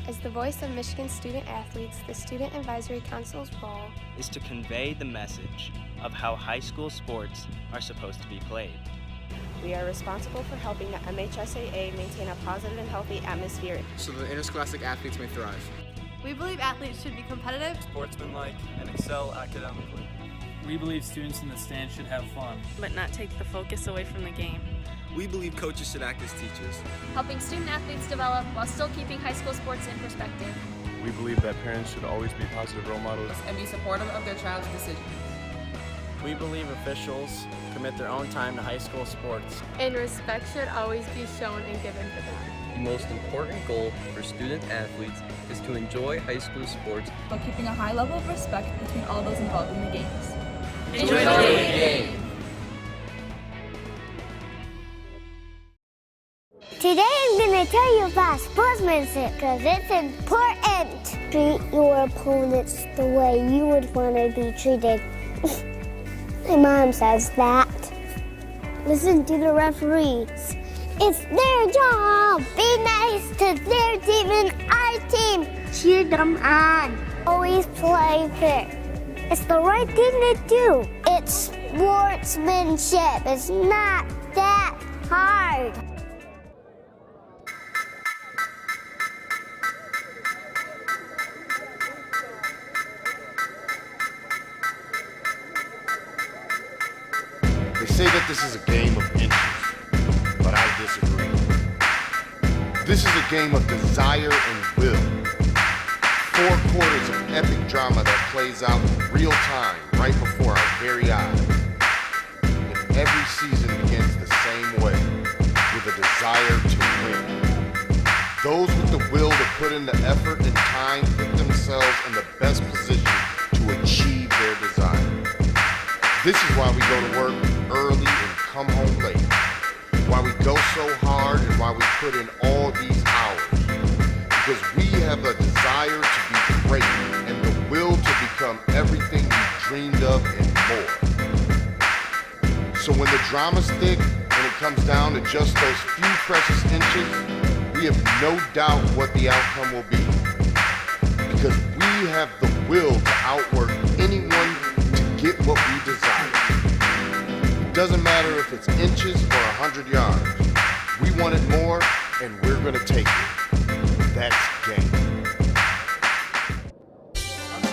As the voice of Michigan student athletes, the Student Advisory Council's role is to convey the message of how high school sports are supposed to be played. We are responsible for helping the MHSAA maintain a positive and healthy atmosphere so that interscholastic athletes may thrive. We believe athletes should be competitive, sportsmanlike, and excel academically. We believe students in the stands should have fun, but not take the focus away from the game. We believe coaches should act as teachers, helping student athletes develop while still keeping high school sports in perspective. We believe that parents should always be positive role models and be supportive of their child's decisions. We believe officials commit their own time to high school sports, and respect should always be shown and given to them. The most important goal for student athletes is to enjoy high school sports while keeping a high level of respect between all those involved in the games. Enjoy the game! Today I'm going to tell you about sportsmanship because it's important. Treat your opponents the way you would want to be treated. My mom says that. Listen to the referees. It's their job. Be nice to their team and our team. Cheer them on. Always play fair. It's the right thing to do. It's sportsmanship. It's not that hard. They say that this is a game of inches, but I disagree. This is a game of desire and will. 4 quarters of epic drama that plays out in real time, right before our very eyes. And every season begins the same way, with a desire to win. Those with the will to put in the effort and time put themselves in the best position to achieve their desire. This is why we go to work early and come home late. Why we go so hard and why we put in all these hours. Because we have a desire to be great and the will to become everything we dreamed of and more. So when the drama's thick and it comes down to just those few precious inches, we have no doubt what the outcome will be. Because we have the will to outwork anyone to get what we desire. It doesn't matter if it's inches or 100 yards. We want it more, and we're going to take it. That's game.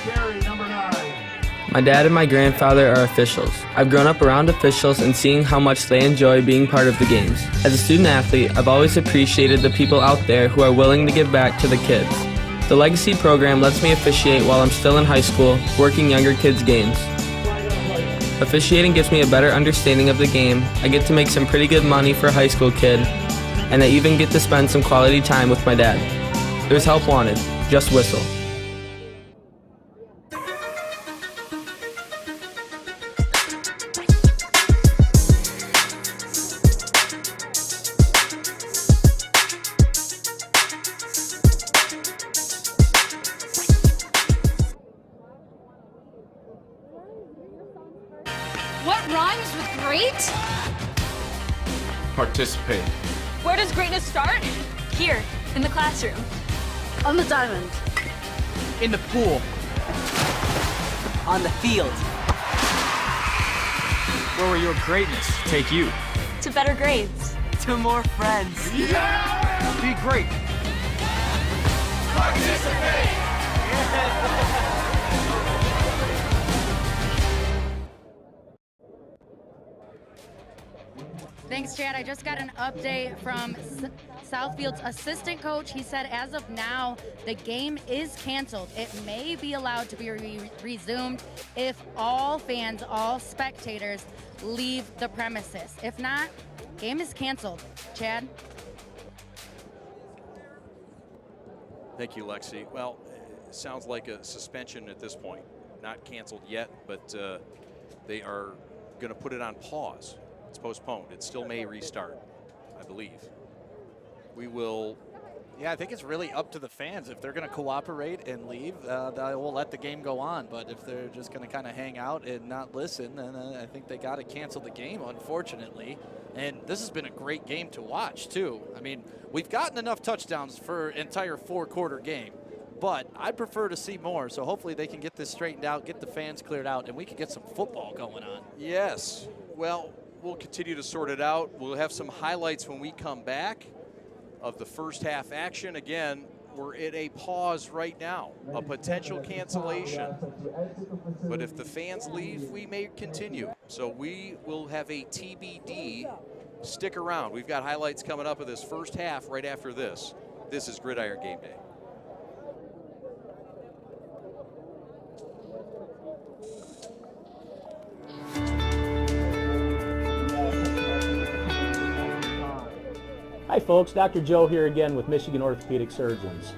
Carry number 9. My dad and my grandfather are officials. I've grown up around officials and seeing how much they enjoy being part of the games. As a student athlete, I've always appreciated the people out there who are willing to give back to the kids. The Legacy program lets me officiate while I'm still in high school, working younger kids' games. Officiating gives me a better understanding of the game. I get to make some pretty good money for a high school kid, and I even get to spend some quality time with my dad. There's help wanted. Just whistle. What rhymes with great? Participate. Where does greatness start? Here, in the classroom. On the diamond. In the pool. On the field. Where will your greatness take you? To better grades. To more friends. Yeah! Be great. Participate! Thanks, Chad. I just got an update from Southfield's assistant coach. He said as of now, the game is canceled. It may be allowed to be resumed if all fans, all spectators leave the premises. If not, game is canceled. Chad? Thank you, Lexi. Well, it sounds like a suspension at this point. Not canceled yet, but they are going to put it on pause. It's postponed. It still may restart, I believe. We will. Yeah, I think it's really up to the fans. If they're going to cooperate and leave, they will let the game go on. But if they're just going to kind of hang out and not listen, then I think they got to cancel the game, unfortunately. And this has been a great game to watch, too. I mean, we've gotten enough touchdowns for an entire four-quarter game. But I'd prefer to see more, so hopefully they can get this straightened out, get the fans cleared out, and we can get some football going on. Yes. Well, we'll continue to sort it out. We'll have some highlights when we come back of the first half action. Again, we're at a pause right now, a potential cancellation. But if the fans leave, we may continue. So we will have a TBD. Stick around. We've got highlights coming up of this first half right after this. This is Gridiron Game Day. Hi folks, Dr. Joe here again with Michigan Orthopedic Surgeons.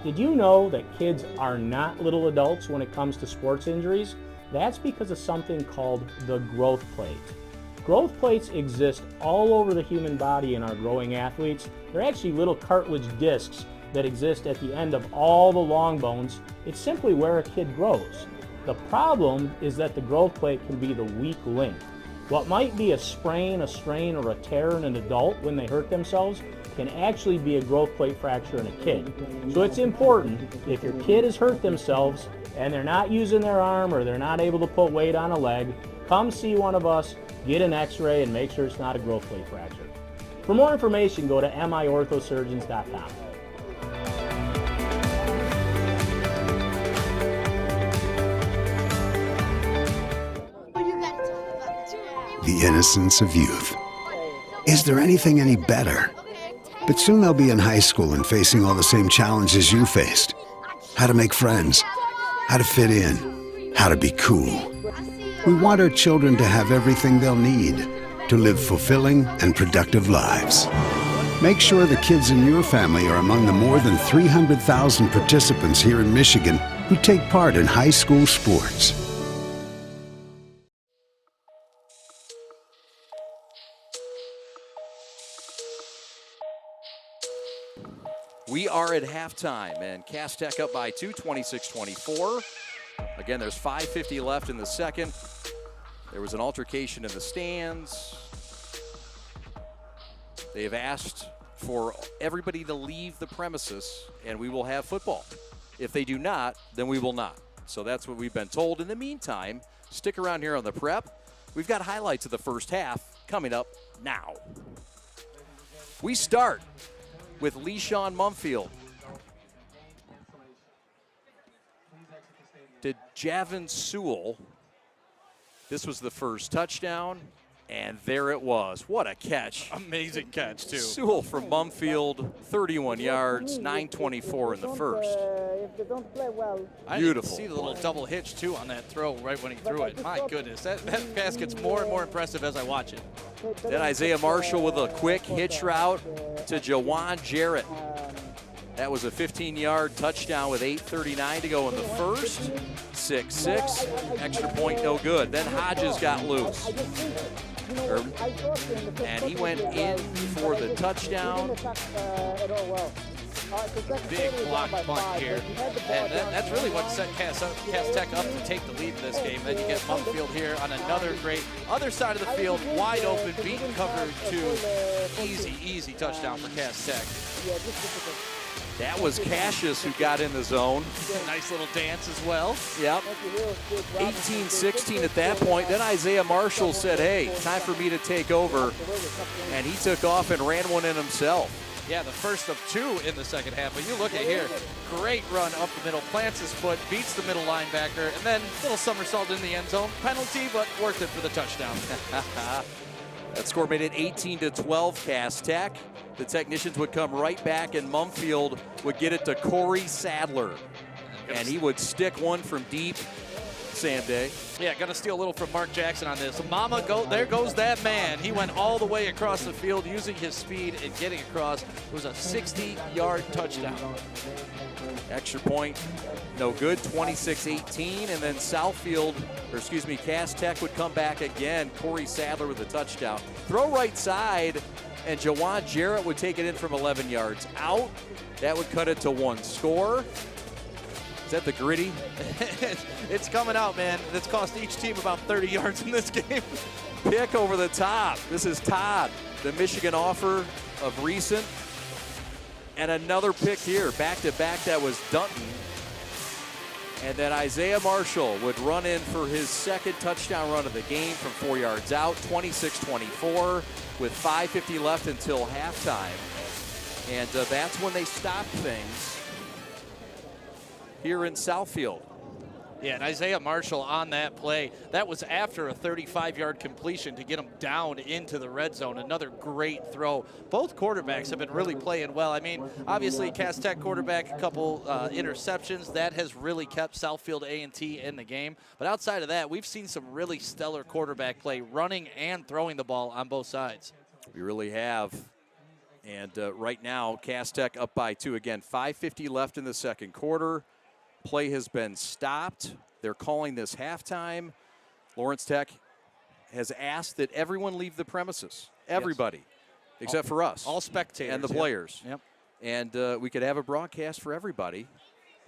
Did you know that kids are not little adults when it comes to sports injuries? That's because of something called the growth plate. Growth plates exist all over the human body in our growing athletes. They're actually little cartilage discs that exist at the end of all the long bones. It's simply where a kid grows. The problem is that the growth plate can be the weak link. What might be a sprain, a strain, or a tear in an adult when they hurt themselves can actually be a growth plate fracture in a kid. So it's important, if your kid has hurt themselves and they're not using their arm or they're not able to put weight on a leg, come see one of us, get an x-ray, and make sure it's not a growth plate fracture. For more information, go to miorthosurgeons.com. The innocence of youth. Is there anything any better? But soon they'll be in high school and facing all the same challenges you faced. How to make friends, how to fit in, how to be cool. We want our children to have everything they'll need to live fulfilling and productive lives. Make sure the kids in your family are among the more than 300,000 participants here in Michigan who take part in high school sports. We are at halftime, and Cass Tech up by 2, 26-24. Again, there's 5:50 left in the second. There was an altercation in the stands. They have asked for everybody to leave the premises, and we will have football. If they do not, then we will not. So that's what we've been told. In the meantime, stick around here on the prep. We've got highlights of the first half coming up now. We start with Leishawn Mumfield to Javin Sewell. This was the first touchdown, and there it was. What a catch. Amazing catch, too. Sewell from Mumfield, 31 yards, 9:24 in the first. I didn't see the little double hitch, too, on that throw right when he threw it. My goodness, that pass gets more and more impressive as I watch it. Then Isaiah Marshall with a quick hitch route to Jawan Jarrett. That was a 15-yard touchdown with 8:39 to go in the first. 6-6, extra point no good. Then Hodges got loose. And he went in for the touchdown. Big block punt here. And that's really what set Cass Tech up to take the lead in this game. Then you get Mumfield here on another great other side of the field, wide open, beaten cover 2. Easy touchdown for Cass Tech. That was Cassius who got in the zone. Nice little dance as well. Yep. 18-16 at that point. Then Isaiah Marshall said, hey, time for me to take over. And he took off and ran one in himself. Yeah, the first of 2 in the second half. But you look at here, great run up the middle, plants his foot, beats the middle linebacker, and then little somersault in the end zone. Penalty, but worth it for the touchdown. That score made it 18-12 Cass Tech. The technicians would come right back, and Mumfield would get it to Corey Sadler. And he would stick one from deep. Sam Day. Yeah, gonna steal a little from Mark Jackson on this. There goes that man. He went all the way across the field using his speed and getting across. It was a 60-yard touchdown. Extra point, no good, 26-18, and then Cass Tech would come back again. Corey Sadler with a touchdown. Throw right side, and Jawan Jarrett would take it in from 11 yards out. That would cut it to 1 score. Is that the gritty? It's coming out, man. It's cost each team about 30 yards in this game. Pick over the top. This is Todd, the Michigan offer of recent. And another pick here, back-to-back, that was Dunton. And then Isaiah Marshall would run in for his second touchdown run of the game from 4 yards out, 26-24, with 5:50 left until halftime. And that's when they stopped things here in Southfield. Yeah, and Isaiah Marshall on that play, that was after a 35-yard completion to get him down into the red zone. Another great throw. Both quarterbacks have been really playing well. I mean, obviously, Cass Tech quarterback, a couple interceptions. That has really kept Southfield A&T in the game. But outside of that, we've seen some really stellar quarterback play, running and throwing the ball on both sides. We really have. And right now, Cass Tech up by 2 again. 5:50 left in the second quarter. Play has been stopped. They're calling this halftime. Lawrence Tech has asked that everyone leave the premises. Everybody, except for us. All spectators. And the players. Yep. And we could have a broadcast for everybody.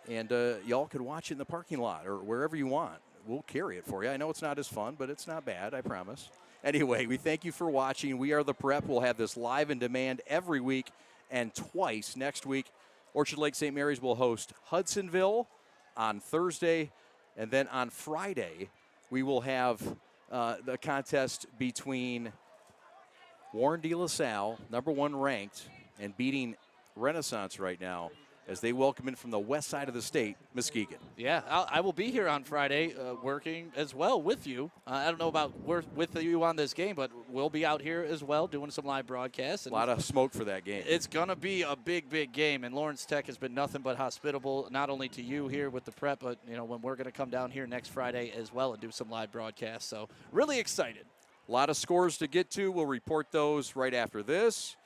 And y'all could watch it in the parking lot or wherever you want. We'll carry it for you. I know it's not as fun, but it's not bad, I promise. Anyway, we thank you for watching. We are The Prep. We'll have this live in demand every week and twice next week. Orchard Lake St. Mary's will host Hudsonville on Thursday, and then on Friday we will have the contest between Warren De La Salle, #1 ranked, and beating Renaissance right now, as they welcome in from the west side of the state, Muskegon. Yeah, I will be here on Friday working as well with you. I don't know about with you on this game, but we'll be out here as well doing some live broadcasts. A lot of smoke for that game. It's going to be a big, big game, and Lawrence Tech has been nothing but hospitable, not only to you here with the Prep, but when we're going to come down here next Friday as well and do some live broadcasts. So really excited. A lot of scores to get to. We'll report those right after this.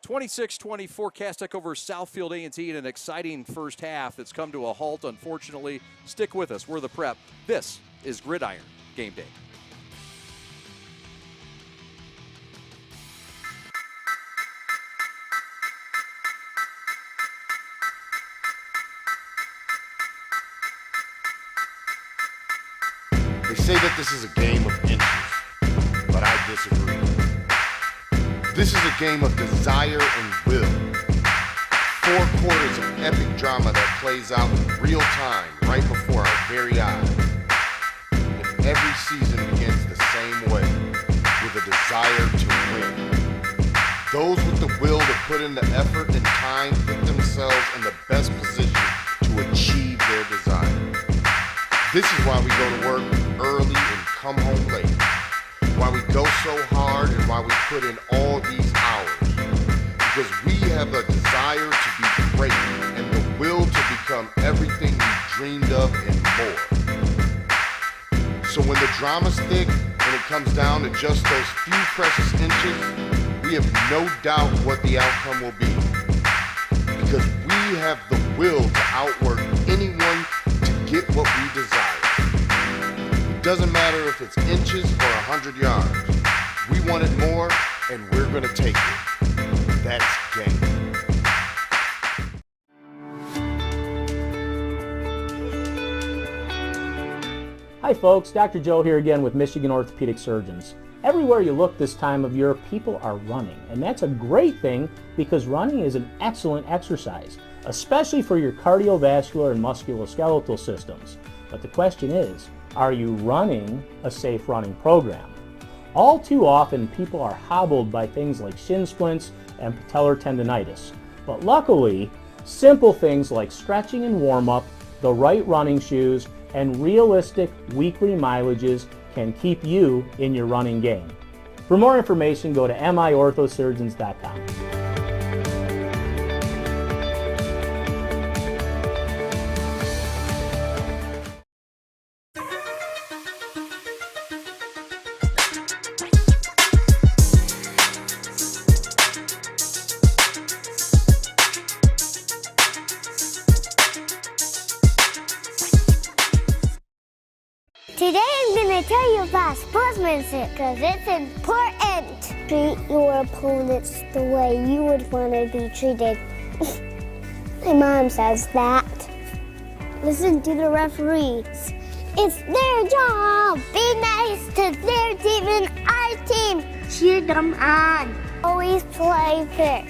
26-24, Cass Tech over Southfield A&T in an exciting first half that's come to a halt, unfortunately. Stick with us. We're The Prep. This is Gridiron Game Day. They say that this is a game of inches, but I disagree. This is a game of desire and will. 4 quarters of epic drama that plays out in real time right before our very eyes. And every season begins the same way, with a desire to win. Those with the will to put in the effort and time put themselves in the best position to achieve their desire. This is why we go to work early and come home late. Why we go so hard and why we put in all these hours. Because we have a desire to be great and the will to become everything we dreamed of and more. So when the drama's thick and it comes down to just those few precious inches, we have no doubt what the outcome will be. Because we have the will to outwork anyone to get what we desire. It doesn't matter if it's inches or 100 yards. We want it more, and we're going to take it. That's game. Hi folks, Dr. Joe here again with Michigan Orthopedic Surgeons. Everywhere you look this time of year, people are running, and that's a great thing because running is an excellent exercise. especially for your cardiovascular and musculoskeletal systems. But the question is, are you running a safe running program? All too often, people are hobbled by things like shin splints and patellar tendonitis. But luckily, simple things like stretching and warm-up, the right running shoes, and realistic weekly mileages can keep you in your running game. For more information, go to miorthosurgeons.com. Today I'm going to tell you about sportsmanship because it's important. Treat your opponents the way you would want to be treated. My mom says that. Listen to the referees. It's their job. Be nice to their team and our team. Cheer them on. Always play fair.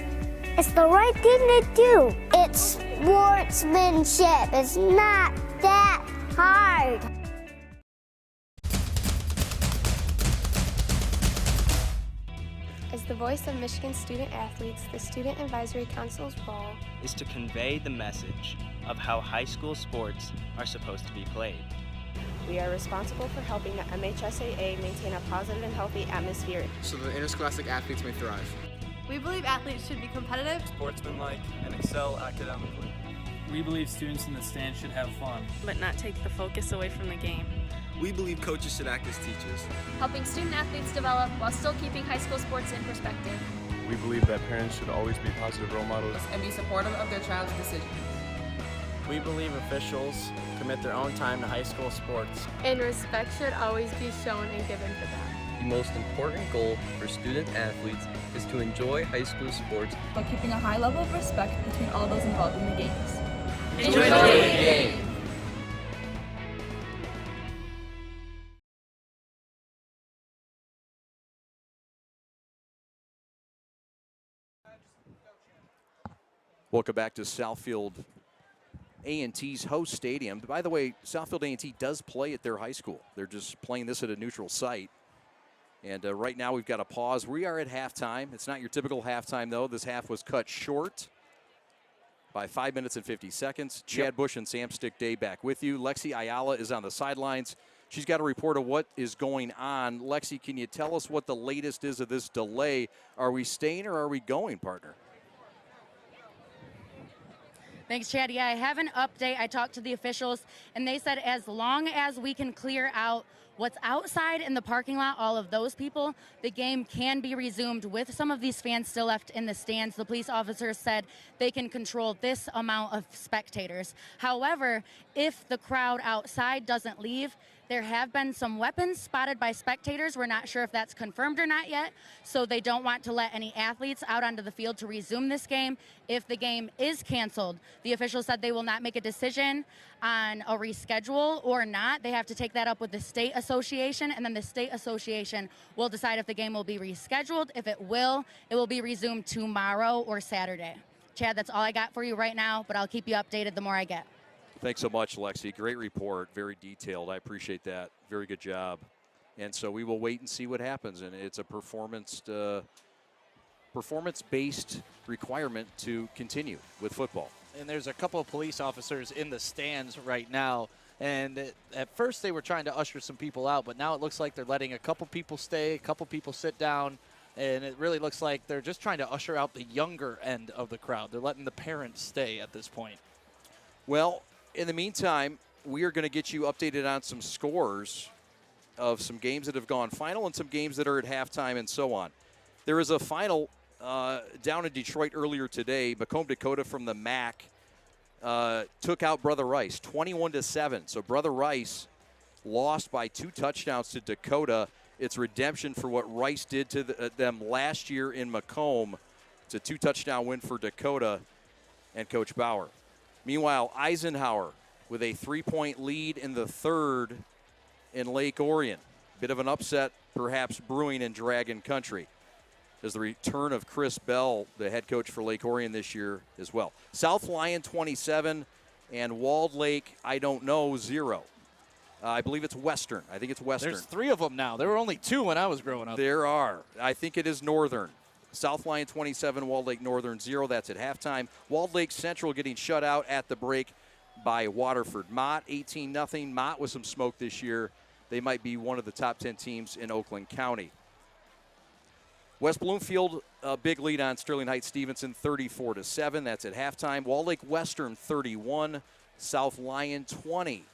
It's the right thing to do. It's sportsmanship. It's not that hard. As the voice of Michigan student athletes, the Student Advisory Council's role is to convey the message of how high school sports are supposed to be played. We are responsible for helping the MHSAA maintain a positive and healthy atmosphere so that interscholastic athletes may thrive. We believe athletes should be competitive, Sportsmanlike, and excel academically. We believe students in the stands should have fun, but not take the focus away from the game. We believe coaches should act as teachers, helping student athletes develop while still keeping high school sports in perspective. We believe that parents should always be positive role models and be supportive of their child's decision. We believe officials commit their own time to high school sports, And respect should always be shown and given to them. The most important goal for student athletes is to enjoy high school sports but keeping a high level of respect between all those involved in the games. Enjoy the game. Welcome back to Southfield A&T's host stadium. By the way, Southfield A&T does play at their high school. They're just playing this at a neutral site. And right now we've got a pause. We are at halftime. It's not your typical halftime, though. This half was cut short by 5 minutes and 50 seconds. Chad Bush and Sam Stick Day back with you. Lexi Ayala is on the sidelines. She's got a report of what is going on. Lexi, can you tell us what the latest is of this delay? Are we staying or are we going, partner? Thanks, Chad. Yeah, I have an update. I talked to the officials, and they said as long as we can clear out what's outside in the parking lot, all of those people, the game can be resumed with some of these fans still left in the stands. The police officers said they can control this amount of spectators. However, if the crowd outside doesn't leave, there have been some weapons spotted by spectators. We're not sure if that's confirmed or not yet, so they don't want to let any athletes out onto the field to resume this game. If the game is canceled, the officials said they will not make a decision on a reschedule or not. They have to take that up with the state association, and then the state association will decide if the game will be rescheduled. If it will be resumed tomorrow or Saturday. Chad, that's all I got for you right now, but I'll keep you updated the more I get. Thanks so much, Lexi. Great report, very detailed. I appreciate that. Very good job. And so we will wait and see what happens. And it's a performance-based requirement to continue with football. And there's a couple of police officers in the stands right now. And at first they were trying to usher some people out, but now it looks like they're letting a couple people stay, a couple people sit down. And it really looks like they're just trying to usher out the younger end of the crowd. They're letting the parents stay at this point. Well, in the meantime, we are going to get you updated on some scores of some games that have gone final and some games that are at halftime and so on. There is a final down in Detroit earlier today. Macomb Dakota from the MAC took out Brother Rice 21-7. So Brother Rice lost by 2 touchdowns to Dakota. It's redemption for what Rice did to them last year in Macomb. It's a 2-touchdown win for Dakota and Coach Bauer. Meanwhile, Eisenhower with a 3-point lead in the third in Lake Orion. Bit of an upset perhaps brewing in Dragon Country. as the return of Chris Bell, the head coach for Lake Orion this year as well. South Lyon 27 and Walled Lake, I don't know, 0. I believe it's Western. I think it's Western. There's 3 of them now. There were only 2 when I was growing up. There are. I think it is Northern. South Lyon 27, Walled Lake Northern 0. That's at halftime. Walled Lake Central getting shut out at the break by Waterford. Mott 18-0. Mott with some smoke this year. They might be one of the top 10 teams in Oakland County. West Bloomfield, a big lead on Sterling Heights Stevenson, 34-7. That's at halftime. Walled Lake Western 31, South Lyon 20.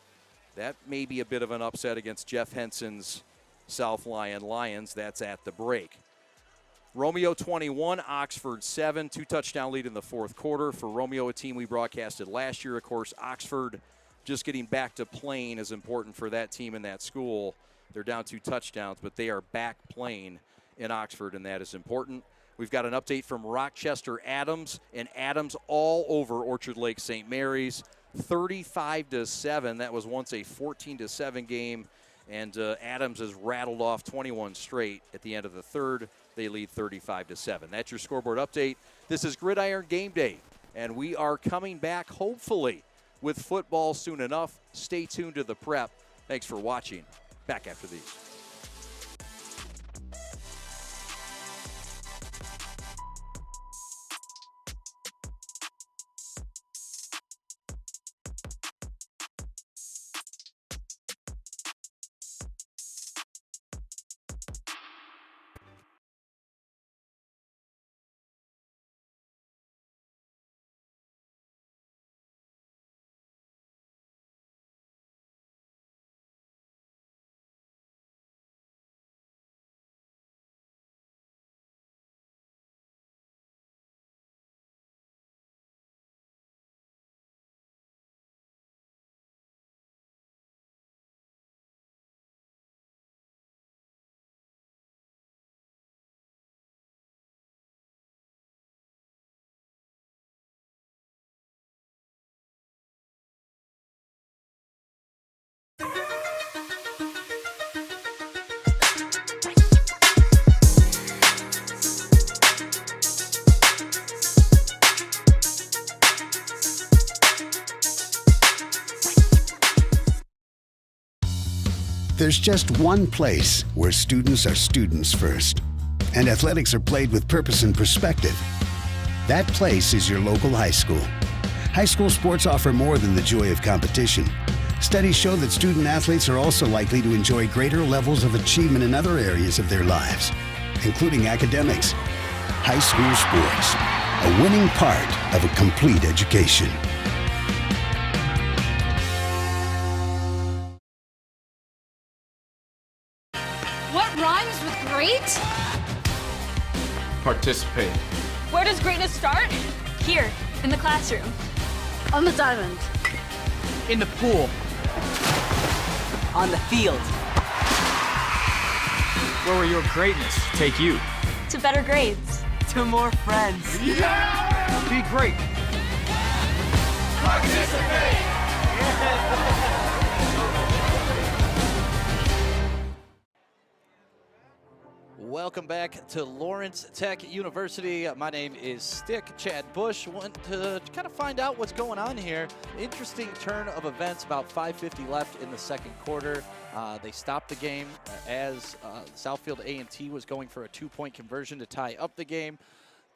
That may be a bit of an upset against Jeff Henson's South Lyon Lions. That's at the break. Romeo 21, Oxford 7, 2-touchdown lead in the fourth quarter. For Romeo, a team we broadcasted last year, of course, Oxford just getting back to playing is important for that team and that school. They're down 2 touchdowns, but they are back playing in Oxford, and that is important. We've got an update from Rochester Adams, and Adams all over Orchard Lake St. Mary's, 35-7. That was once a 14-7 game, and Adams has rattled off 21 straight at the end of the third. They lead 35-7. That's your scoreboard update. This is Gridiron Game Day, and we are coming back, hopefully, with football soon enough. Stay tuned to the prep. Thanks for watching. Back after these. There's just one place where students are students first, and athletics are played with purpose and perspective. That place is your local high school. High school sports offer more than the joy of competition. Studies show that student athletes are also likely to enjoy greater levels of achievement in other areas of their lives, including academics. High school sports, a winning part of a complete education. What rhymes with great? Participate. Where does greatness start? Here, in the classroom. On the diamond. In the pool. On the field. Where will your greatness take you? To better grades. To more friends. Yeah! Be great. Participate. Welcome back to Lawrence Tech University. My name is Stick Chad Bush. Want to kind of find out what's going on here. Interesting turn of events, about 5:50 left in the second quarter. They stopped the game as Southfield A&T was going for a 2-point conversion to tie up the game.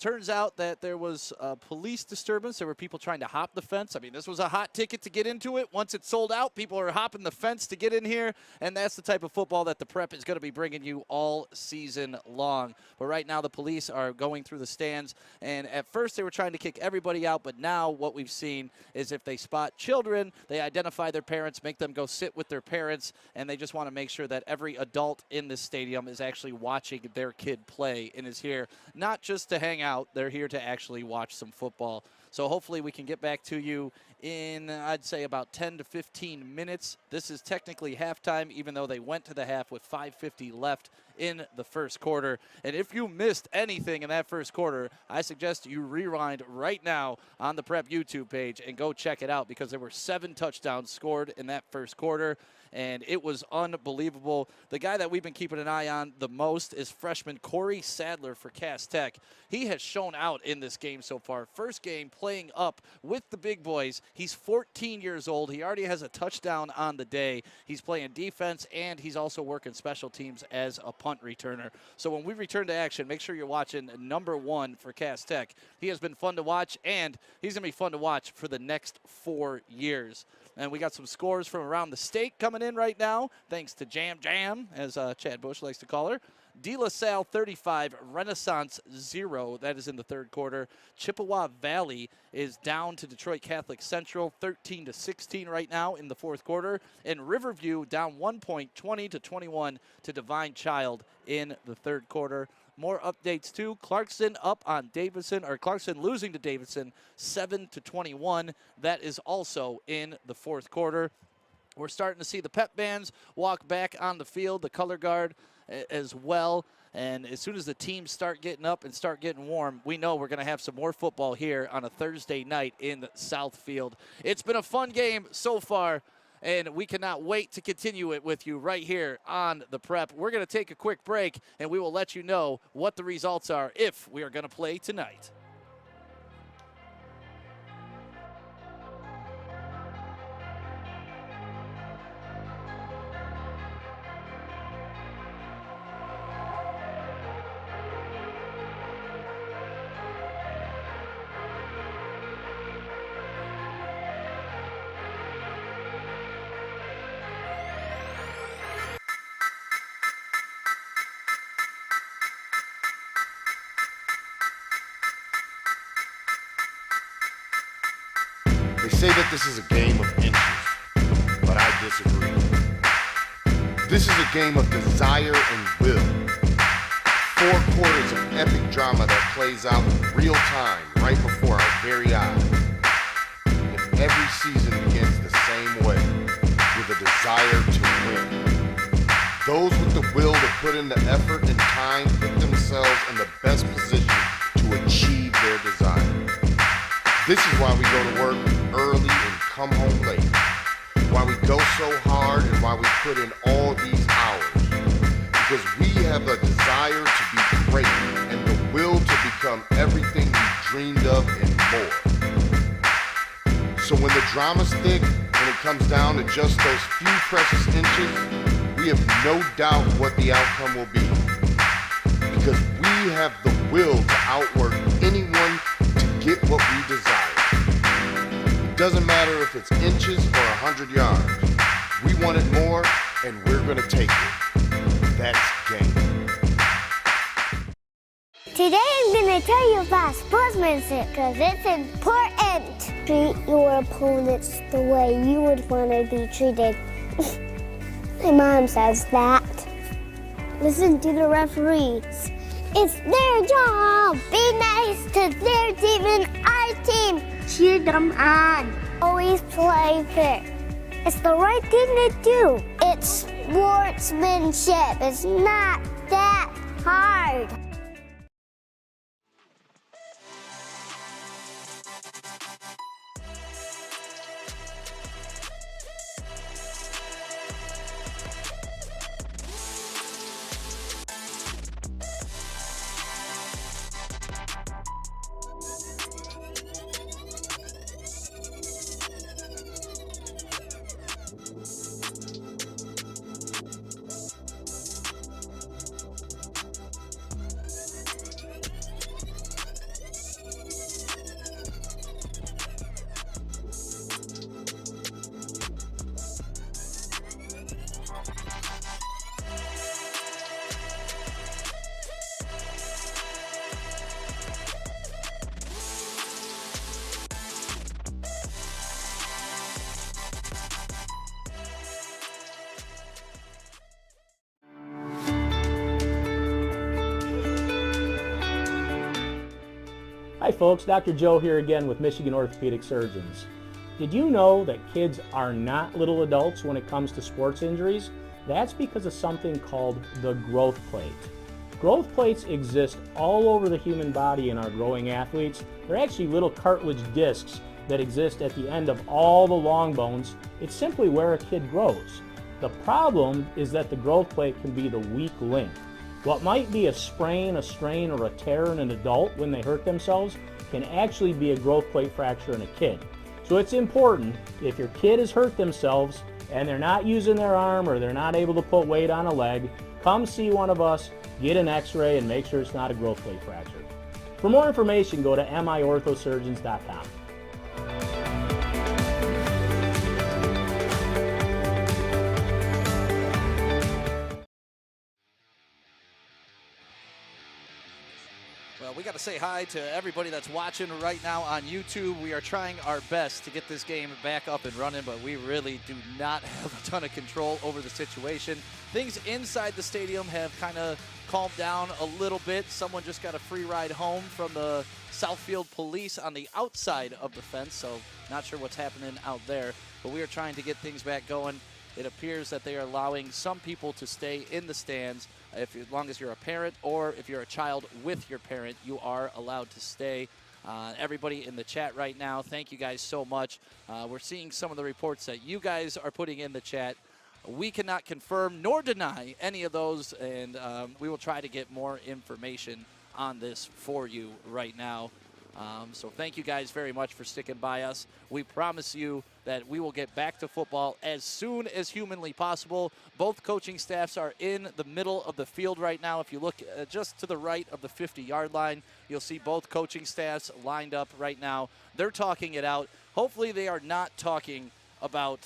Turns out that there was a police disturbance. There were people trying to hop the fence. I mean, this was a hot ticket to get into it. Once it's sold out, people are hopping the fence to get in here, and that's the type of football that the prep is going to be bringing you all season long. But right now, the police are going through the stands, and at first they were trying to kick everybody out, but now what we've seen is if they spot children, they identify their parents, make them go sit with their parents, and they just want to make sure that every adult in this stadium is actually watching their kid play and is here not just to hang out. They're here to actually watch some football. So hopefully we can get back to you in, I'd say, about 10 to 15 minutes. This is technically halftime, even though they went to the half with 5:50 left in the first quarter. And if you missed anything in that first quarter, I suggest you rewind right now on the Prep YouTube page and go check it out, because there were 7 touchdowns scored in that first quarter, and it was unbelievable. The guy that we've been keeping an eye on the most is freshman Corey Sadler for Cass Tech. He has shown out in this game so far. First game playing up with the big boys. He's 14 years old. He already has a touchdown on the day. He's playing defense, and he's also working special teams as a punt returner. So when we return to action, make sure you're watching number 1 for Cass Tech. He has been fun to watch, and he's going to be fun to watch for the next 4 years. And we got some scores from around the state coming in right now, thanks to Jam Jam, as Chad Bush likes to call her. De La Salle 35, Renaissance 0. That is in the third quarter. Chippewa Valley is down to Detroit Catholic Central 13-16 right now in the fourth quarter. And Riverview down 1 point, 20-21 to Divine Child in the third quarter. More updates too. Clarkson up on Davidson, or Clarkson losing to Davidson 7-21. That is also in the fourth quarter. We're starting to see the pep bands walk back on the field, the color guard as well. And as soon as the teams start getting up and start getting warm, we know we're going to have some more football here on a Thursday night in Southfield. It's been a fun game so far, and we cannot wait to continue it with you right here on the Prep. We're going to take a quick break, and we will let you know what the results are if we are going to play tonight. They say that this is a game of inches, but I disagree. This is a game of desire and will. 4 quarters of epic drama that plays out in real time right before our very eyes. And every season begins the same way, with a desire to win. Those with the will to put in the effort and time put themselves in the best position to achieve their desire. This is why we go to work early and come home late. Why we go so hard and why we put in all these hours. Because we have a desire to be great and the will to become everything we dreamed of and more. So when the drama's thick and it comes down to just those few precious inches, we have no doubt what the outcome will be. Because we have the will to outwork anyone to get what we desire. It doesn't matter if it's inches or 100 yards. We want it more, and we're going to take it. That's game. Today I'm going to tell you about sportsmanship because it's important. Treat your opponents the way you would want to be treated. My mom says that. Listen to the referees. It's their job. Be nice to their team and our team. Cheer them on. Always play fair. It's the right thing to do. It's sportsmanship. It's not that hard. Hi folks, Dr. Joe here again with Michigan Orthopedic Surgeons. Did you know that kids are not little adults when it comes to sports injuries? That's because of something called the growth plate. Growth plates exist all over the human body in our growing athletes. They're actually little cartilage discs that exist at the end of all the long bones. It's simply where a kid grows. The problem is that the growth plate can be the weak link. What might be a sprain, a strain, or a tear in an adult when they hurt themselves can actually be a growth plate fracture in a kid. So it's important, if your kid has hurt themselves and they're not using their arm or they're not able to put weight on a leg, come see one of us, get an x-ray, and make sure it's not a growth plate fracture. For more information, go to miorthosurgeons.com. Well, we got to say hi to everybody that's watching right now on YouTube. We are trying our best to get this game back up and running, but we really do not have a ton of control over the situation. Things inside the stadium have kind of calmed down a little bit. Someone just got a free ride home from the Southfield police on the outside of the fence, so not sure what's happening out there, but we are trying to get things back going. It appears that they are allowing some people to stay in the stands. As long as you're a parent or if you're a child with your parent, you are allowed to stay. Everybody in the chat right now, thank you guys so much. We're seeing some of the reports that you guys are putting in the chat. We cannot confirm nor deny any of those, and we will try to get more information on this for you right now. So thank you guys very much for sticking by us. We promise you that we will get back to football as soon as humanly possible. Both coaching staffs are in the middle of the field right now. If you look just to the right of the 50-yard line, you'll see both coaching staffs lined up right now. They're talking it out. Hopefully they are not talking about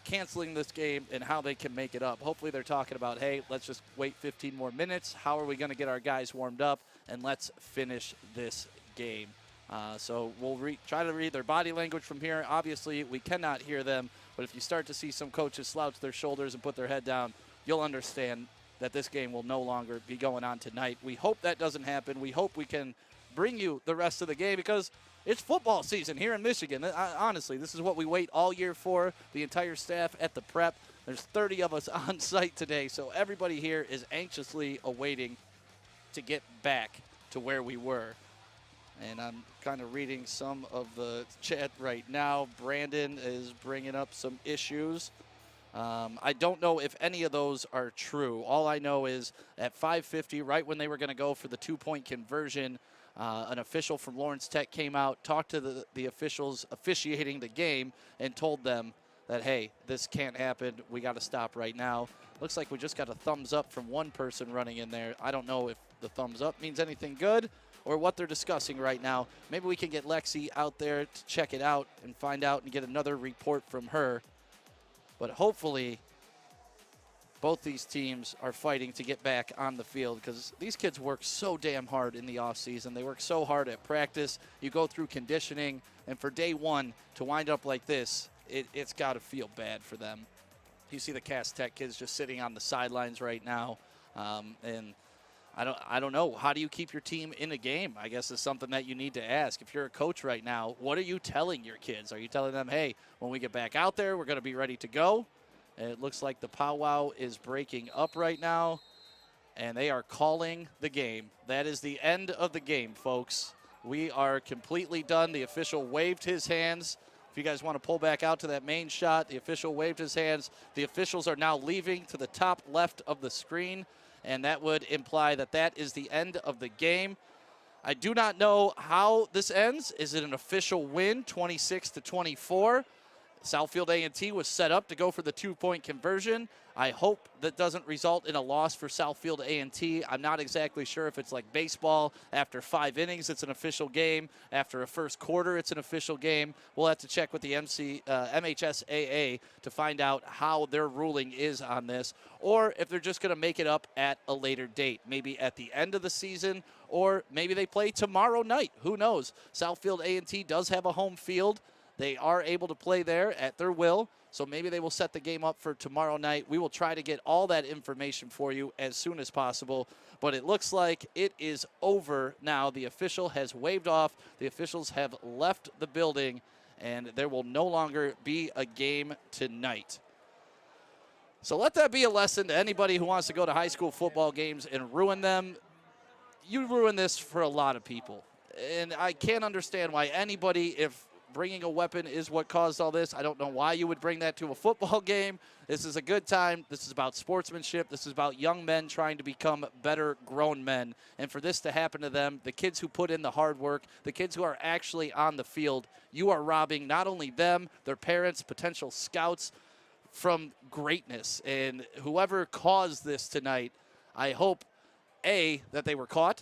canceling this game and how they can make it up. Hopefully they're talking about, hey, let's just wait 15 more minutes. How are we going to get our guys warmed up? And let's finish this game. So we'll try to read their body language from here. Obviously, we cannot hear them, but if you start to see some coaches slouch their shoulders and put their head down, you'll understand that this game will no longer be going on tonight. We hope that doesn't happen. We hope we can bring you the rest of the game because it's football season here in Michigan. Honestly, this is what we wait all year for, the entire staff at the prep. There's 30 of us on site today, so everybody here is anxiously awaiting to get back to where we were. And I'm kind of reading some of the chat right now. Brandon is bringing up some issues. I don't know if any of those are true. All I know is at 5:50, right when they were going to go for the two-point conversion, an official from Lawrence Tech came out, talked to the officials officiating the game, and told them that, hey, this can't happen. We got to stop right now. Looks like we just got a thumbs up from one person running in there. I don't know if the thumbs up means anything good or what they're discussing right now. Maybe we can get Lexi out there to check it out and find out and get another report from her. But hopefully both these teams are fighting to get back on the field because these kids work so damn hard in the offseason. They work so hard at practice. You go through conditioning, and for day one to wind up like this, it's got to feel bad for them. You see the Cass Tech kids just sitting on the sidelines right now, and I don't know. How do you keep your team in a game? I guess is something that you need to ask. If you're a coach right now, what are you telling your kids? Are you telling them, hey, when we get back out there, we're going to be ready to go? And it looks like the powwow is breaking up right now, and they are calling the game. That is the end of the game, folks. We are completely done. The official waved his hands. If you guys want to pull back out to that main shot, the official waved his hands. The officials are now leaving to the top left of the screen, and that would imply that that is the end of the game. I do not know how this ends. Is it an official win, 26-24? Southfield A&T was set up to go for the two-point conversion. I hope that doesn't result in a loss for Southfield A&T. I'm not exactly sure if it's like baseball. After 5 innings, it's an official game. After a first quarter, it's an official game. We'll have to check with the MHSAA to find out how their ruling is on this, or if they're just going to make it up at a later date, maybe at the end of the season, or maybe they play tomorrow night. Who knows? Southfield A&T does have a home field. They are able to play there at their will, so maybe they will set the game up for tomorrow night. We will try to get all that information for you as soon as possible, but it looks like it is over now. The official has waved off. The officials have left the building, and there will no longer be a game tonight. So let that be a lesson to anybody who wants to go to high school football games and ruin them. You ruin this for a lot of people. And I can't understand why anybody, if bringing a weapon is what caused all this, I don't know why you would bring that to a football game. This is a good time. This is about sportsmanship. This is about young men trying to become better grown men. And for this to happen to them, the kids who put in the hard work, the kids who are actually on the field, you are robbing not only them, their parents, potential scouts, from greatness. And whoever caused this tonight, I hope, A, that they were caught,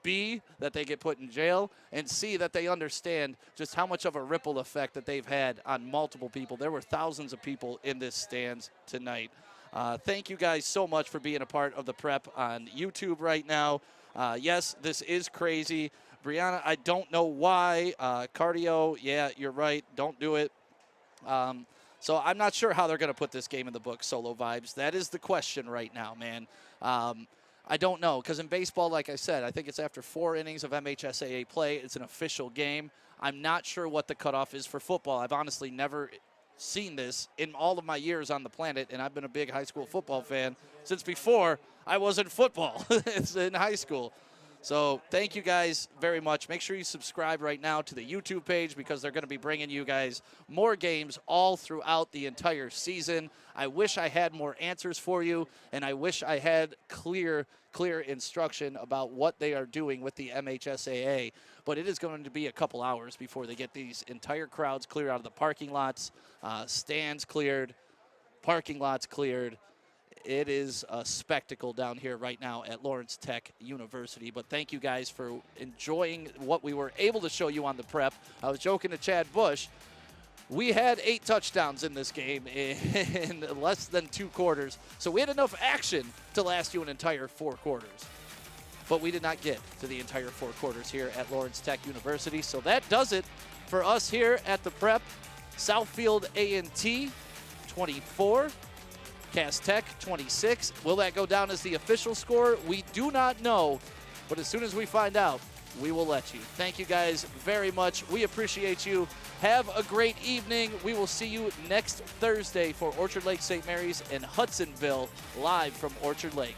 B, that they get put in jail, and C, that they understand just how much of a ripple effect that they've had on multiple people. There were thousands of people in this stands tonight. Thank you guys so much for being a part of the prep on YouTube right now. Yes, this is crazy. Brianna, I don't know why. Cardio, yeah, you're right. Don't do it. So I'm not sure how they're going to put this game in the book, Solo Vibes. That is the question right now, man. I don't know, because in baseball, like I said, I think it's after 4 innings of MHSAA play. It's an official game. I'm not sure what the cutoff is for football. I've honestly never seen this in all of my years on the planet, and I've been a big high school football fan since before I was in football. It's in high school. So thank you guys very much. Make sure you subscribe right now to the YouTube page because they're going to be bringing you guys more games all throughout the entire season. I wish I had more answers for you, and I wish I had clear instruction about what they are doing with the MHSAA. But it is going to be a couple hours before they get these entire crowds cleared out of the parking lots, stands cleared, parking lots cleared. It is a spectacle down here right now at Lawrence Tech University. But thank you guys for enjoying what we were able to show you on the prep. I was joking to Chad Bush. We had 8 touchdowns in this game in less than 2 quarters. So we had enough action to last you an entire 4 quarters. But we did not get to the entire 4 quarters here at Lawrence Tech University. So that does it for us here at the prep. Southfield A&T 24. Cass Tech 26. Will that go down as the official score? We do not know, but as soon as we find out, we will let you. Thank you guys very much. We appreciate you. Have a great evening. We will see you next Thursday for Orchard Lake St. Mary's in Hudsonville, live from Orchard Lake.